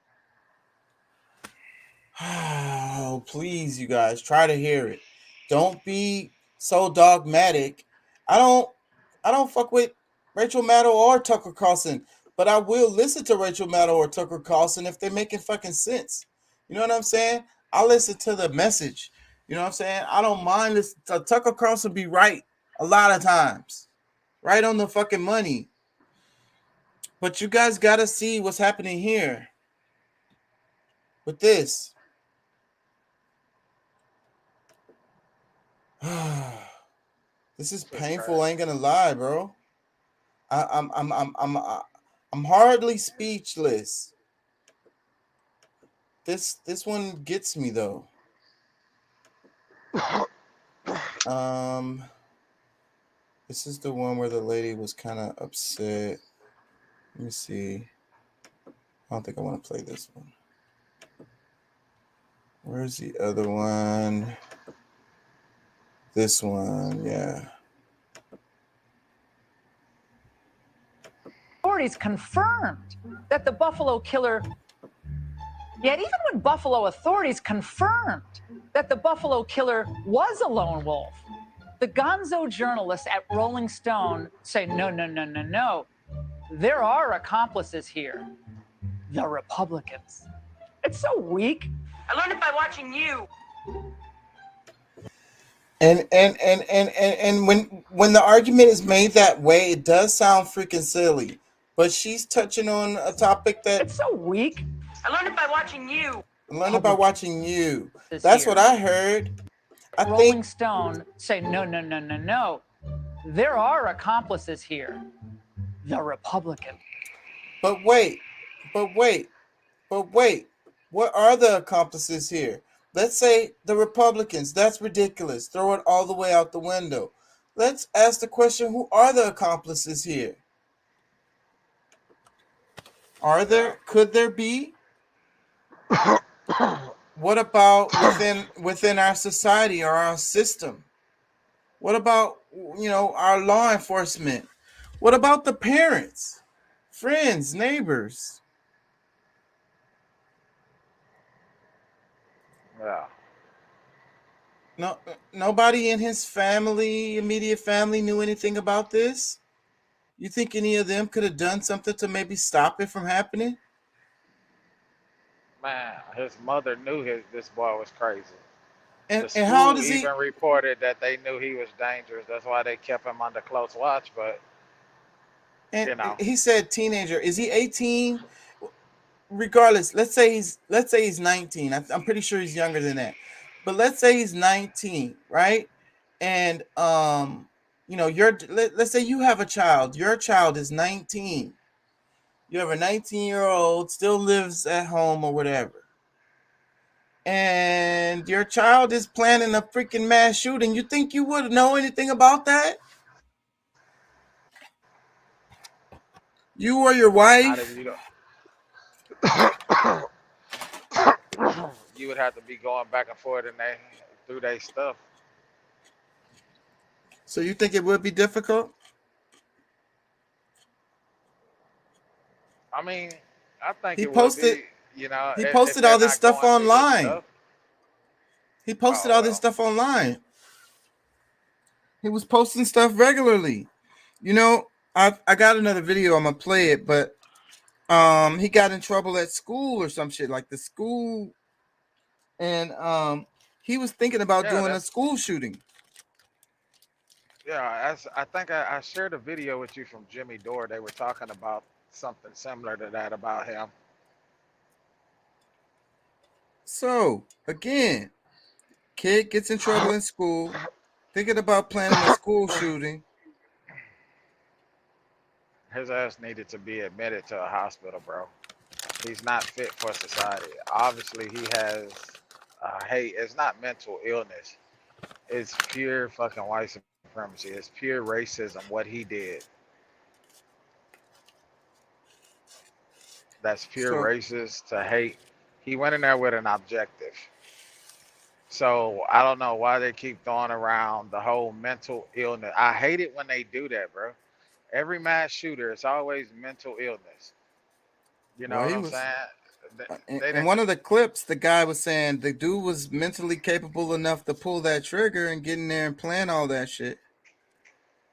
Oh, please, you guys, try to hear it. Don't be so dogmatic. I don't fuck with Rachel Maddow or Tucker Carlson, but I will listen to Rachel Maddow or Tucker Carlson if they're making fucking sense. You know what I'm saying? I'll listen to the message. You know what I'm saying? I don't mind this. Tucker Carlson be right a lot of times. Right on the fucking money. But you guys got to see what's happening here with this. This is painful. I ain't gonna lie, bro. I'm hardly speechless. This one gets me though. This is the one where the lady was kind of upset. Let me see. I don't think I want to play this one. Where's the other one? This one, yeah. Authorities confirmed that the Buffalo killer, yet even when Buffalo authorities confirmed that the Buffalo killer was a lone wolf, the gonzo journalists at Rolling Stone say, no. There are accomplices here. The Republicans. It's so weak. I learned it by watching you. And when the argument is made that way, it does sound freaking silly. But she's touching on a topic that it's so weak. I learned it by watching you. That's what I heard. Rolling Stone say no. There are accomplices here. The Republicans. But wait. What are the accomplices here? Let's say the Republicans. That's ridiculous. Throw it all the way out the window. Let's ask the question, who are the accomplices here? Could there be? What about within our society or our system? What about, our law enforcement? What about the parents, friends, neighbors? Yeah. No, nobody in his family, immediate family, knew anything about this. You think any of them could have done something to maybe stop it from happening? Man, his mother knew this boy was crazy. And the how school does he? even reported that they knew he was dangerous. That's why they kept him under close watch. But And he said teenager. Is he 18? Regardless, let's say he's 19. I'm pretty sure he's younger than that. But let's say he's 19, right? And let's say you have a child. Your child is 19. You have a 19-year-old, still lives at home or whatever. And your child is planning a freaking mass shooting. You think you would know anything about that? You or your Not if wife? you don't. You would have to be going back and forth and they through their stuff. So you think it would be difficult? I mean, I think He it would posted be, he if posted they're all this not stuff going through his online. stuff. He posted Oh all this well. stuff online. He was posting stuff regularly. You know, I got another video. I'm gonna play it, but he got in trouble at school or some shit like the school, and he was thinking about Yeah, doing a that's school shooting. yeah. I think I shared a video with you from Jimmy Dore. They were talking about something similar to that about him. So again, kid gets in trouble in school, thinking about planning a school shooting. His ass needed to be admitted to a hospital, bro. He's not fit for society. Obviously, he has hate. It's not mental illness. It's pure fucking white supremacy. It's pure racism. What he did. That's pure So racist to hate. He went in there with an objective. So I don't know why they keep throwing around the whole mental illness. I hate it when they do that, bro. Every mass shooter, it's always mental illness. You know well, what he I'm was saying? They in didn't. one of the clips. The guy was saying the dude was mentally capable enough to pull that trigger and get in there and plan all that shit.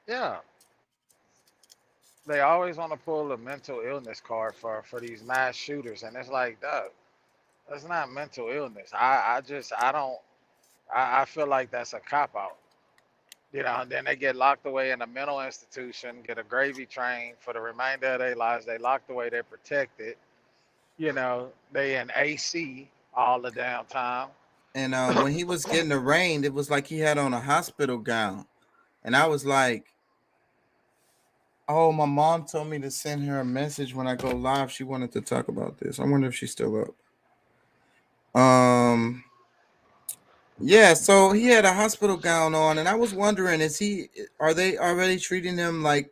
Yeah, they always want to pull a mental illness card for these mass shooters, and it's like, dog, that's not mental illness. I don't. I feel like that's a cop out. And then they get locked away in a mental institution, get a gravy train for the remainder of their lives. They locked away, they're protected. They in AC all the damn time. And when he was getting arraigned, it was like he had on a hospital gown, and I was like, "Oh, my mom told me to send her a message when I go live. She wanted to talk about this. I wonder if she's still up." Yeah. So he had a hospital gown on, and I was wondering, are they already treating him like,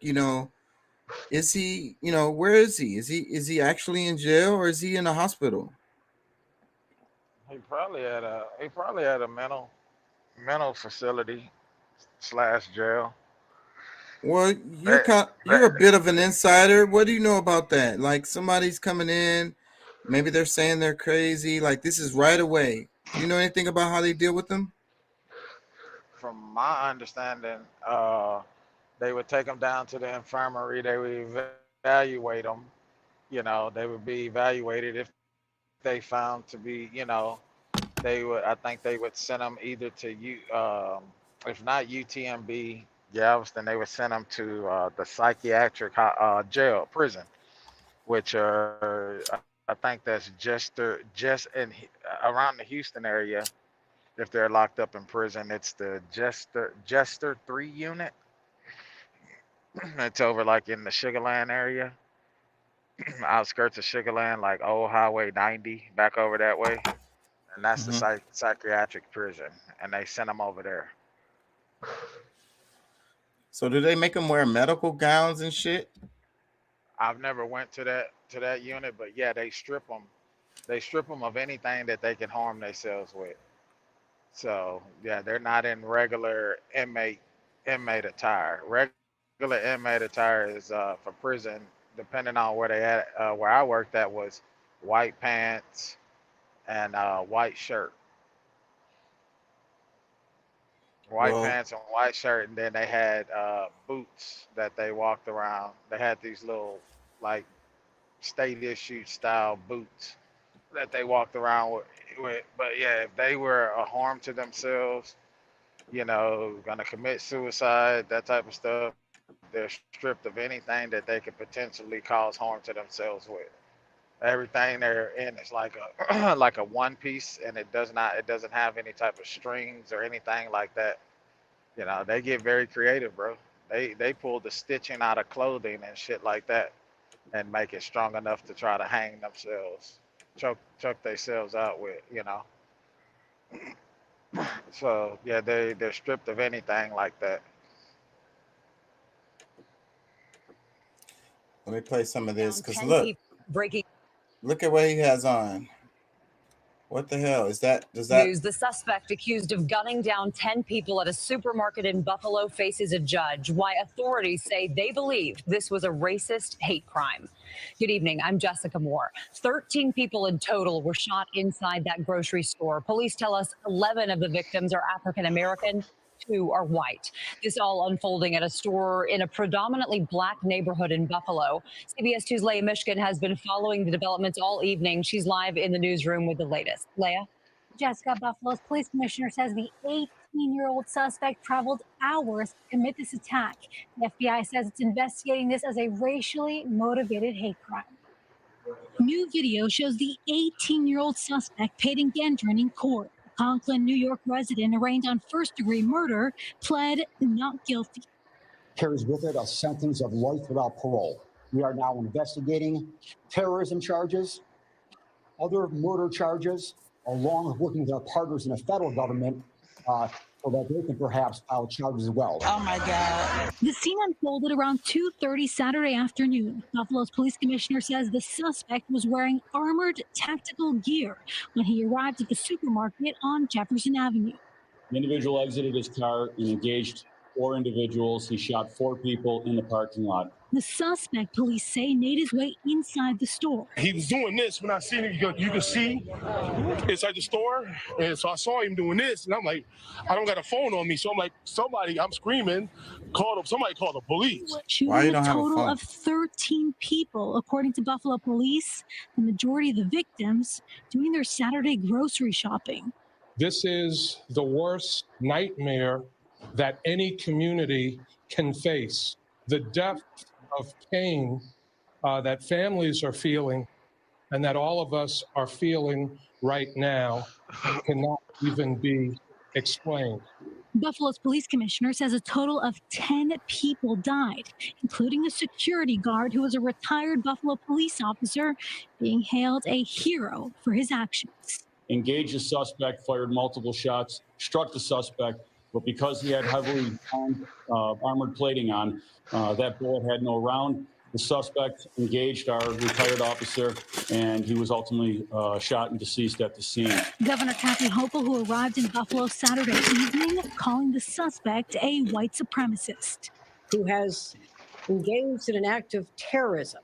is he, where is he? Is he actually in jail or is he in a hospital? He probably had a mental facility slash jail. Well, They, you're a bit of an insider. What do you know about that? Like somebody's coming in, maybe they're saying they're crazy. Like this is right away. Do you know anything about how they deal with them? from my understanding, they would take them down to the infirmary. They would evaluate them. They would be evaluated if they found to be, they would. I think they would send them either to if not UTMB, Galveston, they would send them to the psychiatric jail, prison, which I think that's around the Houston area. If they're locked up in prison, it's the Jester 3 unit. It's over like in the Sugarland area, outskirts of Sugarland, like old Highway 90, back over that way. And that's the Mhm. psychiatric prison, and they sent them over there. So do they make them wear medical gowns and shit? I've never went to that unit, but yeah, they strip them. They strip them of anything that they can harm themselves with. So yeah, they're not in regular inmate attire. Regular inmate attire is for prison, depending on where they at. Where I worked at was white pants and white shirt. White Well, pants and white shirt, and then they had boots that they walked around. They had these little like state issued style boots that they walked around with. But yeah, if they were a harm to themselves, gonna commit suicide, that type of stuff, they're stripped of anything that they could potentially cause harm to themselves with. Everything they're in is like a like a one piece, and it doesn't have any type of strings or anything like that. They get very creative, bro. They pull the stitching out of clothing and shit like that, and make it strong enough to try to hang themselves, choke themselves out with. So yeah, they're stripped of anything like that. Let me play some of this because 10 look, people breaking look at what he has on. What the hell is that? Does that? news. The suspect accused of gunning down 10 people at a supermarket in Buffalo faces a judge. Why authorities say they believe this was a racist hate crime. Good evening. I'm Jessica Moore. 13 people in total were shot inside that grocery store. Police tell us 11 of the victims are African American. 2 are white. This all unfolding at a store in a predominantly black neighborhood in Buffalo. CBS 2's Leah Mishkin has been following the developments all evening. She's live in the newsroom with the latest. Leah? Jessica, Buffalo's police commissioner says the 18-year-old suspect traveled hours to commit this attack. The FBI says it's investigating this as a racially motivated hate crime. New video shows the 18-year-old suspect Peyton Gendron in court. Conklin, New York resident arraigned on first-degree murder pled not guilty. Carries with it a sentence of life without parole. We are now investigating terrorism charges, other murder charges, along with working with our partners in the federal government so that they can perhaps file charges as well. Oh my God. The scene unfolded around 2:30 Saturday afternoon. Buffalo's police commissioner says the suspect was wearing armored tactical gear when he arrived at the supermarket on Jefferson Avenue. The individual exited his car and engaged 4 individuals. He shot 4 people in the parking lot. The suspect, police say, made his way inside the store. He was doing this when I seen him. You can see inside the store. And so I saw him doing this. And I'm like, I don't got a phone on me. So I'm like, I'm screaming. Somebody called the police. Shooting a total of 13 people, according to Buffalo police, the majority of the victims doing their Saturday grocery shopping. This is the worst nightmare that any community can face. The depth of pain that families are feeling and that all of us are feeling right now cannot even be explained. Buffalo's police commissioner says a total of 10 people died, including a security guard who was a retired Buffalo police officer being hailed a hero for his actions. Engaged the suspect, fired multiple shots, struck the suspect, but because he had heavily armored plating on, that bullet had no round. The suspect engaged our retired officer, and he was ultimately shot and deceased at the scene. Governor Kathy Hochul, who arrived in Buffalo Saturday evening, calling the suspect a white supremacist. Who has engaged in an act of terrorism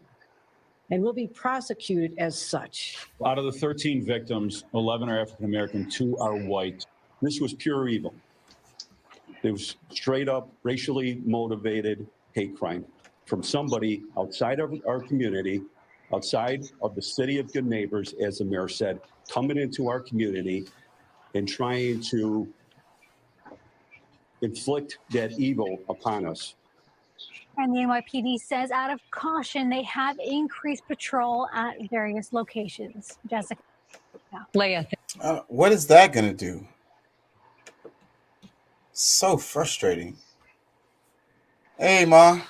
and will be prosecuted as such. Out of the 13 victims, 11 are African American, 2 are white. This was pure evil. It was straight up racially motivated hate crime from somebody outside of our community, outside of the city of good neighbors, as the mayor said, coming into our community and trying to inflict that evil upon us. And the NYPD says out of caution, they have increased patrol at various locations. Jessica. Leah. What is that going to do? So frustrating. Hey, Ma.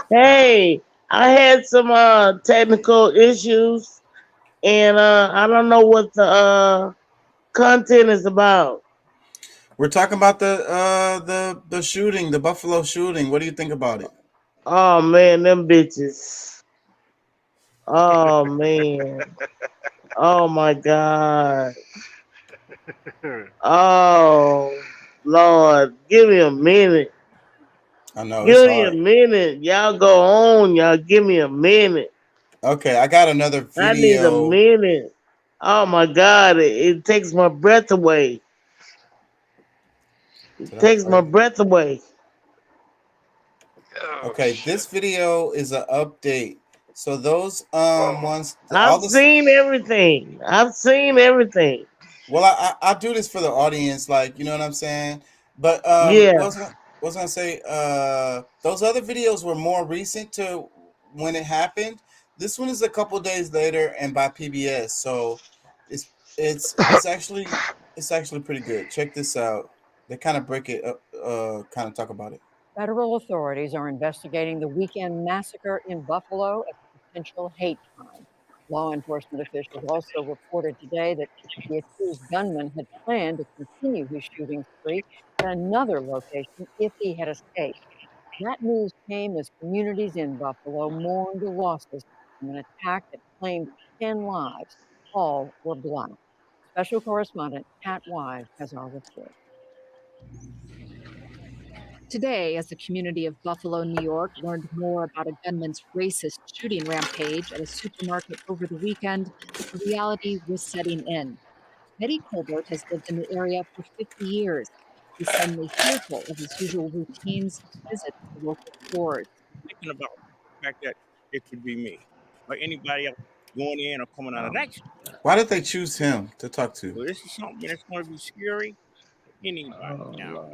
Hey, I had some technical issues, and I don't know what the content is about. We're talking about the shooting, the Buffalo shooting. What do you think about it? Oh man, them bitches. Oh man. Oh my God. Oh Lord, give me a minute. I know. Give me a minute. Y'all go on. Y'all give me a minute. Okay, I got another video. I need a minute. Oh my God, it takes my breath away. It takes my breath away. Okay, this video is an update. So those ones. I've seen everything. I've seen everything. Well, I do this for the audience, like, you know what I'm saying. But yeah. What was I gonna say? Those other videos were more recent to when it happened. This one is a couple days later and by PBS, so it's actually pretty good. Check this out. They kind of break it up, kind of talk about it. Federal authorities are investigating the weekend massacre in Buffalo as a potential hate crime. Law enforcement officials also reported today that the accused gunman had planned to continue his shooting spree at another location if he had escaped. That news came as communities in Buffalo mourned the losses from an attack that claimed 10 lives. All were Black. Special correspondent Pat Wise has our report. Today, as the community of Buffalo, New York learned more about a gunman's racist shooting rampage at a supermarket over the weekend, the reality was setting in. Eddie Colbert has lived in the area for 50 years. He's suddenly fearful of his usual routines and visits to local stores. Thinking about the fact that it could be me or anybody else going in or coming out of that. Why did they choose him to talk to? So this is something that's going to be scary for anybody now,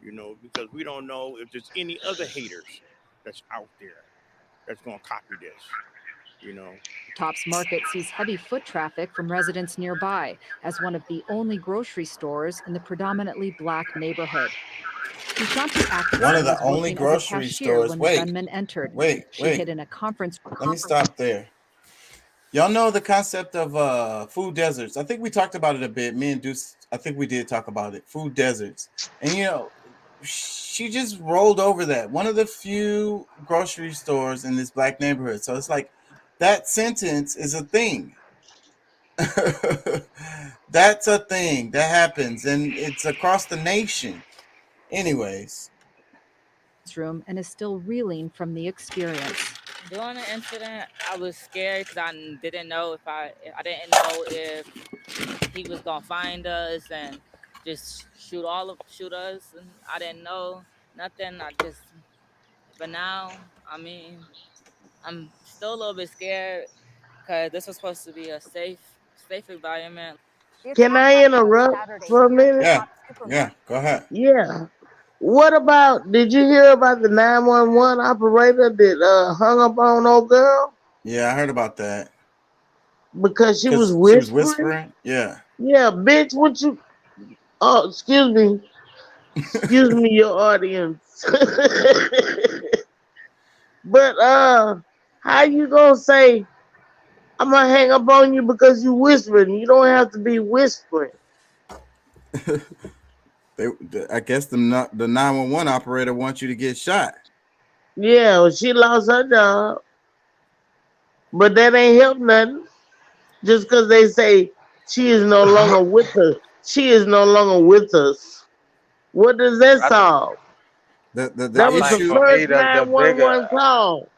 you know, because we don't know if there's any other haters that's out there that's going to copy this, you know. Tops Market sees heavy foot traffic from residents nearby as one of the only grocery stores in the predominantly Black neighborhood. One of the only grocery stores. When Wait, the gunman entered. wait. She hid in a conference. Let me stop there. Y'all know the concept of food deserts. I think we talked about it a bit. Me and Deuce, I think we did talk about it. Food deserts. And you know, she just rolled over that. One of the few grocery stores in this Black neighborhood. So it's like that sentence is a thing. That's a thing that happens, and it's across the nation. Anyways. Room and is still reeling from the experience. During the incident, I was scared because I didn't know I didn't know if he was gonna find us and just shoot us, and I didn't know nothing. But now, I mean, I'm still a little bit scared because this was supposed to be a safe environment. Can I interrupt for a minute? Yeah, go ahead. Yeah. What about, did you hear about the 911 operator that hung up on old girl? Yeah, I heard about that. Because she was whispering? Yeah. Yeah, bitch, what you, oh, excuse me. Excuse me, your audience. But, how you gonna say, I'm gonna hang up on you because you whispering? You don't have to be whispering. I guess the 911 operator wants you to get shot. Yeah, well, she lost her job. But that ain't help nothing. Just because they say she is no longer with us. She is no longer with us. What does that solve? That was issue, the first 911 call.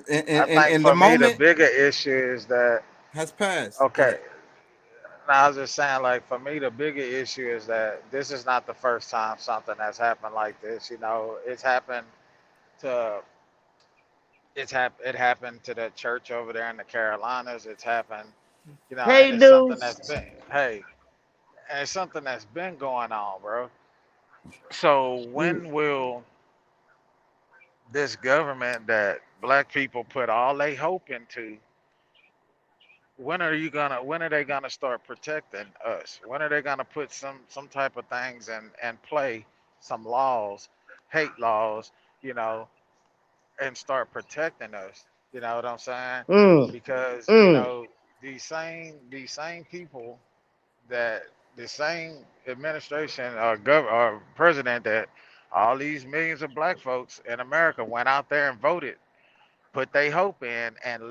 In the moment, the bigger issue is that has passed. Okay. Now, I was just saying, like, for me, the bigger issue is that this is not the first time something has happened like this. You know, it happened to the church over there in the Carolinas. It's happened, you know, Hey, and it's dude. something that's been going on, bro. So when will this government that Black people put all their hope into, when are they gonna start protecting us? When are they gonna put some type of things in play, some laws, hate laws, you know, and start protecting us? You know what I'm saying? Because you know these same people, that the same administration or president that all these millions of Black folks in America went out there and voted, put their hope in, and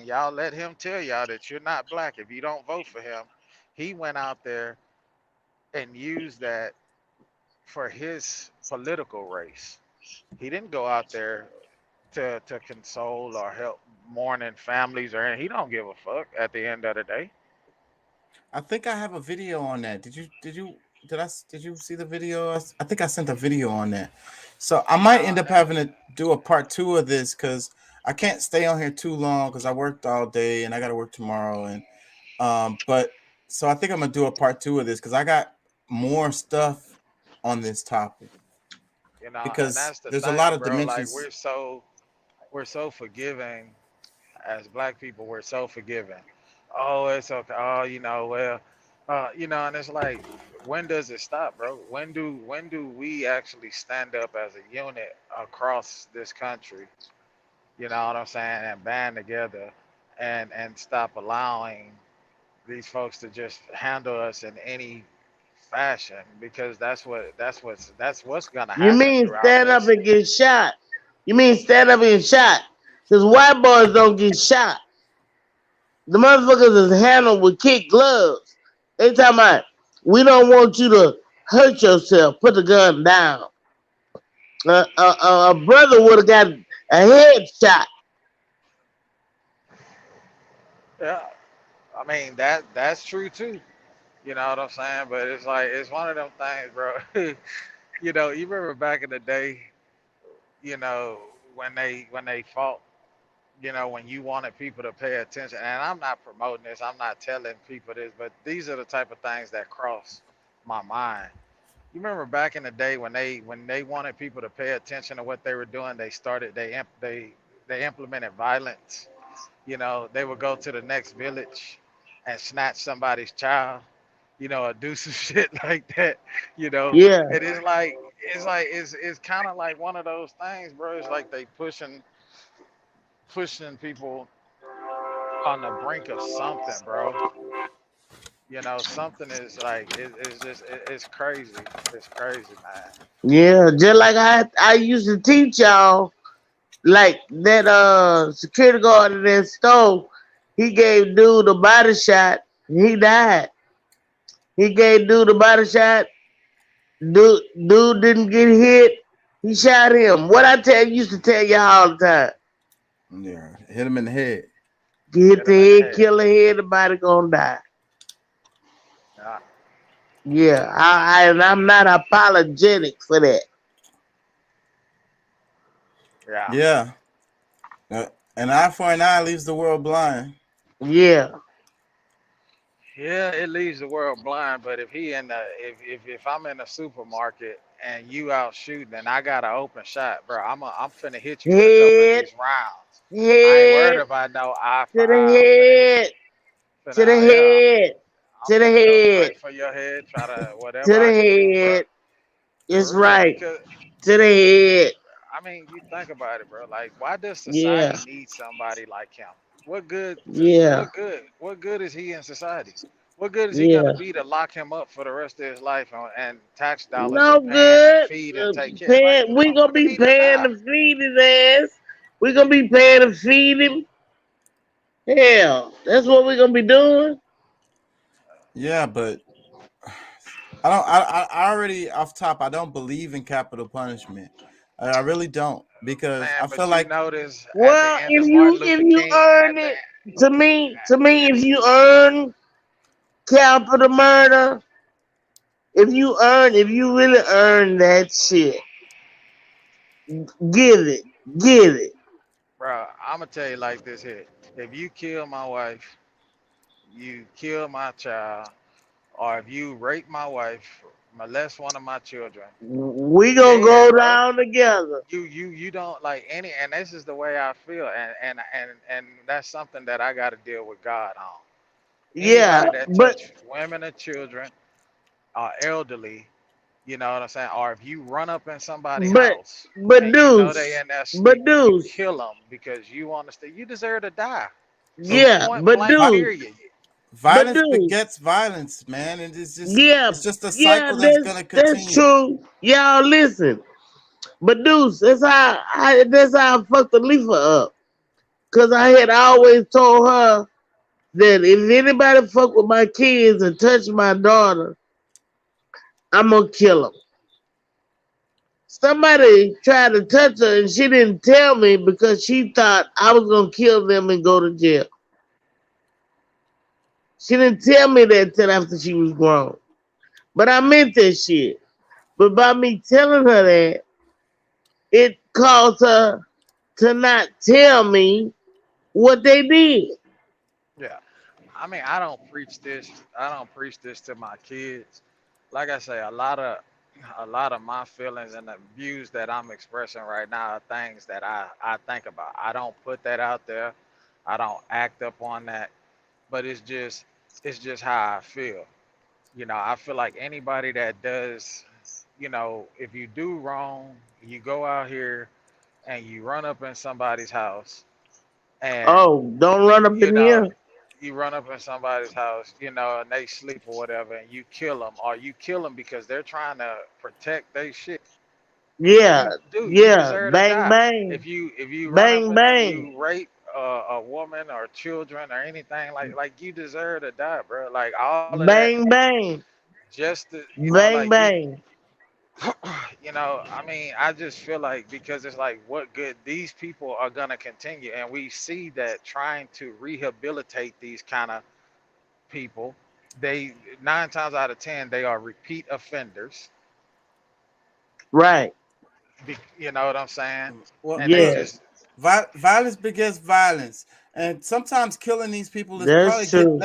y'all let him tell y'all that you're not Black if you don't vote for him. He went out there and used that for his political race. He didn't go out there to console or help mourning families or anything. He don't give a fuck at the end of the day. I think I have a video on that. Did you see the video? I think I sent a video on that. So I might end up having to do a part 2 of this because I can't stay on here too long because I worked all day and I got to work tomorrow. And but so I think I'm gonna do a part 2 of this because I got more stuff on this topic. You know, and Because that's the there's a thing, lot of bro. Like dimensions. we're so forgiving as Black people. We're so forgiving. Oh, it's okay. Oh, you know, well, you know, and it's like, when does it stop, bro? When do we actually stand up as a unit across this country? You know what I'm saying? And band together and stop allowing these folks to just handle us in any fashion because that's what's gonna You happen mean throughout stand up this. and get shot? You mean stand up and get shot? Because white boys don't get shot. The motherfuckers is handled with kid gloves. They talking about, we don't want you to hurt yourself. Put the gun down. A brother would have got a headshot. Yeah, I mean that's true too. You know what I'm saying? But it's like it's one of them things, bro. You remember back in the day, you know, when they fought, when you wanted people to pay attention. And I'm not promoting this. I'm not telling people this, but these are the type of things that cross my mind. You remember back in the day when they wanted people to pay attention to what they were doing, they implemented violence. They would go to the next village and snatch somebody's child, or do some shit like that, Yeah. And it's kind of like one of those things, bro. It's like they pushing people on the brink of something, bro. Something is like it's crazy. It's crazy, man. Yeah. Just like I used to teach y'all, like that security guard in that store, he gave dude a body shot. He died. He gave dude a body shot. Dude didn't get hit. He shot him. What I used to tell y'all all the time. Yeah, hit him in the head. Get Hit the him in the head, head. kill the head, the body gonna die. Yeah. Yeah, and I'm not apologetic for that. Yeah. Yeah. An eye for an eye leaves the world blind. Yeah. Yeah, it leaves the world blind. But if he in the if I'm in a supermarket and you out shooting and I got an open shot, bro, I'm finna hit you with a couple of Head, these rounds. I ain't worried head, about no eye for to the eye. I'm finna hit head, you. to the Finna yeah. head, I'm to the finna go head, straight for your head. Try to whatever to the I can do, bro. head. It's For real, right. because To the head. I mean, you think about it, bro. Like, why does Yeah. society need somebody like him? What good? Yeah. What good? What good is he in society? What good is he Yeah. gonna be to lock him up for the rest of his life and tax dollars are No paying to good. feed and take care? Like, Paying, the we gonna motherfucker be need to paying die. to feed his ass. We gonna be paying to feed him. Hell, that's what we gonna be doing. Yeah, but I don't. I already off top. I don't believe in capital punishment. I really don't because Man, I feel but you like notice at the Well, end if of you Martin if Luther you King, earn at the it, to me, if you earn capital murder, if you really earn that shit, get it, get it. bro, I'm gonna tell you like this here: if you kill my wife, you kill my child, or if you rape my wife, molest one of my children, We you gonna dead, go bro. down together. You don't like any, and this is the way I feel, and that's something that I got to deal with God on. Yeah, Anybody that but touch women or children or elderly, you know what I'm saying, or if you run up in somebody's but house but and you know they Deuce, in there but sleeping, you Deuce, kill them because you want to stay. You deserve to die. so yeah, Point but blank. vi- Deuce, Period. but violence Deuce, begets violence, man, and yeah, it's just a yeah, cycle that's gonna that's continue. true. Y'all listen, but Deuce, that's how I fucked the Leafer up. Cause I had always told her that if anybody fuck with my kids and touch my daughter, I'm gonna kill them. Somebody tried to touch her and she didn't tell me because she thought I was gonna kill them and go to jail. She didn't tell me that till after she was grown. But I meant that shit. But by me telling her that, it caused her to not tell me what they did. Yeah. I mean, I don't preach this. I don't preach this to my kids. Like I say, a lot of my feelings and the views that I'm expressing right now are things that I think about. I don't put that out there. I don't act up on that. But it's just how I feel. I feel like anybody that does, if you do wrong, you go out here and you run up in somebody's house and Oh, don't run up you in know here. you run up in somebody's house, you know, and they sleep or whatever, and you kill them, or you kill them because they're trying to protect their shit. Yeah, You yeah. deserve to Bang, die. bang. If you run up Bang, and bang. you rape a woman or children or anything like you deserve to die, bro. Like all of that, Bang, bang. just to, Bang, like you, bang. I mean, I just feel like because it's like what good these people are gonna continue, and we see that trying to rehabilitate these kind of people, they 9 times out of 10 they are repeat offenders. Right. You know what I'm saying? Well, And they Yeah, just violence begets violence, and sometimes killing these people is probably that's true.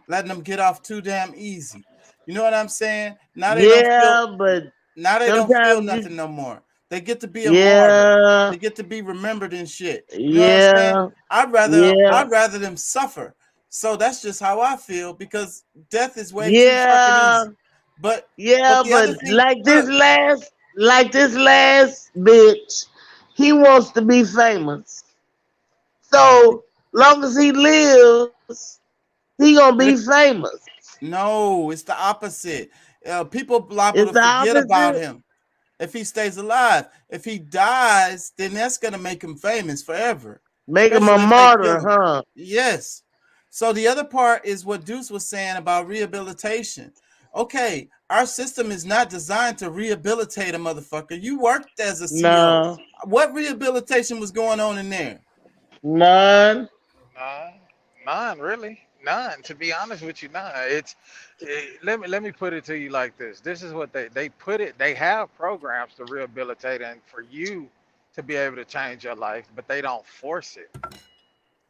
letting them get off too damn easy. You know what I'm saying? Now they don't feel. Yeah, but Now they don't feel sometimes you, nothing no more. They get to be a martyr. yeah, They get to be remembered and shit. You know what I'm saying? yeah, yeah, I'd rather them suffer. So that's just how I feel because death is way too fucking yeah, easy. But yeah, the but other thing, look, like this last bitch, he wants to be famous. So long as he lives, he gonna but be famous. no, it's the opposite. People liable It's to the forget about opposite. him if he stays alive. If he dies, then that's gonna make him famous forever, Make him a especially if they kill martyr, him. huh? Yes. So the other part is what Deuce was saying about rehabilitation. Okay, our system is not designed to rehabilitate a motherfucker. You worked as a CO. No, What rehabilitation was going on in there? none. none, none really, none. To be honest with you, none. Let me put it to you like this. This is what they put it. They have programs to rehabilitate and for you to be able to change your life, but they don't force it.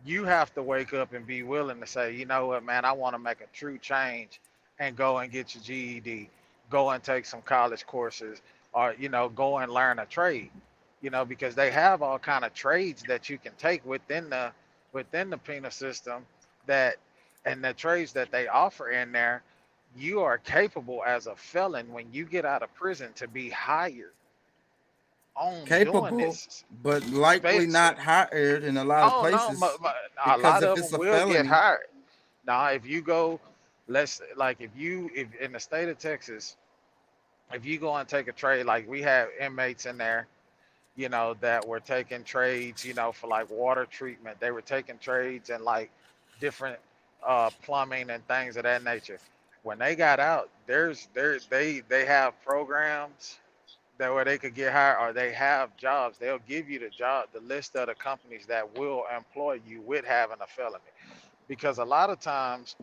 You have to wake up and be willing to say, you know what, man, I want to make a true change and go and get your GED, go and take some college courses, or go and learn a trade. Because they have all kind of trades that you can take within the penal system that and the trades that they offer in there, you are capable as a felon when you get out of prison to be hired on doing Capable, this. but likely Space. not hired in a lot of Oh no, places a because lot if of it's them a will get felony, hired. Now, if you go, if in the state of Texas, if you go and take a trade, like we have inmates in there, that were taking trades, for like water treatment. They were taking trades and like different plumbing and things of that nature. When they got out, they have programs that where they could get hired or they have jobs. They'll give you the list of the companies that will employ you with having a felony. Because a lot of times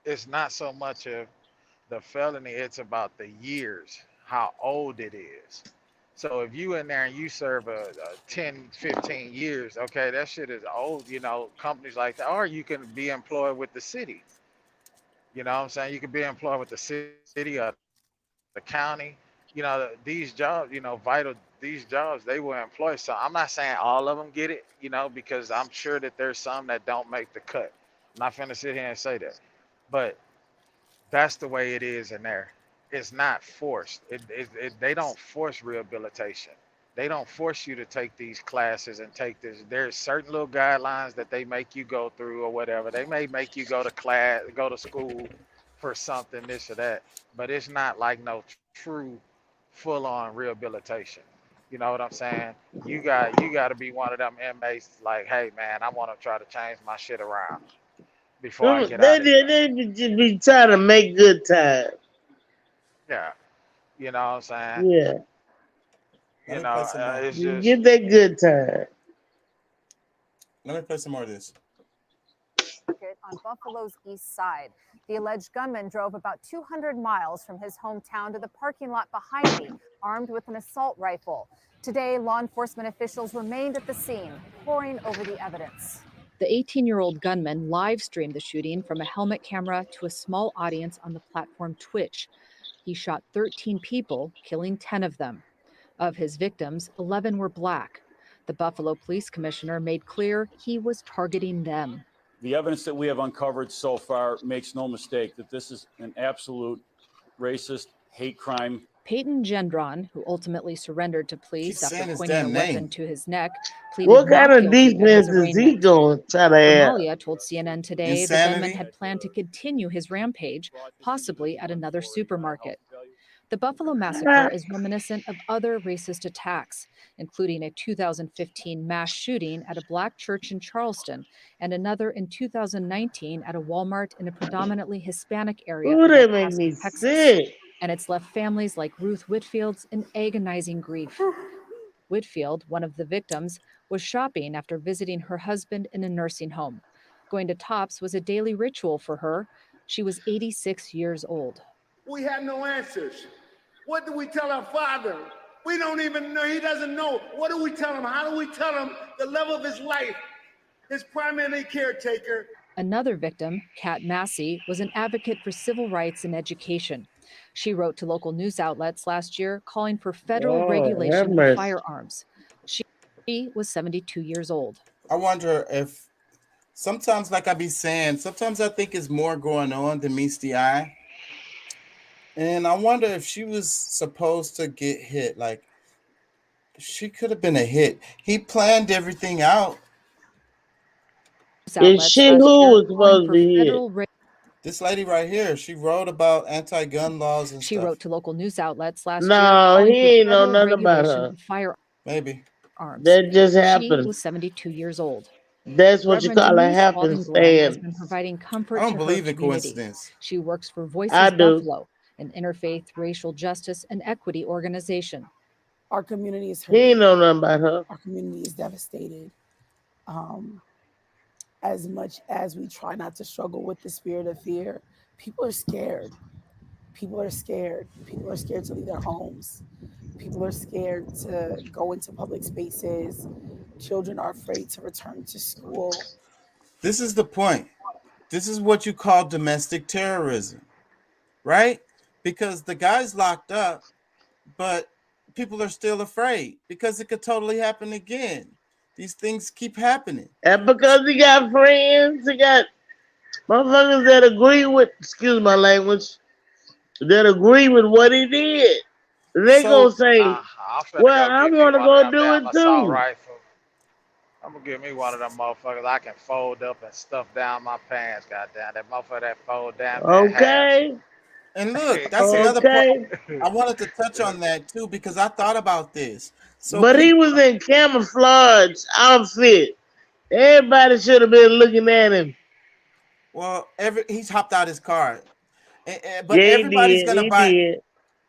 it's not so much of the felony, it's about the years, how old it is. So if you in there and you serve a 10, 15 years, okay, that shit is old, companies like that. Or you can be employed with the city. You know what I'm saying? You can be employed with the city or the county. These jobs, vital, these jobs, they will employ. So I'm not saying all of them get it, because I'm sure that there's some that don't make the cut. I'm not finna sit here and say that. But that's the way it is in there. It's not forced. They don't force rehabilitation. They don't force you to take these classes and take this. There's certain little guidelines that they make you go through or whatever. They may make you go to class, go to school for something, this or that. But it's not like no true full-on rehabilitation. You know what I'm saying? You got to be one of them inmates like, hey man, I want to try to change my shit around before I get out of here. They just be trying to make good time. Yeah, you know what I'm saying? Yeah, let me play some more. It's you just get that good time. Let me play some more of this. On Buffalo's east side. The alleged gunman drove about 200 miles from his hometown to the parking lot behind me, armed with an assault rifle. Today, law enforcement officials remained at the scene, poring over the evidence. The 18-year-old gunman live streamed the shooting from a helmet camera to a small audience on the platform Twitch. He shot 13 people, killing 10 of them. Of his victims, 11 were Black. The Buffalo Police Commissioner made clear he was targeting them. The evidence that we have uncovered so far makes no mistake that this is an absolute racist hate crime Peyton Gendron, who ultimately surrendered to police after saying his pointing a damn weapon name. to his neck, pleaded What kind not of guilty at his defense is he arraignment. going to try to have? Somalia told CNN today the gunman Insanity. had planned to continue his rampage, possibly at another supermarket. The Buffalo massacre is reminiscent of other racist attacks, including a 2015 mass shooting at a black church in Charleston and another in 2019 at a Walmart in a predominantly Hispanic area Ooh, of that El make Paso, me Texas. sick. And it's left families like Ruth Whitfield's in agonizing grief. Whitfield, one of the victims, was shopping after visiting her husband in a nursing home. Going to Tops was a daily ritual for her. She was 86 years old. We have no answers. What do we tell our father? We don't even know. He doesn't know. What do we tell him? How do we tell him the level of his life? His primary caretaker. Another victim, Kat Massey, was an advocate for civil rights and education. She wrote to local news outlets last year calling for federal Lord, have regulation of mercy. firearms. She was 72 years old. I wonder if sometimes, like I be saying, sometimes I think it's more going on than meets the eye. And I wonder if she was supposed to get hit. Like, she could have been a hit. He planned everything out. Is she who was supposed to be hit? This lady right here, she wrote about anti-gun laws and She stuff. wrote to local news outlets last year No, calling he for ain't know federal nothing about regulation her. of firearms. Maybe. That just She happened. was 72 years old. That's what you Reverend call a Denise Walden Graham has happenstance. been providing comfort I don't to her believe in community. coincidence. She works for I Voices do. Buffalo, an interfaith racial justice and equity organization. Our community is He ain't hurting. know nothing about her. Our community is devastated. As much as we try not to struggle with the spirit of fear, people are scared. People are scared. People are scared to leave their homes. People are scared to go into public spaces. Children are afraid to return to school. This is the point. This is what you call domestic terrorism, right? Because the guy's locked up, but people are still afraid because it could totally happen again. These things keep happening. And because he got friends, he got motherfuckers that agree with, excuse my language, that agree with what he did. They So gonna say, I'm finna well, go I get me want to one of go them do damn it assault too. rifle. I'm gonna get me one of them motherfuckers I can fold up and stuff down my pants. Goddamn, that motherfucker that fold down in half. Okay. And look, that's another part. Okay. I wanted to touch on that too because I thought about this. So But he people, was in camouflage outfit. Everybody should have been looking at him. well, he's hopped out his car, but Yeah, he did. He did.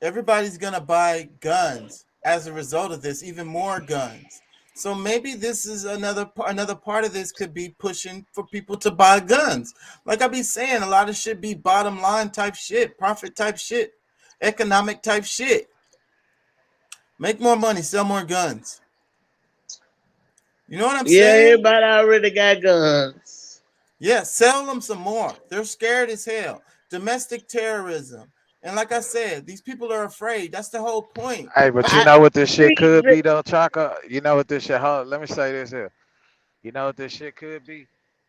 everybody's gonna buy guns as a result of this, even more guns. So maybe this is another part of this could be pushing for people to buy guns. Like I be saying, a lot of shit be bottom line type shit, profit type shit, economic type shit. Make more money, sell more guns. You know what I'm Yeah, saying? everybody already got guns. Yeah, sell them some more. They're scared as hell. Domestic terrorism. And like I said, these people are afraid. That's the whole point. Hey, but you know what this shit could be though, Chaka? You know what this shit, let me say this here. You know what this shit could be?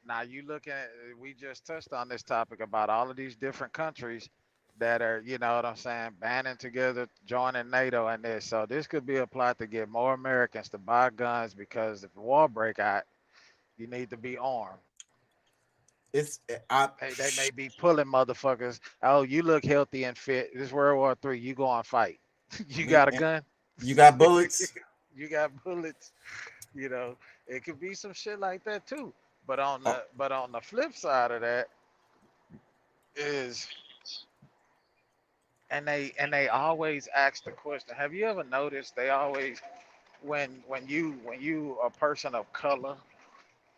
Now you looking at, we just touched on this topic about all of these different countries that are, you know what I'm saying, banding together, joining NATO and this. So this could be a plot to get more Americans to buy guns because if the war break out, you need to be armed. They may be pulling motherfuckers. Oh, you look healthy and fit. This World War III. You go and fight. You got a gun. You got bullets. You got bullets. You know, it could be some shit like that too. But on the flip side of that is, and they always ask the question. Have you ever noticed they always when you a person of color,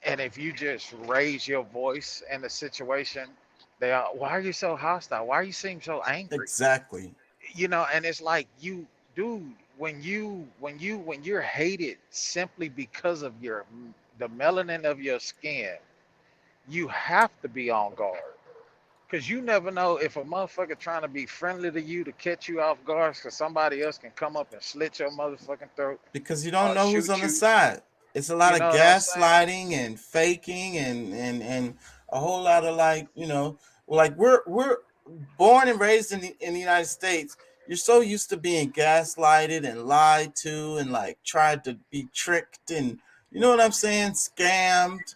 and if you just raise your voice in the situation, they are, why are you so hostile? Why you seem so angry? Exactly. You know, and it's like you, dude, when you're hated simply because of the melanin of your skin, you have to be on guard. Cause you never know if a motherfucker trying to be friendly to you to catch you off guard, cause somebody else can come up and slit your motherfucking throat. Because you don't Or know who's shoot on the you. side. It's a lot You of know what I'm saying? gaslighting and faking and a whole lot of like, like we're born and raised in the United States. you're so used to being gaslighted and lied to and like tried to be tricked and you know what I'm saying, scammed.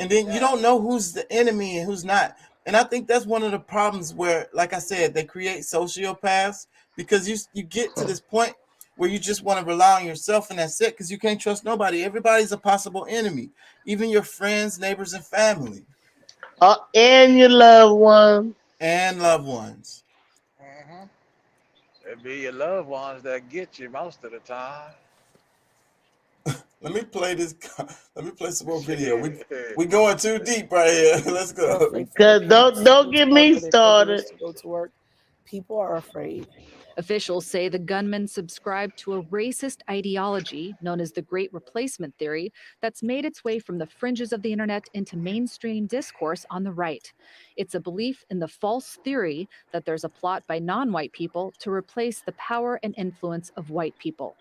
And then you don't know who's the enemy and who's not. And I think that's one of the problems where, like I said, they create sociopaths because you get to this point where you just want to rely on yourself and that's it because you can't trust nobody. Everybody's a possible enemy, even your friends, neighbors, and family. And your loved ones. And loved ones. Mm-hmm. It be your loved ones that get you most of the time. Let me play this. Let me play some more video. We going too deep right here. Let's go. Because don't get me started. To go to work, people are afraid. Officials say the gunman subscribed to a racist ideology known as the Great Replacement Theory that's made its way from the fringes of the internet into mainstream discourse on the right. It's a belief in the false theory that there's a plot by non-white people to replace the power and influence of white people.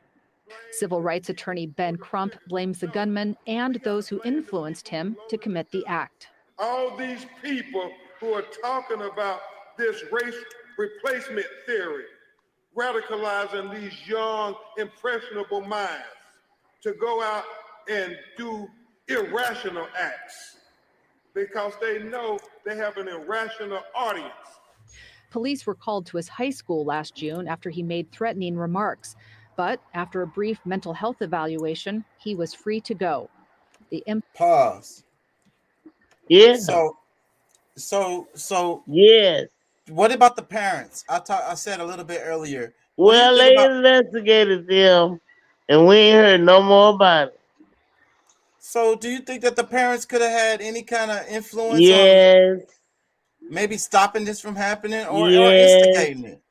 Civil rights attorney Ben Crump blames the gunman and those who influenced him to commit the act. All these people who are talking about this race replacement theory, radicalizing these young, impressionable minds to go out and do irrational acts because they know they have an irrational audience. Police were called to his high school last June after he made threatening remarks. But after a brief mental health evaluation, he was free to go. Pause. Yeah. So. Yes. What about the parents? I said a little bit earlier. Well, they investigated them, and we ain't heard no more about it. So, do you think that the parents could have had any kind of influence Yes. on maybe stopping this from happening or Yes. instigating it?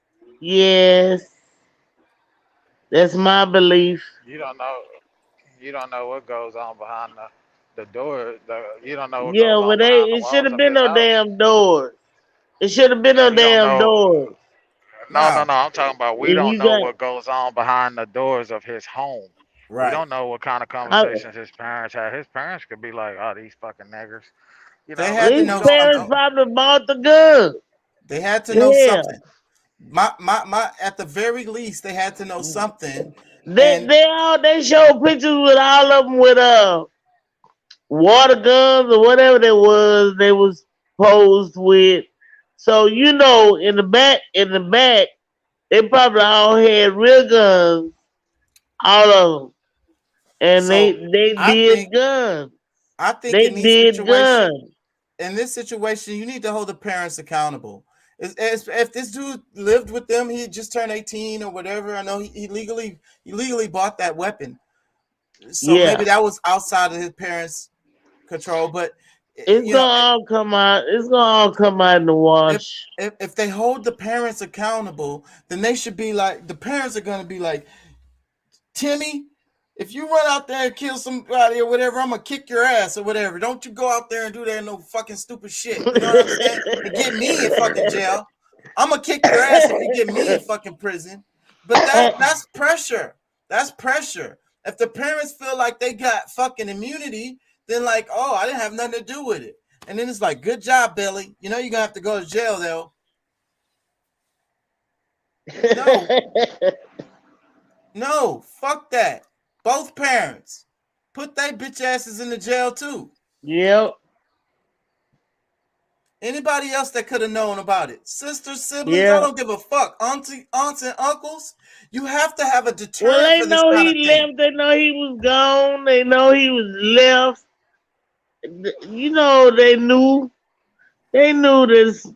Yes. That's my belief. You don't know what goes on behind the door. You don't know what Yeah, goes on but behind the it walls should have of been his no house. damn doors. It should have been no We don't damn know. doors. No. I'm talking about we If don't you know got, what goes on behind the doors of his home. We Right. don't know what kind of conversations his parents had. His parents could be like, "Oh, these fucking niggers." You know, They had to his know parents something. probably bought the gun. They had to know Yeah. something. My at the very least, they had to know something. They showed pictures with all of them with water guns or whatever they was posed with. So you know, in the back, they probably all had real guns, all of them, and So, they I did think- guns. I think They in these did situations, guns. in this situation, you need to hold the parents accountable. If this dude lived with them, he just turned 18 or whatever. I know he legally bought that weapon, so Yeah. maybe that was outside of his parents' control. But It's gonna all come out. It's gonna all come out in the wash. if they hold the parents accountable, then they should be like, the parents are going to be like, Timmy, if you run out there and kill somebody or whatever, I'm gonna kick your ass or whatever. Don't you go out there and do that no fucking stupid shit. You know what I'm saying? And get me in fucking jail. I'm gonna kick your ass if you get me in fucking prison. But that's pressure. That's pressure. If the parents feel like they got fucking immunity, then like, oh, I didn't have nothing to do with it. And then it's like, good job, Billy. You know you're gonna have to go to jail though. No, fuck that. Both parents. Put they bitch asses in the jail too. Yep. Anybody else that could have known about it? Sisters, siblings, Yeah. I don't give a fuck. Aunts and uncles, you have to have a deterrent Well, they for this know kind of he thing. left. They know he was gone. They know he was left. You know, they knew. They knew this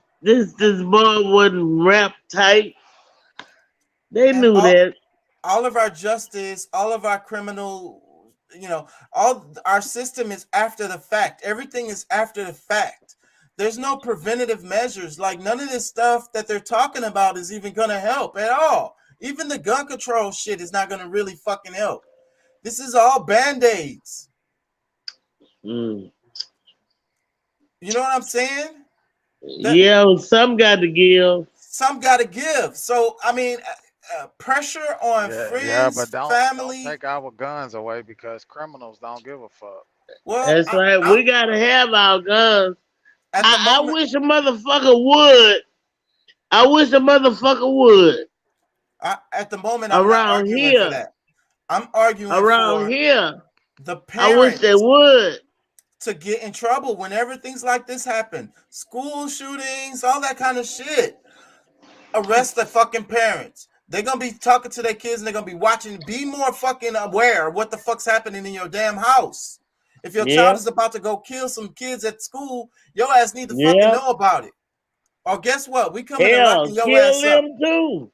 boy wasn't wrapped tight. They knew that. All of our justice, all of our criminal, all our system is after the fact. Everything is after the fact. There's no preventative measures. Like none of this stuff that they're talking about is even going to help at all. Even the gun control shit is not going to really fucking help. This is all Band-Aids. Mm. You know what I'm saying? Yeah, some got to give. Some got to give. So, I mean, pressure on friends, but don't take our guns away because criminals don't give a fuck. Well, that's right. We gotta have our guns. I wish a motherfucker would. I wish a motherfucker would. At the moment, I'm not Around arguing for here, that. I'm arguing around for here, the I wish they parents would. to get in trouble whenever things like this happen. School shootings, all that kind of shit. Arrest the fucking parents. They're gonna be talking to their kids and they're gonna be watching. Be more fucking aware of what the fuck's happening in your damn house. If your child Yeah, is about to go kill some kids at school, your ass need to fucking yeah. know about it. Or guess what? We coming and Hell, locking your kill ass up. them too.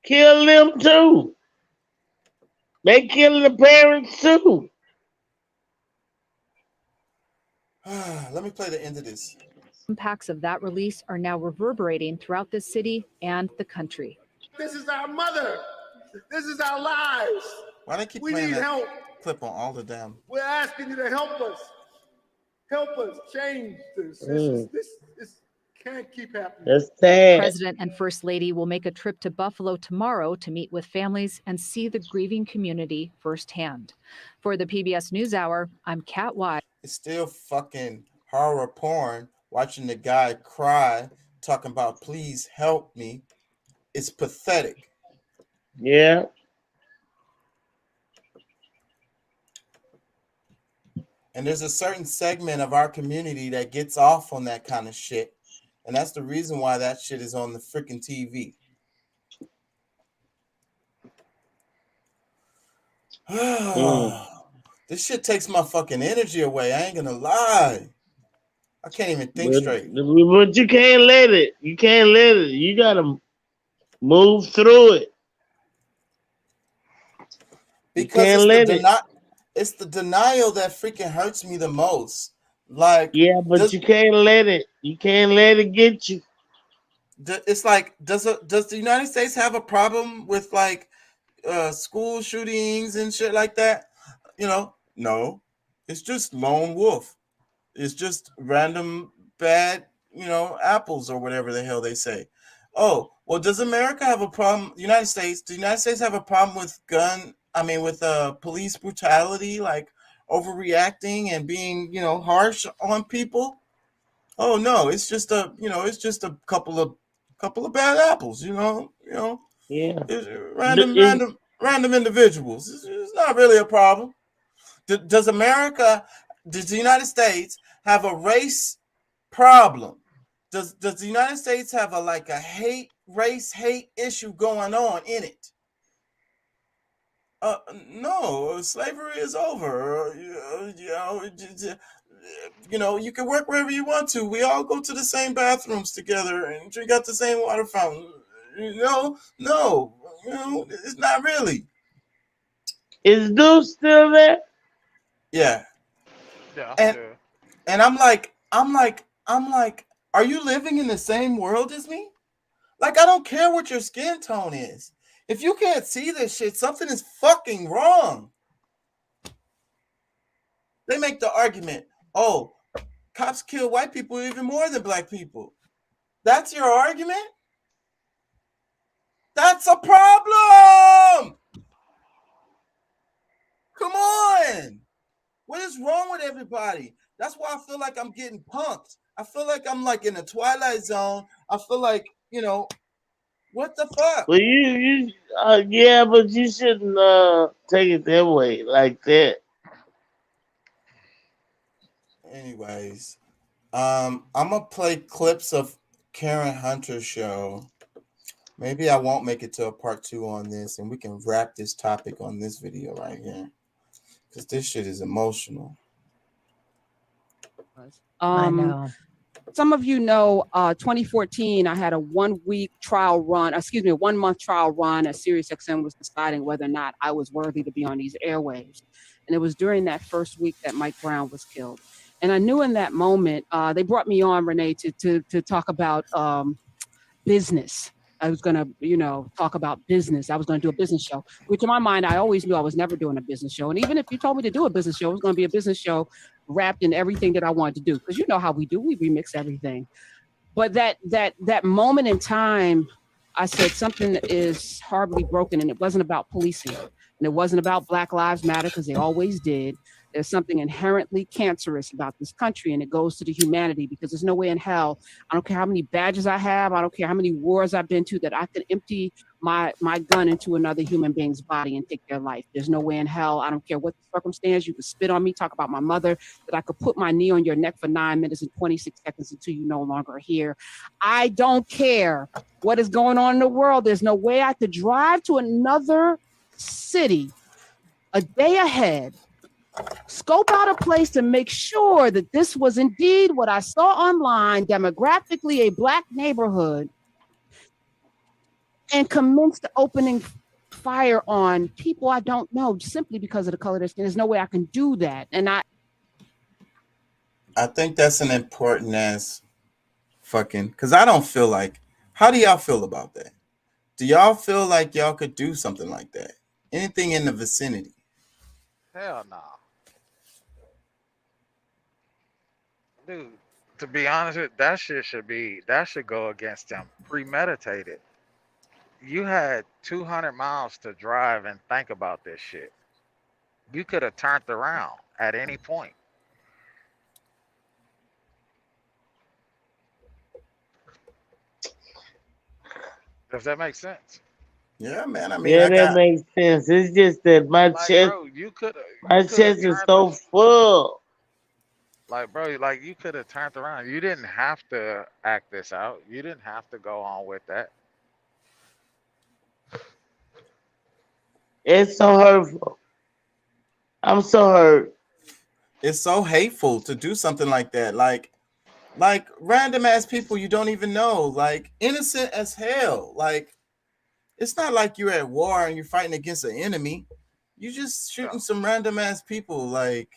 Kill them too. They killing the parents too. Let me play the end of this. Impacts of that release are now reverberating throughout the city and the country. This is our mother. This is our lives. Why they keep We playing need that help. clip on all the damn? We're asking you to help us. Help us change this. This can't keep happening. That's sad. President and First Lady will make a trip to Buffalo tomorrow to meet with families and see the grieving community firsthand. For the PBS NewsHour, I'm Kat Wise. It's still fucking horror porn watching the guy cry, talking about please help me. It's pathetic. Yeah. And there's a certain segment of our community that gets off on that kind of shit. And that's the reason why that shit is on the freaking TV. This shit takes my fucking energy away. I ain't gonna lie. I can't even think straight. But you can't let it. You can't let it. You gotta move through it. Because it's the denial that freaking hurts me the most. Like, yeah, but you can't let it. You can't let it get you. It's like, does the United States have a problem with like school shootings and shit like that? You know, no. It's just lone wolf. It's just random bad, apples or whatever the hell they say. Oh, well, does America have a problem? The United States have a problem with police brutality, like overreacting and being, harsh on people? Oh no, it's just a couple of bad apples, Yeah. Random individuals. It's not really a problem. Does the United States have a race problem? Does the United States have a race hate issue going on in it? No, slavery is over. You can work wherever you want to. We all go to the same bathrooms together and drink out the same water fountain. No, it's not really. Is Deuce still there? Yeah. Yeah. And I'm like, are you living in the same world as me? Like, I don't care what your skin tone is. If you can't see this shit, something is fucking wrong. They make the argument, oh, cops kill white people even more than black people. That's your argument? That's a problem. Come on. What is wrong with everybody? That's why I feel like I'm getting punked. I feel like I'm like in the Twilight Zone. I feel like, what the fuck? Well, yeah, but you shouldn't take it that way, like that. Anyways, I'm gonna play clips of Karen Hunter's show. Maybe I won't make it to a part 2 on this, and we can wrap this topic on this video right here, because this shit is emotional. I know. Some of you know, 2014, I had a 1 month trial run. As SiriusXM was deciding whether or not I was worthy to be on these airwaves. And it was during that first week that Mike Brown was killed. And I knew in that moment, they brought me on, Renee, to talk about business. I was going to, talk about business. I was going to do a business show, which in my mind, I always knew I was never doing a business show. And even if you told me to do a business show, it was going to be a business show wrapped in everything that I wanted to do. Because you know how we do, we remix everything. But that moment in time, I said something is horribly broken, and it wasn't about policing. And it wasn't about Black Lives Matter, because they always did. There's something inherently cancerous about this country, and it goes to the humanity, because there's no way in hell, I don't care how many badges I have, I don't care how many wars I've been to, that I can empty my gun into another human being's body and take their life. There's no way in hell, I don't care what the circumstance, you could spit on me, talk about my mother, that I could put my knee on your neck for 9 minutes and 26 seconds until you no longer are here. I don't care what is going on in the world. There's no way I could drive to another city a day ahead, scope out a place to make sure that this was indeed what I saw online, demographically a Black neighborhood, and commence the opening fire on people I don't know simply because of the color of their skin. There's no way I can do that. And I think that's an important ass fucking, because I don't feel like, how do y'all feel about that? Do y'all feel like y'all could do something like that? Anything in the vicinity? Hell no. Dude, to be honest with you, that should go against them. Premeditated. You had 200 miles to drive and think about this shit. You could have turned around at any point. Does that make sense? Yeah, man. I mean, Yeah, that makes sense. It's just that my Like, chest, bro, my chest is so full. Like, bro, like you could have turned around. You didn't have to act this out. You didn't have to go on with that. It's so hurtful. I'm so hurt. It's so hateful to do something like that. Like random ass people you don't even know, like innocent as hell. Like, it's not like you're at war and you're fighting against an enemy. You just shooting some random ass people. Like,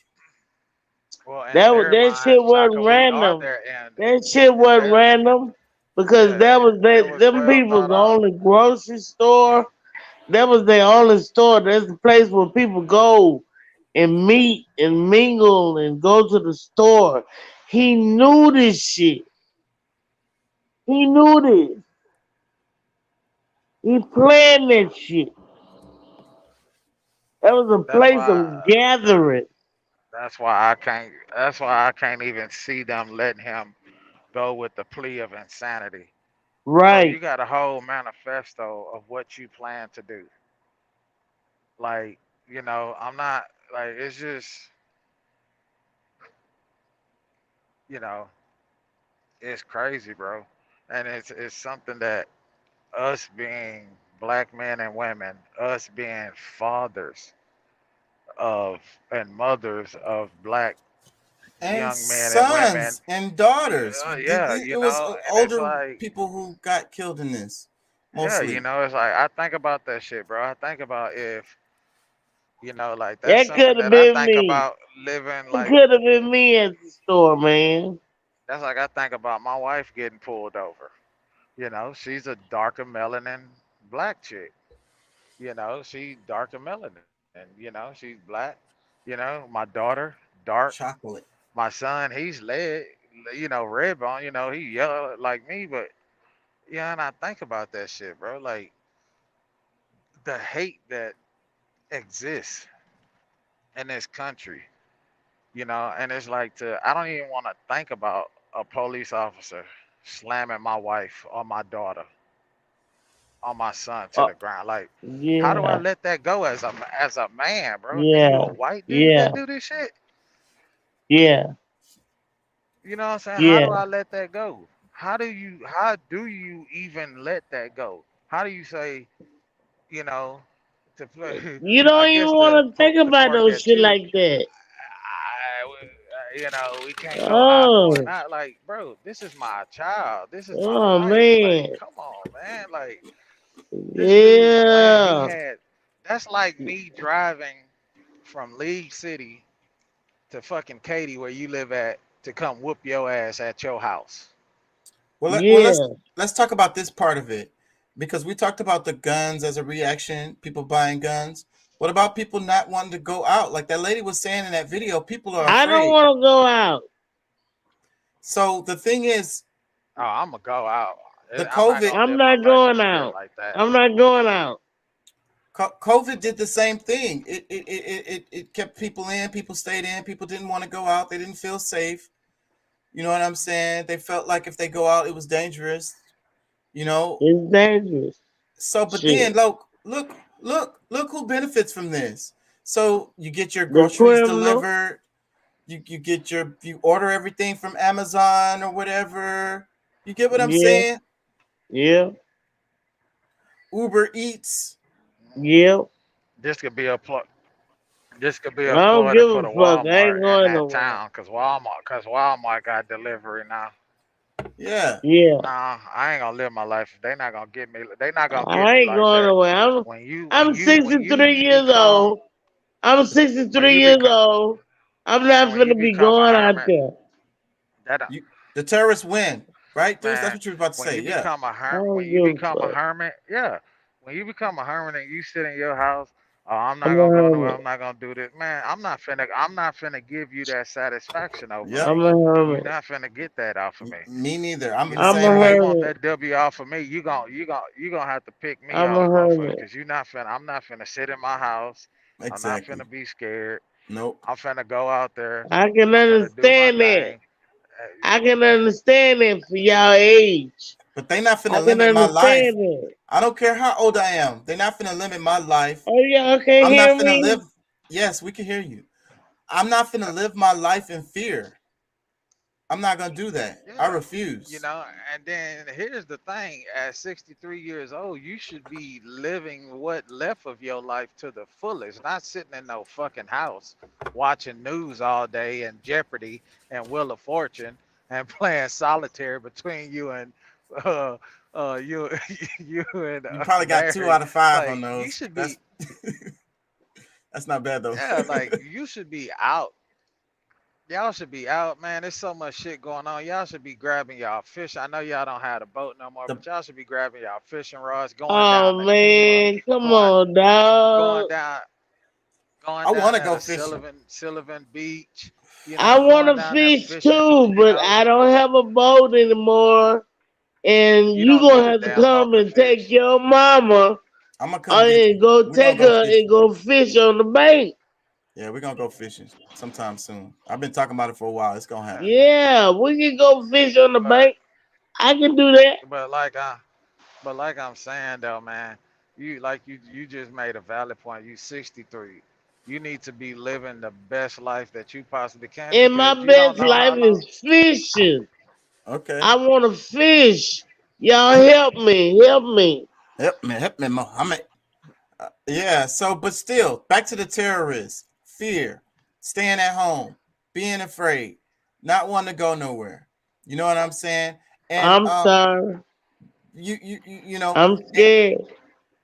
well, that shit wasn't random. That shit wasn't random because that was them people's only grocery store. That was their only store. That's the place where people go and meet and mingle and go to the store. He knew this shit. He knew this. He planned that shit. That was a place of gathering. That's why I can't. That's why I can't even see them letting him go with the plea of insanity. Right. Bro, you got a whole manifesto of what you plan to do. Like, I'm not like it's just, it's crazy, bro. And it's something that us being Black men and women, us being fathers of and mothers of Black and young men and women. sons and daughters. Yeah, It was and it's older like, people who got killed in this, yeah, mostly. it's like I think about that shit, bro. I think about if, like that's That could something have that I been think me. about living It like. could have been me at the store, man. That's like I think about my wife getting pulled over. She's a darker melanin Black chick. She darker melanin. And she's Black. My daughter, dark. Chocolate. My son, he's red bone, he yellow like me, but yeah, and I think about that shit, bro. Like the hate that exists in this country, and it's like I don't even want to think about a police officer slamming my wife or my daughter or my son to the ground. Like, how do I Yeah. let that go as a man, bro? And you a Yeah. white dude Yeah. that do this shit? Yeah. You know what I'm saying? How Yeah. do I let that go? How do you even let that go? How do you say, to play, You I don't even guess to want to think poke the about cork no at shit you, like that. we can't go eye for an Oh. eye. Like, bro, this is my child. This is my Oh wife. Like, man. come on, man. Like, this dude Yeah. that's like me driving from League City to fucking Katy where you live at to come whoop your ass at your house. Well, Yeah. let's talk about this part of it, because we talked about the guns as a reaction, people buying guns. What about people not wanting to go out? Like that lady was saying in that video, people are I don't afraid. want to go out. So the thing is, Oh, I'm gonna go out. the I'm not COVID. gonna I'm live my not life in going fear out. like that. I'm not going out. COVID did the same thing. It kept people in. People stayed in. People didn't want to go out. They didn't feel safe. You know what I'm saying? They felt like if they go out, it was dangerous. You know. It's dangerous. So, but then Shit. look who benefits from this. So you get your The groceries criminal. delivered. You order everything from Amazon or whatever. You get what I'm Yeah. saying? Yeah. Uber Eats. Yeah. This could be a plug. This could be I a don't ploy to give put a a fuck. I ain't Walmart in going that nowhere. town, cause Walmart got delivery now. Yeah. Yeah. Nah, I ain't gonna live my life. They not gonna get me. They not gonna get I me ain't like going that. nowhere. I'm When you 63 years become old. I'm when 63 you years become old. I'm not man when you finna be become a going out hermit, there. that The terrorists win, right? That's man, what you were about to when say. you Yeah. become a I when don't you give a become a fuck. hermit, yeah. When you become a hermit and you sit in your house, oh, I'm not I'm a gonna go nowhere. hermit. I'm not gonna do this, man. I'm not finna give you that satisfaction over Yep. me. I'm a You're hermit. not finna get that off of me. Me neither. I'm You the know, I'm a same if you way. want hermit. that W off of me, you gonna have to pick me I'm a off, motherfucker, hermit. because I'm not finna sit in my house. I'm not Exactly. finna be scared. Nope. I'm finna go out there. I can I'm finna do my understand that. thing. I can understand that for y'all age. But they not I finna can limit my life. understand that. I don't care how old I am. They're not finna limit my life. Oh, y'all can't I'm not hear finna me? live. Yes, we can hear you. I'm not finna live my life in fear. I'm not gonna do that. I Yeah, you refuse. know, and then here's the thing: at 63 years old, you should be living what left of your life to the fullest, not sitting in no fucking house watching news all day and Jeopardy and Wheel of Fortune and playing solitaire between you and uh you you and You probably got Barry. 2 out of 5 on Like you those. should That's be, that's not bad though. yeah, like you should be out. Y'all should be out, man. There's so much shit going on. Y'all should be grabbing y'all fish. I know y'all don't have a boat no more, The- but y'all should be grabbing y'all fishing rods, going Oh, down to Kima, man. Come going on, going dog. down going I down want to there go to fishing. Sullivan Beach, I want going to down there fish fishing, too, but I don't have a boat anymore. And you you don't going need to a have to damn come boat to and take fish. your mama I'm gonna come get you. and go We're gonna take go her and fishing. go fish on the bank. Yeah, we're gonna go fishing sometime soon. I've been talking about it for a while. It's gonna Yeah. happen. Yeah, we can go fish on the But bank. I can do that. but like I but like I'm saying though, man, you just made a valid point. You 63. You need to be living the best life that you possibly can And my because you don't best know life how long. is fishing. Okay. I want to fish. Y'all help me. Help me. Help me, Mohammed. Yeah. So, but still, back to the terrorists. Fear, staying at home, being afraid, not wanting to go nowhere. You know what I'm saying? And I'm sorry. you know, I'm scared.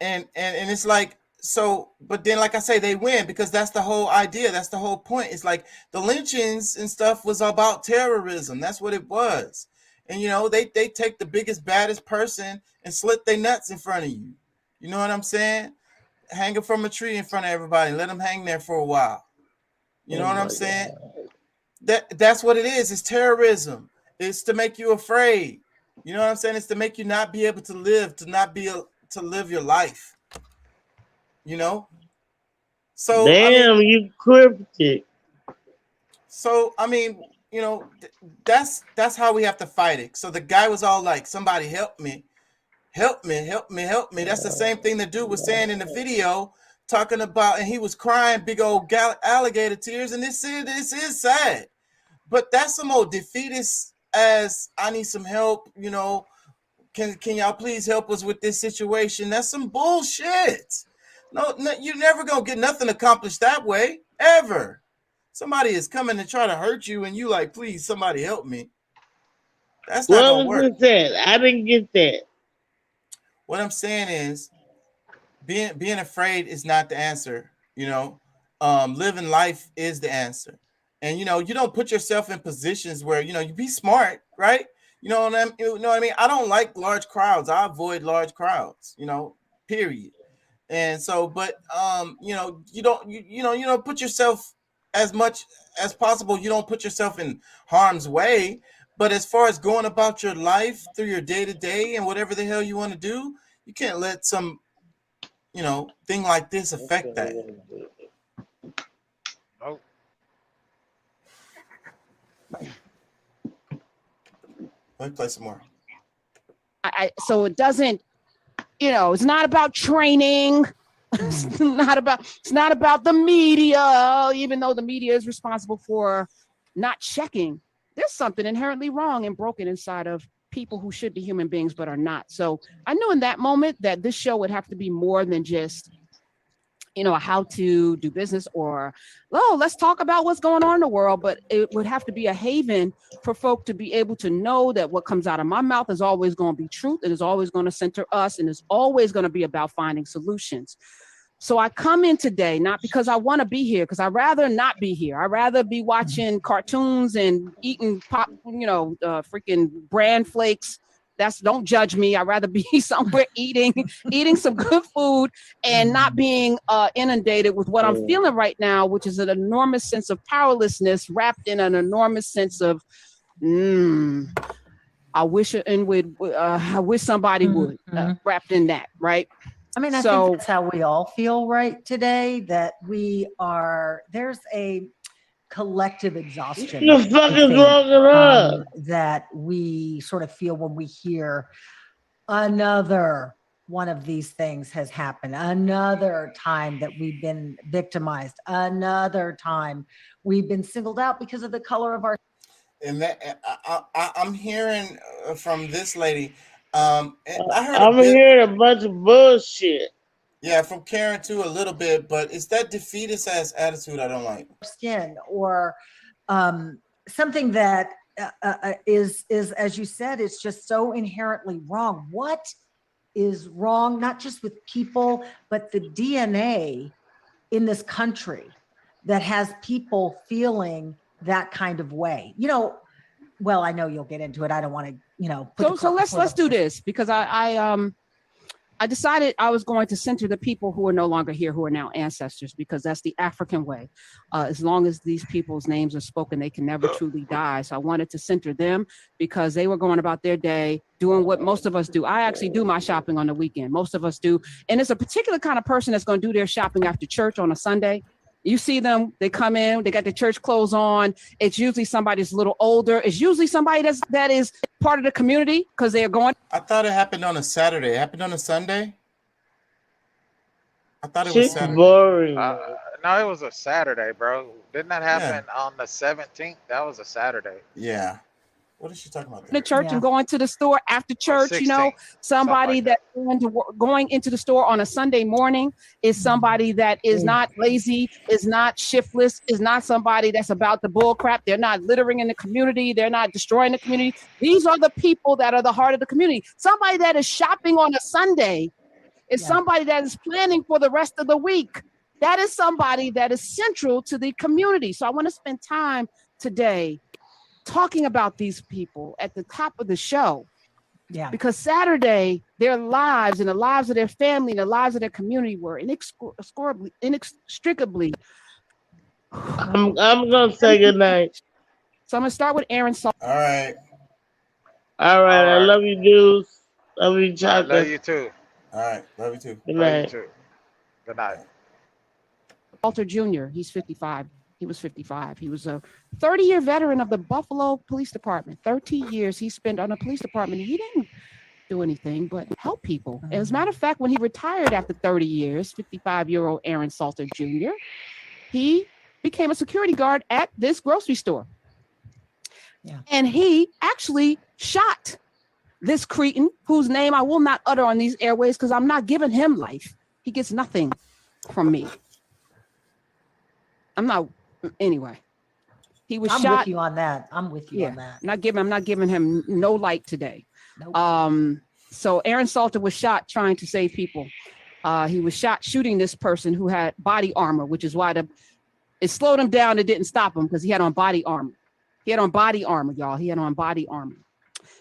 and it's like so. But then, like I say, they win because that's the whole idea. That's the whole point. It's like the lynchings and stuff was about terrorism. That's what it was. And you know, they take the biggest, baddest person and slit their nuts in front of you. You know what I'm saying? Hang it from a tree in front of everybody. Let them hang there for a while. You know Oh what I'm my saying? God. That's what it is. It's terrorism. It's to make you afraid. You know what I'm saying? It's to make you not be able to live, to not be able to live your life. You know? So I mean, Damn, you cryptic. you know, that's how we have to fight it. So the guy was all like, "Somebody help me, help me, help me, help me." That's the same thing the dude was saying in the video, talking about, and he was crying big old alligator tears. And this is sad, but that's some old defeatist as I need some help. You know, can y'all please help us with this situation? That's some bullshit. No, you're never gonna get nothing accomplished that way ever. Somebody is coming to try to hurt you, and you like, please, somebody help me. That's not What gonna was work. it said? I didn't get that. What I'm saying is, being afraid is not the answer. You know, living life is the answer. And you know, you don't put yourself in positions where you know you be smart, right? You know what I mean? I don't like large crowds. I avoid large crowds. You know, period. And so, but you know, you don't put yourself as much as possible. You don't put yourself in harm's way. But as far as going about your life through your day to day and whatever the hell you want to do, you can't let some thing like this affect that? Oh. Let me play some more. So it doesn't, it's not about training. It's not about the media, even though the media is responsible for not checking. There's something inherently wrong and broken inside of people who should be human beings but are not. So I knew in that moment that this show would have to be more than just how to do business or let's talk about what's going on in the world, but it would have to be a haven for folk to be able to know that what comes out of my mouth is always going to be truth, and is always going to center us, and is always going to be about finding solutions. So I come in today not because I want to be here, because I'd rather not be here. I'd rather be watching cartoons and eating freaking bran flakes. Don't judge me. I'd rather be somewhere eating some good food and not being inundated with what I'm feeling right now, which is an enormous sense of powerlessness wrapped in an enormous sense of, I wish somebody would, wrapped in that, right? I mean, I think that's how we all feel right today, that there's a collective exhaustion. What the fuck is wrong with her? That we sort of feel when we hear another one of these things has happened, another time that we've been victimized, another time we've been singled out because of the color of our. And that I'm hearing from this lady. I'm hearing a bunch of bullshit. Yeah, from Karen too, a little bit, but it's that defeatist ass attitude I don't like. Skin or something that is as you said, it's just so inherently wrong. What is wrong, not just with people, but the DNA in this country that has people feeling that kind of way? Well, I know you'll get into it. I don't want to, So let's do this, because I decided I was going to center the people who are no longer here, who are now ancestors, because that's the African way. As long as these people's names are spoken, they can never truly die. So I wanted to center them because they were going about their day, doing what most of us do. I actually do my shopping on the weekend. Most of us do. And it's a particular kind of person that's going to do their shopping after church on a Sunday. You see them, they come in, they got their church clothes on. It's usually somebody that's a little older. It's usually somebody that is part of the community because they're going. I thought it happened on a Saturday. It happened on a Sunday? I thought it was Saturday. Boring. No, it was a Saturday, bro. Didn't that happen on the 17th? That was a Saturday. Yeah. What is she talking about? The church and going to the store after church, somebody that's going into the store on a Sunday morning is somebody that is not lazy, is not shiftless, is not somebody that's about the bull crap. They're not littering in the community. They're not destroying the community. These are the people that are the heart of the community. Somebody that is shopping on a Sunday is somebody that is planning for the rest of the week. That is somebody that is central to the community. So I want to spend time today talking about these people at the top of the show. Yeah. Because Saturday, their lives and the lives of their family and the lives of their community were inextricably. I'm gonna say good night. So I'm gonna start with Aaron Salter. All right. I love you, dudes. Love you, chocolate. Love you too. All right. Love you too. Good Love night. you too. Good night. Salter Jr., he's 55. He was 55. He was a 30-year veteran of the Buffalo Police Department. 13 years he spent on the police department. He didn't do anything but help people. As a matter of fact, when he retired after 30 years, 55-year-old Aaron Salter Jr., he became a security guard at this grocery store. Yeah. And he actually shot this cretin, whose name I will not utter on these airways because I'm not giving him life. He gets nothing from me. I'm not. Anyway, he was shot. I'm with you on that. I'm with you on that. I'm not giving him no light today. Nope. So Aaron Salter was shot trying to save people. He was shot shooting this person who had body armor, which is why it slowed him down. It didn't stop him because he had on body armor. He had on body armor, y'all. He had on body armor.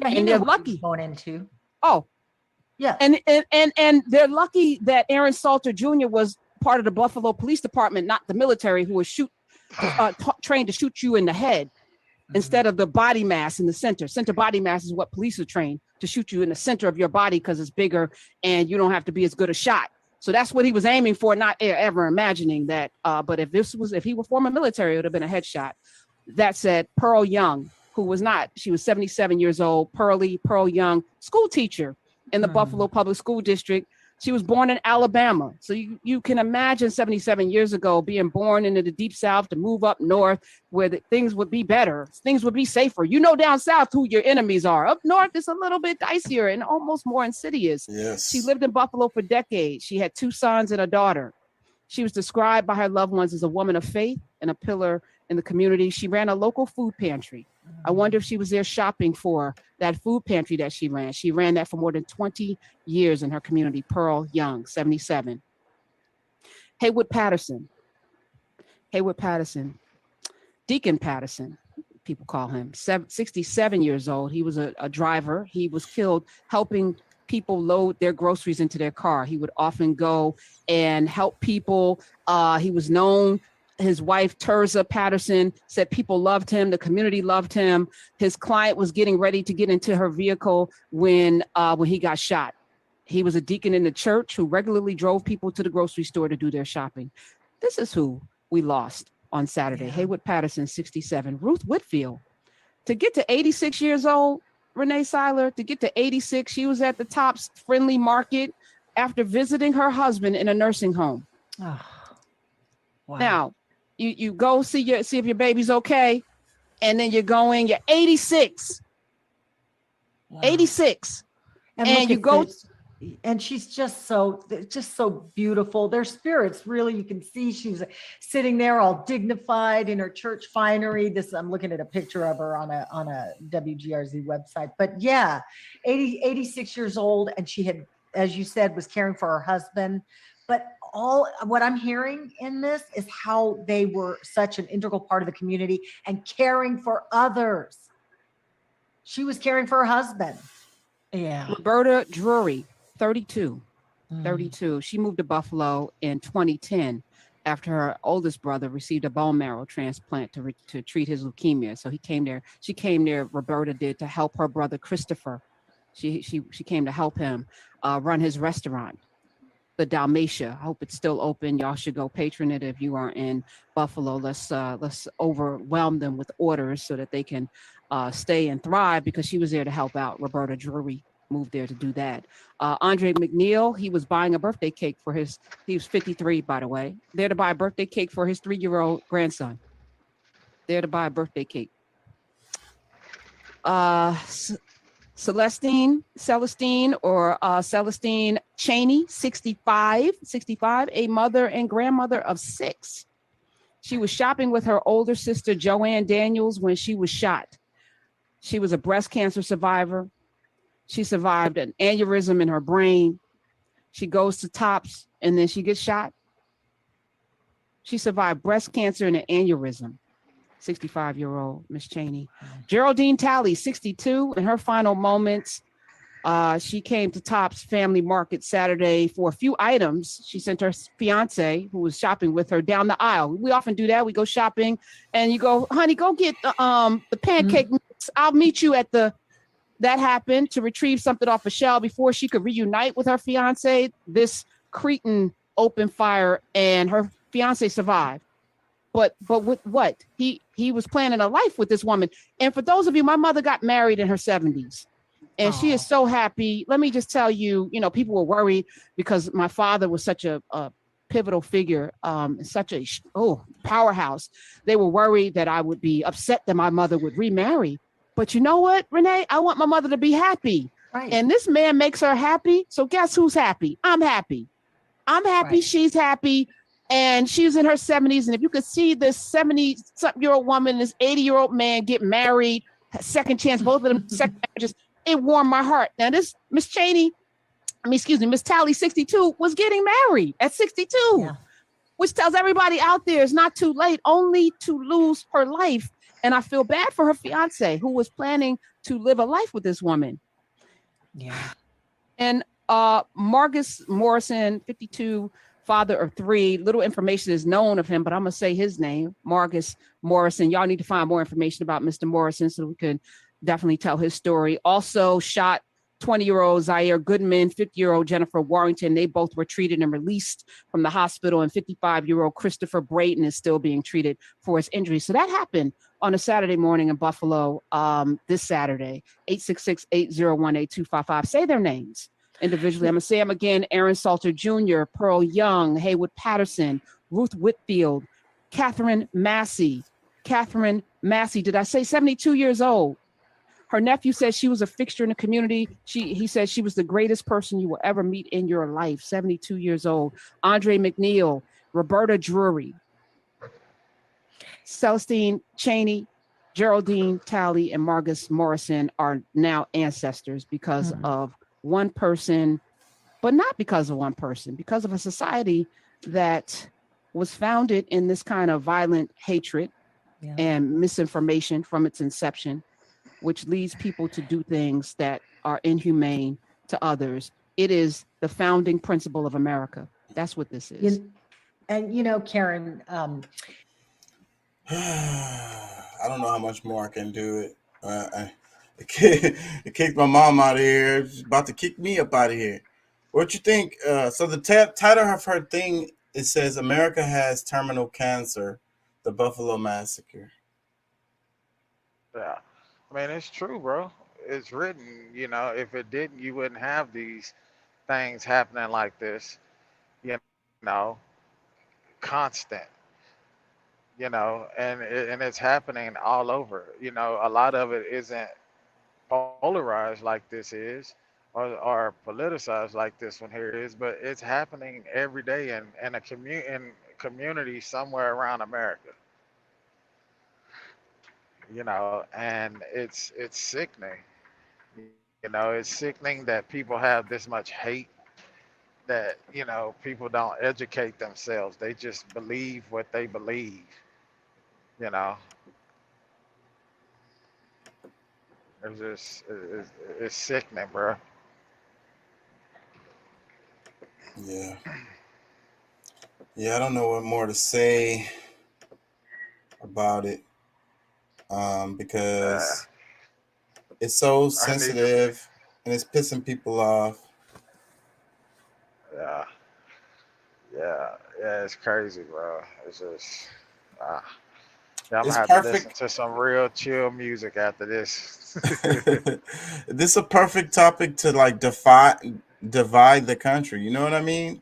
Yeah, and they're lucky going into. Oh, yeah. And they're lucky that Aaron Salter Jr. was part of the Buffalo Police Department, not the military, who was trained to shoot you in the head instead of the body mass in the center. Center body mass is what police are trained to shoot you in the center of your body because it's bigger and you don't have to be as good a shot. So that's what he was aiming for, not ever imagining that. But if he were former military, it would have been a headshot. That said, Pearl Young, who was not, she was 77 years old, Pearl Young, school teacher in the Buffalo Public School District. She was born in Alabama. So you can imagine 77 years ago being born into the deep South to move up north where things would be better. Things would be safer. You know down south who your enemies are. Up north, it's a little bit dicier and almost more insidious. Yes. She lived in Buffalo for decades. She had 2 sons and a daughter. She was described by her loved ones as a woman of faith and a pillar in the community. She ran a local food pantry. I wonder if she was there shopping for that food pantry that she ran. She ran that for more than 20 years in her community. Pearl Young, 77. Haywood Patterson, Deacon Patterson, people call him, 67 years old. He was a driver. He was killed helping people load their groceries into their car. He would often go and help people. He was known. His wife, Terza Patterson, said people loved him. The community loved him. His client was getting ready to get into her vehicle when he got shot. He was a deacon in the church who regularly drove people to the grocery store to do their shopping. This is who we lost on Saturday. Yeah. Haywood Patterson, 67. Ruth Whitfield, to get to 86 years old, Renee Seiler, to get to 86, she was at the Tops Friendly Market after visiting her husband in a nursing home. Oh, wow. Now, you go see if your baby's okay, and then you're 86. Wow. 86. And you go. And she's just so beautiful. Their spirits, really, you can see she was sitting there all dignified in her church finery. I'm looking at a picture of her on a WGRZ website. But yeah, 86 years old, and she had, as you said, was caring for her husband. But what I'm hearing in this is how they were such an integral part of the community and caring for others. She was caring for her husband. Yeah. Roberta Drury, 32. 32. She moved to Buffalo in 2010 after her oldest brother received a bone marrow transplant to treat his leukemia. So he came there. She came there, Roberta did, to help her brother Christopher. She came to help him run his restaurant, the Dalmatia. I hope it's still open. Y'all should go patron it if you are in Buffalo. Let's overwhelm them with orders so that they can stay and thrive, because she was there to help out. Roberta Drury moved there to do that. Andre McNeil, he was buying a birthday cake for he was 53, by the way, there to buy a birthday cake for his 3-year-old grandson. There to buy a birthday cake. Celestine Cheney, 65, a mother and grandmother of 6. She was shopping with her older sister, Joanne Daniels, when she was shot. She was a breast cancer survivor. She survived an aneurysm in her brain. She goes to Tops and then she gets shot. She survived breast cancer and an aneurysm. 65-year-old Miss Cheney. Geraldine Talley, 62, in her final moments. She came to Tops Family Market Saturday for a few items. She sent her fiance, who was shopping with her, down the aisle. We often do that. We go shopping and you go, honey, go get the pancake mix. I'll meet you at that happened to retrieve something off a shelf before she could reunite with her fiance. This cretin opened fire and her fiance survived. But with what? He was planning a life with this woman. And for those of you, my mother got married in her 70s. And she is so happy. Let me just tell you, people were worried because my father was such a pivotal figure, such a powerhouse. They were worried that I would be upset that my mother would remarry. But you know what, Renee? I want my mother to be happy. Right. And this man makes her happy. So guess who's happy? I'm happy. Right. She's happy. And she's in her 70s. And if you could see this 70-something-year-old woman, this 80-year-old man get married, second chance, both of them second marriages, it warmed my heart. Now this Miss Talley, 62, was getting married at 62, which tells everybody out there it's not too late, only to lose her life. And I feel bad for her fiance, who was planning to live a life with this woman. Yeah. And Marcus Morrison, 52, father of 3. Little information is known of him, but I'm going to say his name, Marcus Morrison. Y'all need to find more information about Mr. Morrison so we can definitely tell his story. Also shot 20-year-old Zaire Goodman, 50-year-old Jennifer Warrington, they both were treated and released from the hospital, and 55-year-old Christopher Braden is still being treated for his injuries. So that happened on a Saturday morning in Buffalo this Saturday. 866-801-8255. Say their names individually. I'm going to say them again. Aaron Salter Jr., Pearl Young, Haywood Patterson, Ruth Whitfield, Catherine Massey. Catherine Massey, did I say 72 years old? Her nephew says she was a fixture in the community. He says she was the greatest person you will ever meet in your life. 72 years old. Andre McNeil, Roberta Drury, Celestine Cheney, Geraldine Talley, and Margus Morrison are now ancestors because of one person, but not because of one person, because of a society that was founded in this kind of violent hatred and misinformation from its inception, which leads people to do things that are inhumane to others. It is the founding principle of America. That's what this is. And Karen, I don't know how much more I can do it. It kicked my mom out of here. It's about to kick me up out of here. What you think? So the title of her thing, it says America has terminal cancer, the Buffalo Massacre. Yeah. I mean, it's true, bro. It's written, if it didn't, you wouldn't have these things happening like this, you know, constant, and it's happening all over. A lot of it isn't polarized like this is, or politicized like this one here is, but it's happening every day in a community somewhere around America. And it's sickening. It's sickening that people have this much hate, that people don't educate themselves. They just believe what they believe. It's sickening, bro. Yeah. I don't know what more to say about it, because it's so sensitive and it's pissing people off. Yeah, it's crazy, bro. It's just, I'm gonna It's have to listen to some real chill music after this. This is a perfect topic to like divide the country. You know what I mean?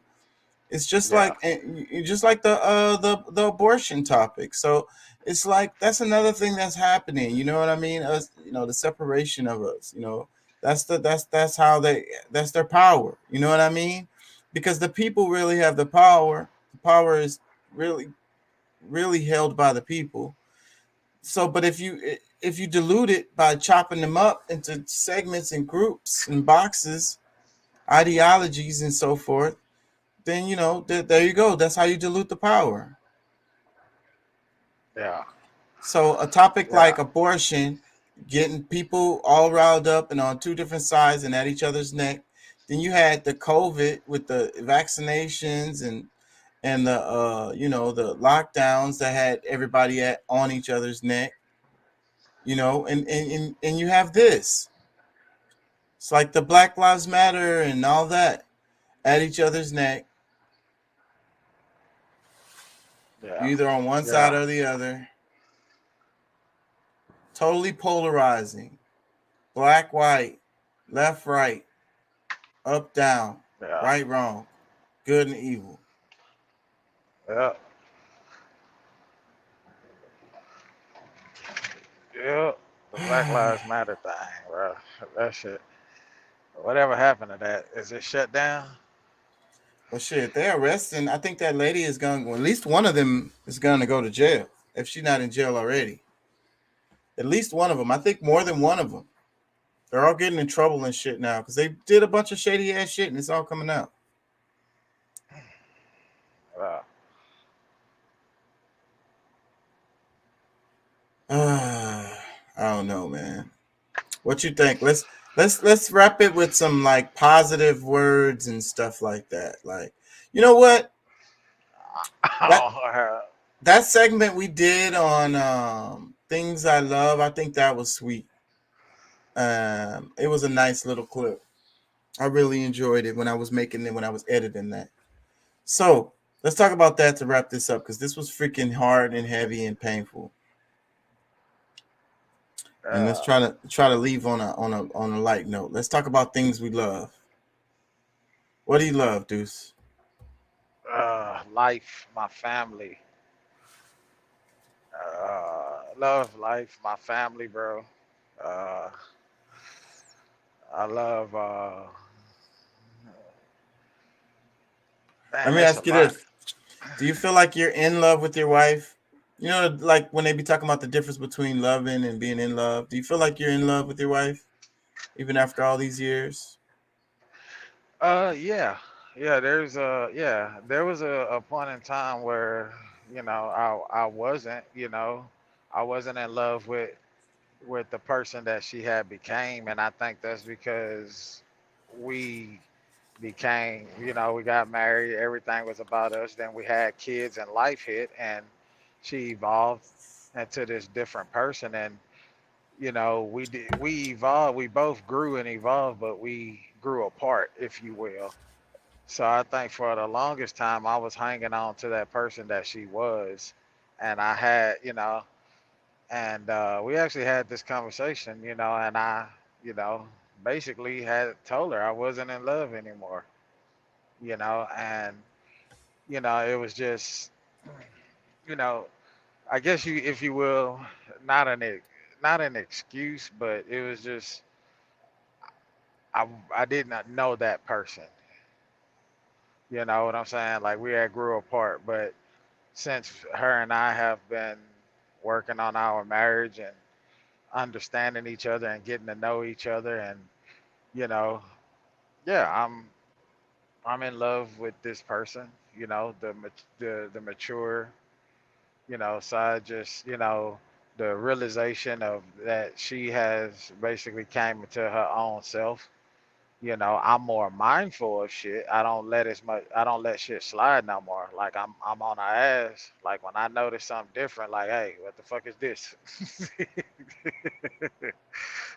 It's just like the abortion topic. So it's like that's another thing that's happening. You know what I mean? Us, the separation of us. That's their power. You know what I mean? Because the people really have the power. The power is really held by the people. So, but if you dilute it by chopping them up into segments and groups and boxes, ideologies and so forth, then there you go. That's how you dilute the power. Yeah. So a topic like abortion, getting people all riled up and on two different sides and at each other's neck. Then you had the COVID with the vaccinations and the the lockdowns that had everybody on each other's neck. And you have this. It's like the Black Lives Matter and all that at each other's neck. Yeah. You're either on one side or the other. Totally polarizing. Black, white, left, right, up, down, right, wrong, good and evil. Yeah. Yeah. The Black Lives Matter thing, bro. That shit. Whatever happened to that? Is it shut down? Well, shit, they're arresting. I think that lady is going. Well, at least one of them is going to go to jail if she's not in jail already. At least one of them. I think more than one of them. They're all getting in trouble and shit now because they did a bunch of shady ass shit and it's all coming out. Wow. I don't know, man. What you think? Let's wrap it with some like positive words and stuff like that. Like, you know what? That segment we did on Things I Love, I think that was sweet. It was a nice little clip. I really enjoyed it when I was making it, when I was editing that. So let's talk about that to wrap this up, because this was freaking hard and heavy and painful. And let's try to leave on a light note. Let's talk about things we love. What do you love, Deuce? Life, my family. Love life, my family, bro. Uh, I love. Let Man, me it's a ask you lot. this. Do you feel like you're in love with your wife? You know, like when they be talking about the difference between loving and being in love. Do you feel like you're in love with your wife, even after all these years? Yeah, there was a point in time where I wasn't, I wasn't in love with the person that she had became, and I think that's because we became, we got married, everything was about us, then we had kids and life hit, and she evolved into this different person, and we evolved, we both grew and evolved, but we grew apart, if you will. So I think for the longest time I was hanging on to that person that she was, and I had, and we actually had this conversation, and I, you know, basically had told her I wasn't in love anymore, and it was just, you know, I guess you, if you will, not not an excuse, but it was just I did not know that person. You know what I'm saying? Like we had grew apart, but since her and I have been working on our marriage and understanding each other and getting to know each other, and you know, yeah, I'm in love with this person. The mature, side, just the realization of that she has basically came into her own self. I'm more mindful of shit. I don't let shit slide no more. Like I'm on her ass. Like when I notice something different, like, hey, what the fuck is this?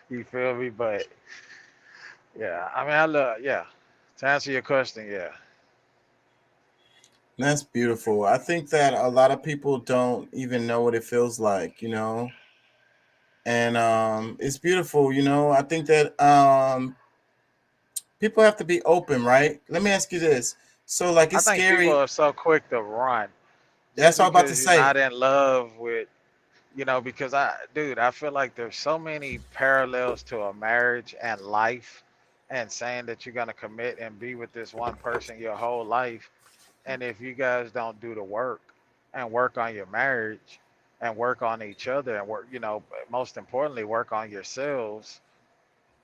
You feel me? But yeah, I mean, I love, yeah. To answer your question, yeah. That's beautiful. I think that a lot of people don't even know what it feels like, and it's beautiful. I think that people have to be open, right? Let me ask you this. So, like, I it's think people scary. are so quick to run just That's all I'm about to because you're say. not in love with, because dude, I feel like there's so many parallels to a marriage and life, and saying that you're gonna commit and be with this one person your whole life, and if you guys don't do the work and work on your marriage and work on each other and work, most importantly, work on yourselves,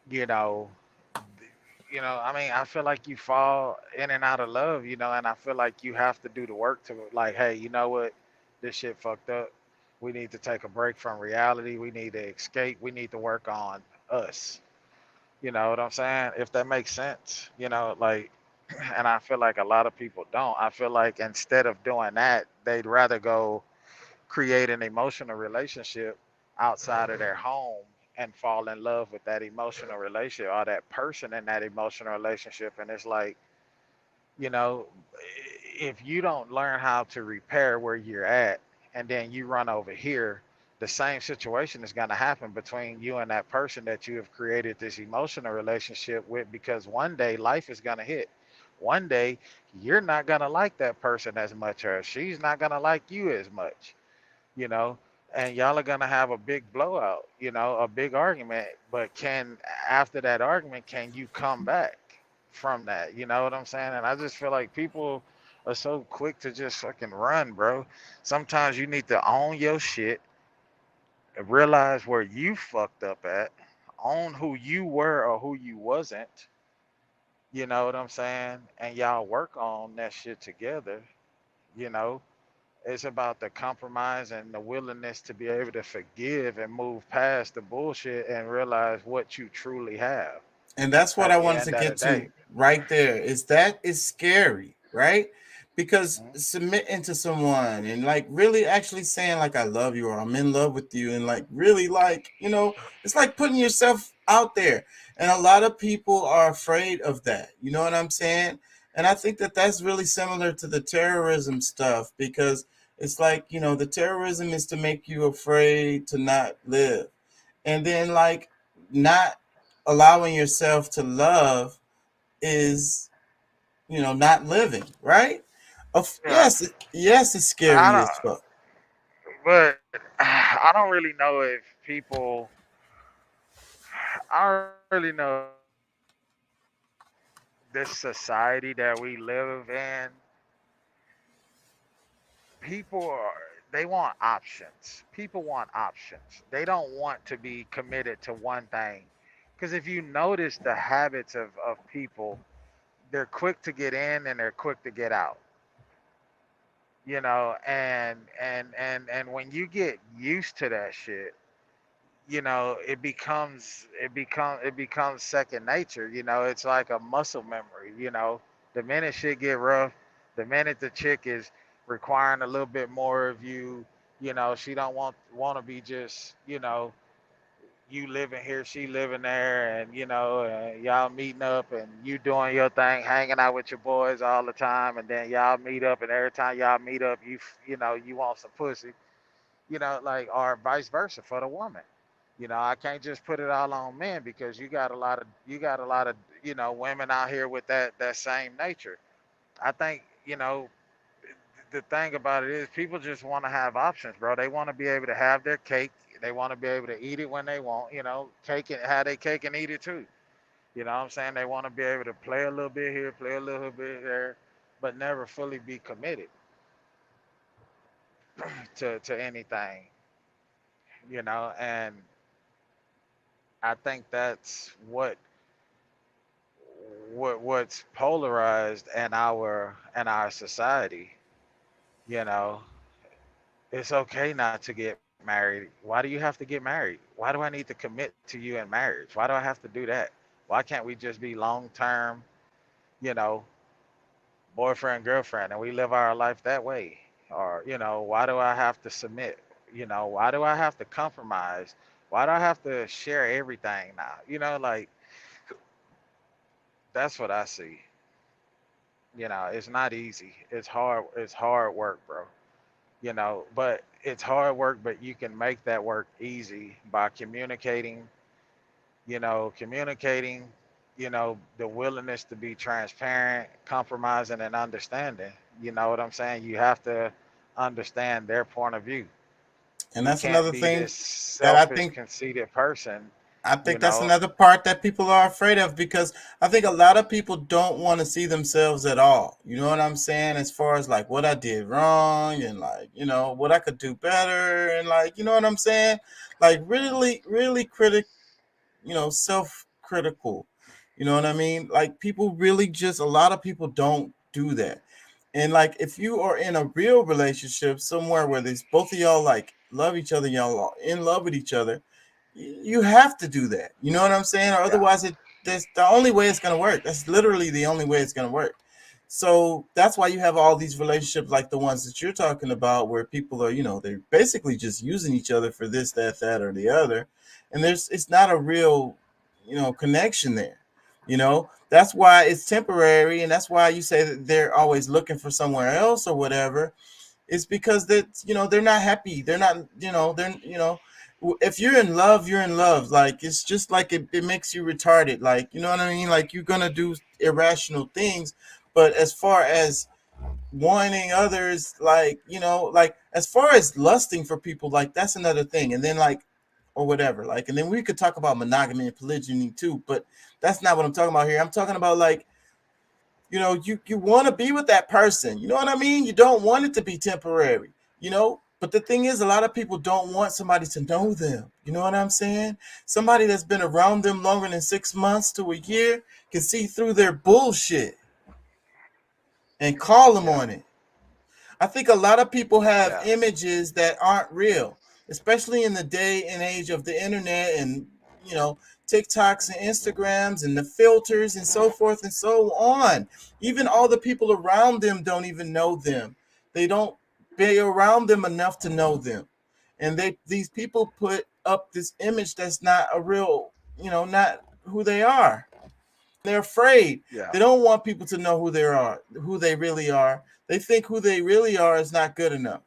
you know, I mean, I feel like you fall in and out of love, and I feel like you have to do the work to, like, hey, you know what, this shit fucked up. We need to take a break from reality. We need to escape. We need to work on us. You know what I'm saying? If that makes sense, like, and I feel like a lot of people don't. I feel like instead of doing that, they'd rather go create an emotional relationship outside of their home and fall in love with that emotional relationship or that person in that emotional relationship. And it's like, you know, if you don't learn how to repair where you're at and then you run over here, the same situation is going to happen between you and that person that you have created this emotional relationship with, because one day life is going to hit. One day you're not going to like that person as much, or she's not going to like you as much, you know, and y'all are going to have a big blowout, a big argument. But after that argument, can you come back from that? You know what I'm saying? And I just feel like people are so quick to just fucking run, bro. Sometimes you need to own your shit, realize where you fucked up at, own who you were or who you wasn't. You know what I'm saying? And y'all work on that shit together, you know. It's about the compromise and the willingness to be able to forgive and move past the bullshit and realize what you truly have And that's what at I the wanted end to of get the day. to right there. Is that is scary, right? Because submitting to someone and like really actually saying like I love you or I'm in love with you, and like really like, it's like putting yourself out there. And a lot of people are afraid of that. You know what I'm saying? And I think that that's really similar to the terrorism stuff, because it's like, the terrorism is to make you afraid to not live. And then, like, not allowing yourself to love is, not living, right? Yeah. Yes, it's I scary don't, as fuck. but I don't really know if people. I don't really know if this society that we live in, people are, they want options. People want options. They don't want to be committed to one thing. Because if you notice the habits of people, they're quick to get in and they're quick to get out. And when you get used to that shit, it becomes second nature. It's like a muscle memory. The minute shit get rough, the minute the chick is requiring a little bit more of you, she don't want to be just, you living here, she living there, and y'all meeting up and you doing your thing, hanging out with your boys all the time, and then y'all meet up, and every time y'all meet up, you want some pussy, like, or vice versa for the woman. I can't just put it all on men, because you got a lot of women out here with that same nature. I think the thing about it is, people just want to have options, bro. They want to be able to have their cake. They want to be able to eat it when they want. Cake and have their cake and eat it too. You know what I'm saying? They want to be able to play a little bit here, play a little bit there, but never fully be committed to anything. And I think that's what's polarized in our society. You know, it's okay not to get married. Why do you have to get married? Why do I need to commit to you in marriage? Why do I have to do that? Why can't we just be long term, you know, boyfriend, girlfriend, and we live our life that way? Or, why do I have to submit? Why do I have to compromise? Why do I have to share everything now? Like, that's what I see. It's not easy. It's hard. It's hard work, bro. But it's hard work, but you can make that work easy by communicating, the willingness to be transparent, compromising, and understanding. You know what I'm saying? You have to understand their point of view. And You that's can't another be this thing that selfish, conceited person, I you think that's know? another part that people are afraid of, because I think a lot of people don't want to see themselves at all. You know what I'm saying? As far as like what I did wrong, and like, what I could do better, and like, you know what I'm saying? Like, really, really self-critical. You know what I mean? Like, people really just, a lot of people don't do that. And like, if you are in a real relationship somewhere where these both of y'all like love each other, y'all are in love with each other, you have to do that. You know what I'm saying? Or Yeah. otherwise, that's the only way it's gonna work. That's literally the only way it's gonna work. So that's why you have all these relationships like the ones that you're talking about, where people are, they're basically just using each other for this, that, or the other, and it's not a real, connection there. That's why it's temporary, and that's why you say that they're always looking for somewhere else or whatever. It's because that, they're not happy. They're not, if you're in love, you're in love. Like, it's just like it makes you retarded. Like, you know what I mean? Like, you're gonna do irrational things. But as far as wanting others, like, like, as far as lusting for people, like, that's another thing. And then, like, or whatever, like, and then we could talk about monogamy and polygyny too, but that's not what I'm talking about here. I'm talking about, like, you want to be with that person. You know what I mean? You don't want it to be temporary, But the thing is, a lot of people don't want somebody to know them. You know what I'm saying? Somebody that's been around them longer than 6 months to a year can see through their bullshit and call them Yeah. on it. I think a lot of people have Yeah. images that aren't real, especially in the day and age of the internet and, you know, TikToks and Instagrams and the filters and so forth and so on. Even all the people around them don't even know them. They don't be around them enough to know them. And these people put up this image that's not a real, not who they are. They're afraid. Yeah. They don't want people to know who they are, who they really are. They think who they really are is not good enough.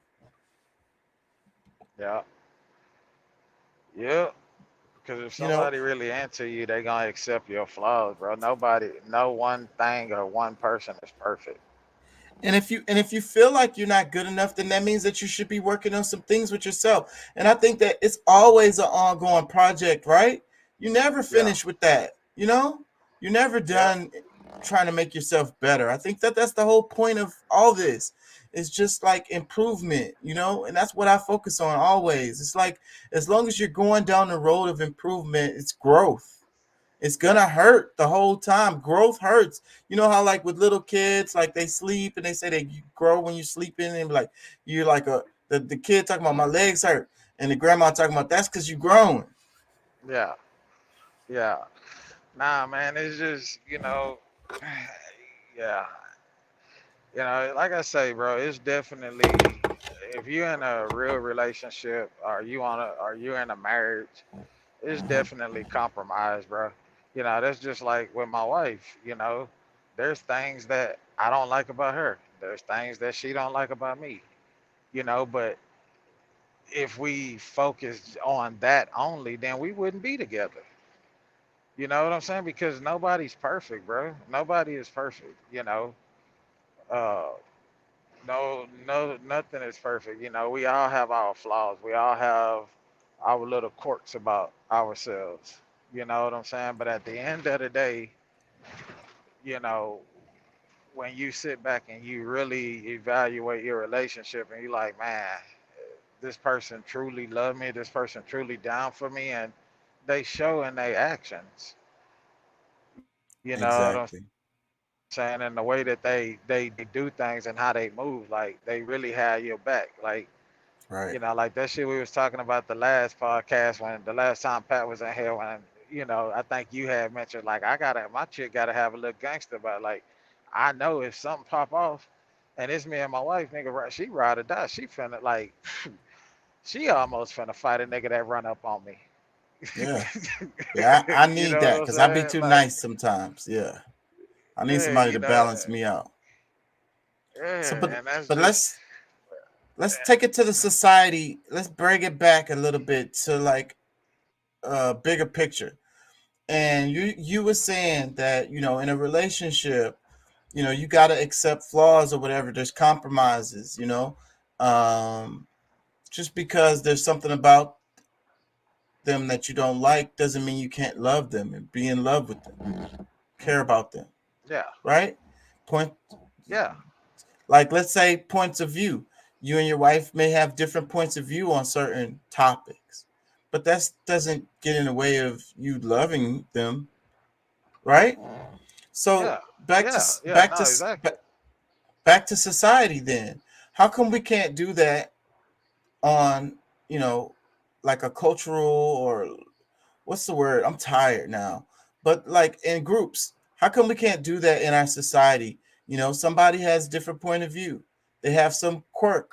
Yeah. Yeah. Because if You know, somebody really into you, they gonna accept your flaws, bro. Nobody, no one thing or one person is perfect. and if you feel like you're not good enough, then that means that you should be working on some things with yourself. And I think that it's always an ongoing project, right? You never Yeah. finish with that. You're never Yeah. done trying to make yourself better. I think that that's the whole point of all this. It's just like improvement, and that's what I focus on always. It's like as long as you're going down the road of improvement, it's growth. It's Yeah. gonna hurt the whole time. Growth hurts. You know how like with little kids, like they sleep and they say that you grow when you sleep in, and like you're like the kid talking about my legs hurt, and the grandma talking about that's because you grown. Yeah. Yeah. Nah, man, it's just, yeah. Like I say, bro, it's definitely if you're in a real relationship or you're in a marriage, it's definitely compromise, bro. That's just like with my wife, there's things that I don't like about her. There's things that she don't like about me, but if we focused on that only, then we wouldn't be together. You know what I'm saying? Because nobody's perfect, bro. Nobody is perfect, Uh, no, no, nothing is perfect. We all have our flaws. We all have our little quirks about ourselves. You know what I'm saying? But at the end of the day, you know, when you sit back and you really evaluate your relationship and you're like, man, this person truly love me, this person truly down for me, and they show in their actions. You know what I'm Exactly. saying? And the way that they do things and how they move, like they really have your back. Like, Right. like that shit we was talking about the last podcast when the last time Pat was in here when, I think you had mentioned like my chick gotta have a little gangster about like I know if something pop off and it's me and my wife, nigga, she ride or die. She finna like she almost finna fight a nigga that run up on me. Yeah. Yeah. I You need know what that I'm because I be saying? too Like, nice sometimes. Yeah. I need yeah, somebody to balance me out. So, yeah, but and that's but just let's take it to the society. Let's bring it back a little bit to like a bigger picture. And you were saying that in a relationship, you got to accept flaws or whatever. There's compromises. Um, just because there's something about them that you don't like doesn't mean you can't love them and be in love with them, care about them, yeah, right? Point yeah, Like let's say points of view. You and your wife may have different points of view on certain topics, but that doesn't get in the way of you loving them, right? So yeah, yeah, yeah. No, exactly. back to society then. How come we can't do that on, you know, like a cultural or what's the word? I'm tired now. But like in groups, how come we can't do that in our society? Somebody has a different point of view. They have some quirk.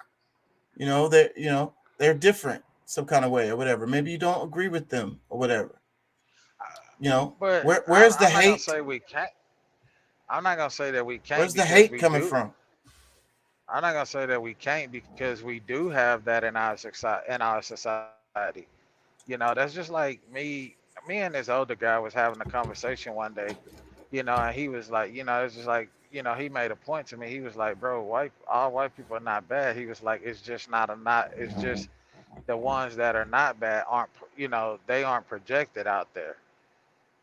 They're different some kind of way or whatever. Maybe you don't agree with them or whatever. But Where's the I'm not gonna hate? say we can't. I'm not gonna say that we can't Where's the because hate we coming do. from? I'm not gonna say that we can't because we do have that in our society. That's just like me. Me and this older guy was having a conversation one day. And he was like, it's just like, he made a point to me. He was like, bro, all white people are not bad. He was like, it's just not. It's just the ones that are not bad aren't. They aren't projected out there.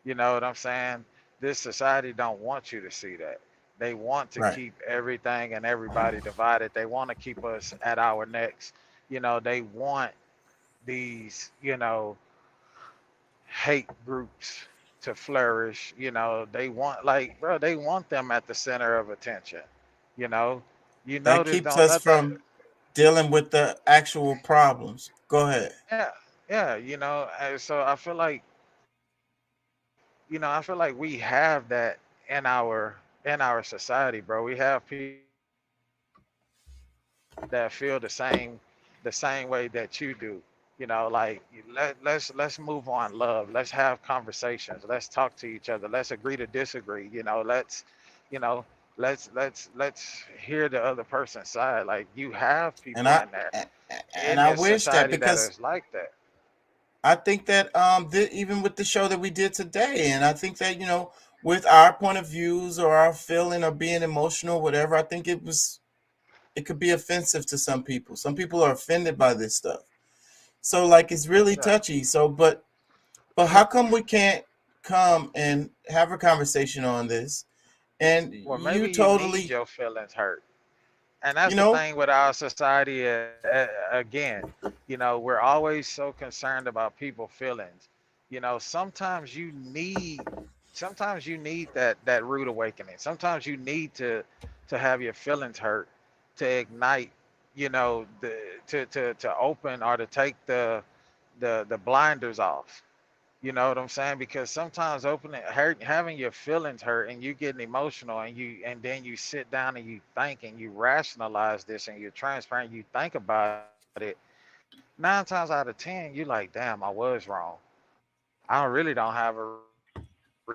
You know what I'm saying? This society don't want you to see that. They want to Right. keep everything and everybody divided. They want to keep us at our necks. They want these, hate groups to flourish. They want like, bro, they want them at the center of attention. You know, That this keeps don't us nothing. from dealing with the actual problems. Go ahead. Yeah, yeah. And so I feel like we have that in our society, bro. We have people that feel the same way that you do. Like let's move on, love. Let's have conversations. Let's talk to each other. Let's agree to disagree. You know, let's hear the other person's side. Like you have And people I in there and in I this wish that society that because is like that. I think that even with the show that we did today, and I think that with our point of views or our feeling or being emotional, whatever, I think it could be offensive to some people. Some people are offended by this stuff. So like it's really Yeah. touchy. So but how come we can't come and have a conversation on this? And Well, you maybe you need totally, your feelings hurt. And you that's the know, thing with our society. Again, we're always so concerned about people feelings. Sometimes you need that rude awakening. Sometimes you need to have your feelings hurt to ignite, to open or to take the blinders off. You know what I'm saying? Because sometimes having your feelings hurt and you getting emotional and then you sit down and you think and you rationalize this and you're transparent, you think about it. 9 times out of 10, you're like, damn, I was wrong. I really don't have a conversation, but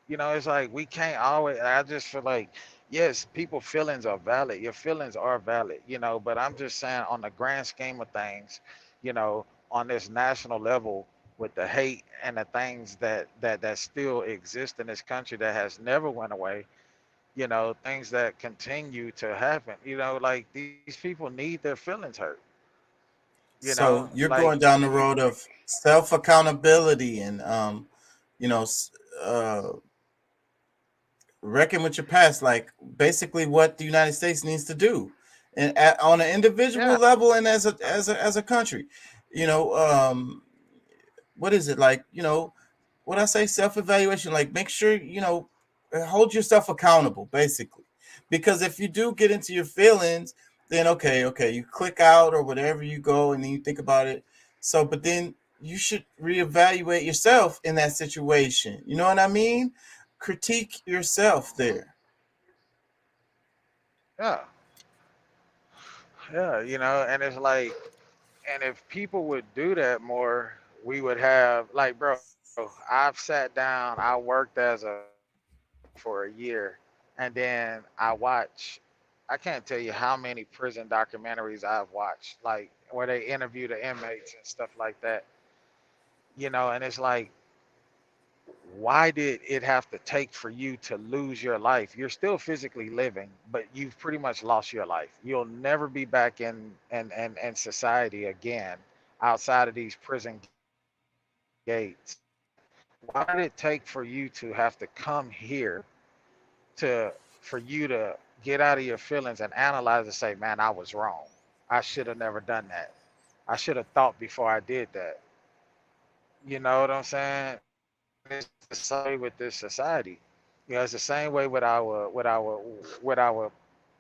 it's like we can't always. I just feel like, yes, people feelings are valid. Your feelings are valid, but I'm just saying on the grand scheme of things, you know, on this national level with the hate and the things that still exist in this country that has never went away, things that continue to happen, like these people need their feelings hurt, so you're like going down the road of self accountability and you know, s- uh, reckon with your past, like basically what the United States needs to do, and on an individual yeah, level and as a country, you know, what is it like? What I say, self evaluation. Like make sure hold yourself accountable, basically, because if you do get into your feelings, then okay, you click out or whatever, you go and then you think about it. So, but then you should reevaluate yourself in that situation. You know what I mean? Critique yourself there. yeah, yeah, and it's like, and if people would do that more, we would have, like, bro, I've sat down, I worked as a for a year, and then I watch, I can't tell you how many prison documentaries I've watched, like where they interview the inmates and stuff like that, and it's like, why did it have to take for you to lose your life? You're still physically living, but you've pretty much lost your life. You'll never be back in society again outside of these prison gates. Why did it take for you to have to come here to for you to get out of your feelings and analyze and say, man, I was wrong. I should have never done that. I should have thought before I did that. You know what I'm saying? And it's the same way with this society. It's the same way with our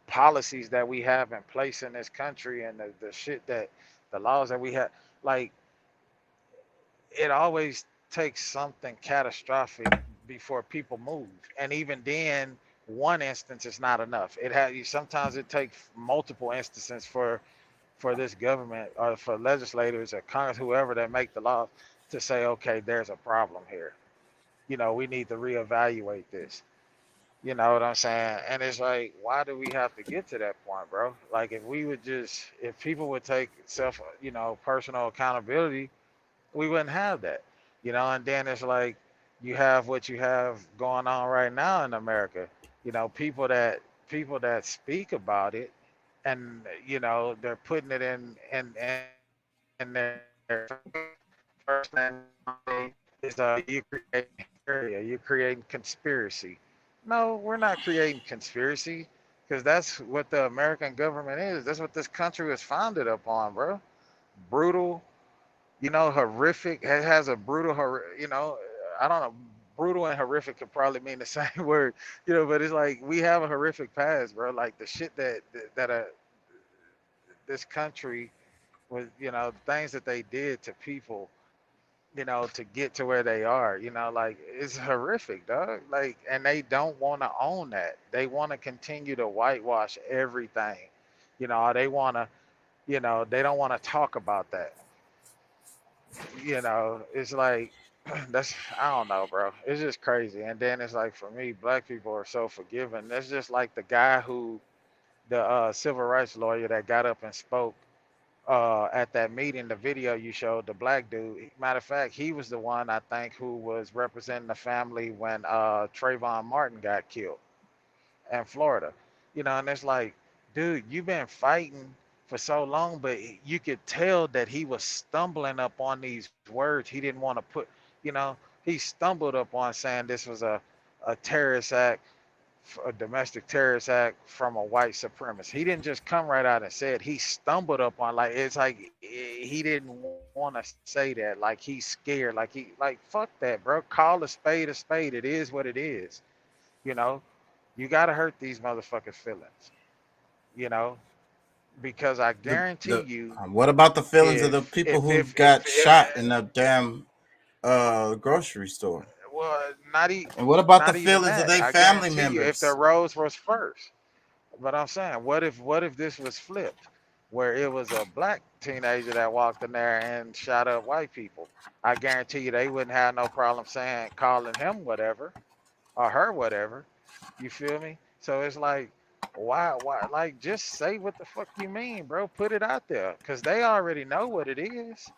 policies that we have in place in this country and the shit that the laws that we have. Like it always takes something catastrophic before people move, and even then, one instance is not enough. Sometimes it takes multiple instances for this government or for legislators or Congress, whoever that make the law, to say, okay, there's a problem here. We need to reevaluate this. You know what I'm saying? And it's like, why do we have to get to that point, bro? Like, if people would take personal accountability, we wouldn't have that. And then it's like, you have what you have going on right now in America. People that speak about it, and they're putting it in their first thing is you create hysteria, you're creating conspiracy. No, we're not creating conspiracy, because that's what the American government is. That's what this country was founded upon, bro. Brutal, horrific. It has a brutal, I don't know. Brutal and horrific could probably mean the same word, but it's like we have a horrific past, bro. Like the shit that this country was, things that they did to people, to get to where they are, like it's horrific, dog. Like, and they don't want to own that. They want to continue to whitewash everything. They want to You know, they don't want to talk about that. You know, it's like that's I don't know, bro. It's just crazy. And then it's like for me, black people are so forgiving. That's just like the guy who the civil rights lawyer that got up and spoke at that meeting, the video you showed, the black dude. Matter of fact, he was the one I think who was representing the family when Trayvon Martin got killed in Florida. You know, and it's like, dude, you've been fighting for so long, but you could tell that he was stumbling up on these words he didn't want to put. You know, he stumbled up on saying this was a terrorist act, a domestic terrorist act from a white supremacist. He didn't just come right out and say it. He stumbled up on, like, it's like he didn't want to say that. Like he's scared. Like fuck that, bro. Call a spade a spade. It is what it is. You know, you gotta hurt these motherfuckers' feelings. You know, because I guarantee The you, what about the feelings of the if people if who if if got if shot in the damn grocery store? well, And what about the not even feelings of that. their I family guarantee you, if the members? rose was first. But I'm saying, what if this was flipped, where it was a black teenager that walked in there and shot up white people? I guarantee you they wouldn't have no problem saying calling him whatever or her whatever. You feel me? So it's like, why? Like, just say what the fuck you mean, bro. Put it out there, cause they already know what it is.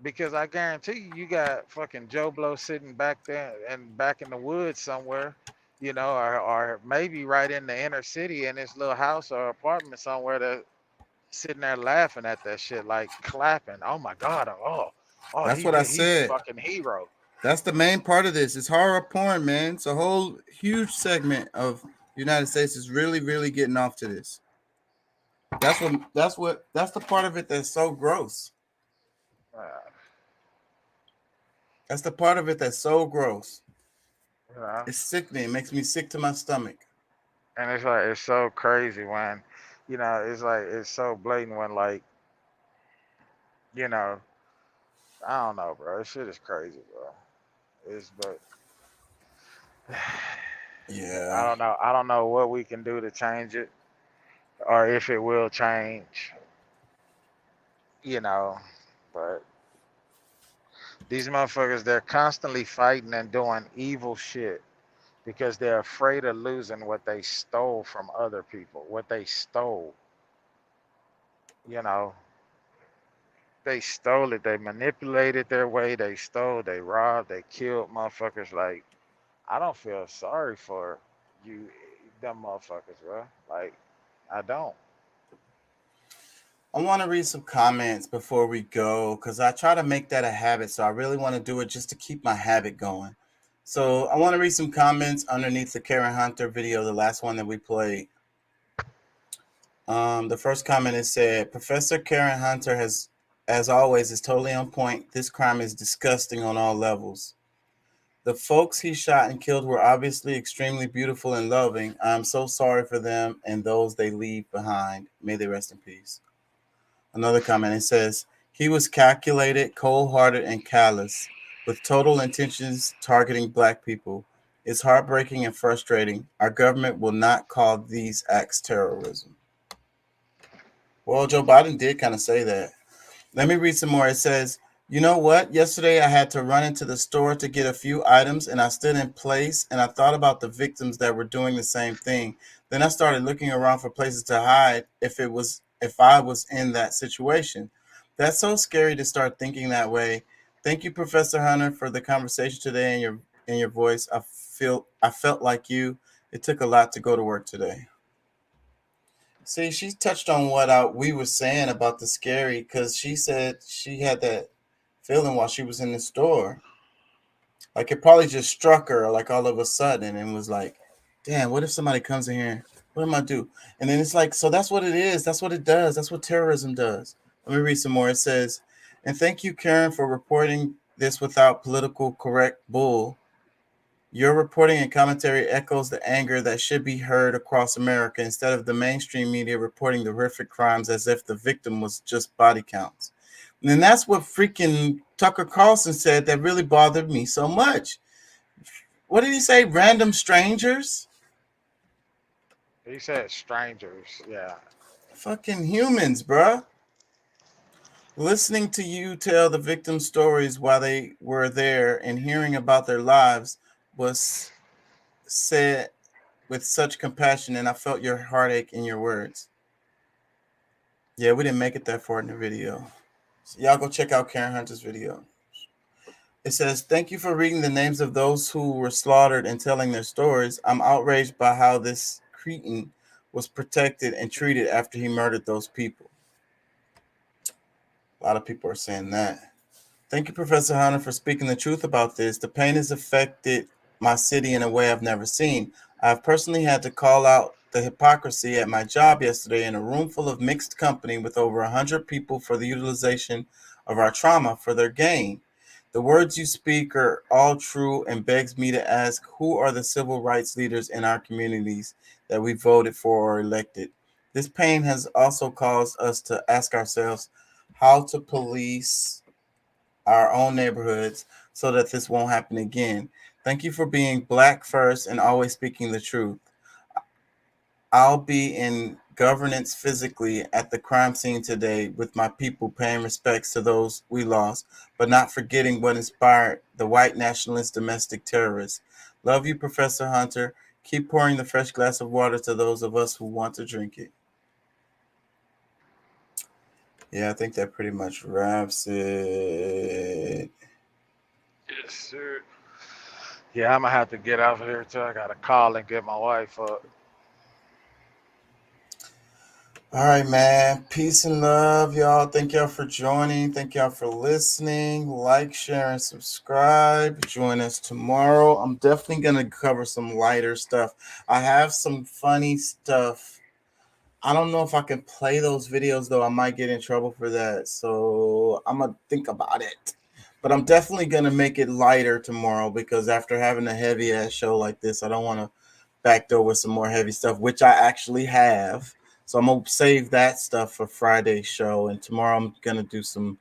Because I guarantee you, you got fucking Joe Blow sitting back there and back in the woods somewhere, you know, or maybe right in the inner city in this little house or apartment somewhere that sitting there laughing at that shit, like clapping. Oh my God. Oh, That's what I he's a said. fucking hero. That's the main part of this. It's horror porn, man. It's a whole huge segment of the United States is really, really getting off to this. That's the part of it that's so gross. Uh, That's the part of it that's so gross. you know? It's sickening. It makes me sick to my stomach. And it's like, it's so crazy when, you know, it's like, it's so blatant when, like, you know, I don't know, bro. This shit is crazy, bro. But I Yeah. don't know. I don't know what we can do to change it or if it will change, you know. But these motherfuckers, they're constantly fighting and doing evil shit because they're afraid of losing what they stole from other people, what they stole. You know, they stole it. They manipulated their way. They stole, they robbed, they killed motherfuckers. Like, I don't feel sorry for you, them motherfuckers, bro. Like, I don't. I want to read some comments before we go because I try to make that a habit. So I really want to do it just to keep my habit going. So I want to read some comments underneath the Karen Hunter video, the last one that we played. The first comment is said, Professor Karen Hunter has, as always, is totally on point. This crime is disgusting on all levels. The folks he shot and killed were obviously extremely beautiful and loving. I'm so sorry for them and those they leave behind. May they rest in peace. Another comment, it says, he was calculated, cold-hearted, and callous, with total intentions targeting black people. It's heartbreaking and frustrating. Our government will not call these acts terrorism. Well, Joe Biden did kind of say that. Let me read some more. It says, you know what? Yesterday I had to run into the store to get a few items and I stood in place and I thought about the victims that were doing the same thing. Then I started looking around for places to hide if I was in that situation. That's so scary to start thinking that way. Thank you, Professor Hunter, for the conversation today and your voice. I felt like you. It took a lot to go to work today. See, she touched on what we were saying about the scary because she said she had that feeling while she was in the store. Like it probably just struck her like all of a sudden and was like, damn, what if somebody comes in here? What am I do? And then it's like, so that's what it is. That's what it does. That's what terrorism does. Let me read some more. It says, and thank you, Karen, for reporting this without political correct bull. Your reporting and commentary echoes the anger that should be heard across America instead of the mainstream media reporting the horrific crimes as if the victim was just body counts. And that's what freaking Tucker Carlson said that really bothered me so much. What did he say? Random strangers? He said strangers. Yeah. Fucking humans, bruh. Listening to you tell the victims' stories while they were there and hearing about their lives was said with such compassion, and I felt your heartache in your words. Yeah, we didn't make it that far in the video. So y'all go check out Karen Hunter's video. It says, thank you for reading the names of those who were slaughtered and telling their stories. I'm outraged by how this cretin was protected and treated after he murdered those people. A lot of people are saying that. Thank you, Professor Hunter, for speaking the truth about this. The pain has affected my city in a way I've never seen. I've personally had to call out the hypocrisy at my job yesterday in a room full of mixed company with over 100 people for the utilization of our trauma for their gain. The words you speak are all true and begs me to ask, who are the civil rights leaders in our communities that we voted for or elected? This pain has also caused us to ask ourselves how to police our own neighborhoods so that this won't happen again. Thank you for being Black first and always speaking the truth. I'll be in governance physically at the crime scene today with my people paying respects to those we lost, but not forgetting what inspired the white nationalist domestic terrorists. Love you, Professor Hunter. Keep pouring the fresh glass of water to those of us who want to drink it. Yeah, I think that pretty much wraps it. Yes, sir. Yeah, I'm gonna have to get out of here too. I gotta call and get my wife up. All right, man. Peace and love, y'all. Thank y'all for joining. Thank y'all for listening. Like, share, and subscribe. Join us tomorrow. I'm definitely going to cover some lighter stuff. I have some funny stuff. I don't know if I can play those videos, though. I might get in trouble for that. So I'm going to think about it. But I'm definitely going to make it lighter tomorrow because after having a heavy-ass show like this, I don't want to backdoor with some more heavy stuff, which I actually have. So I'm going to save that stuff for Friday's show. And tomorrow I'm going to do some,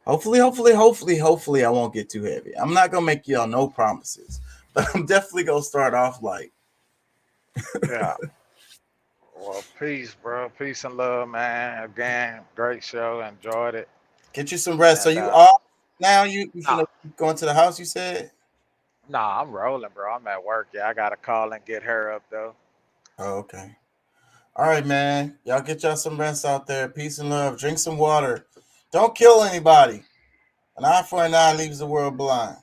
hopefully, I won't get too heavy. I'm not going to make y'all no promises, but I'm definitely going to start off light. Yeah. Well, peace, bro. Peace and love, man. Again, great show. Enjoyed it. Get you some rest. So And, you off now? You nah, going to the house, you said? nah, I'm rolling, bro. I'm at work. Yeah, I got to call and get her up, though. Oh, okay. All right, man. Y'all get y'all some rest out there. Peace and love. Drink some water. Don't kill anybody. An eye for an eye leaves the world blind.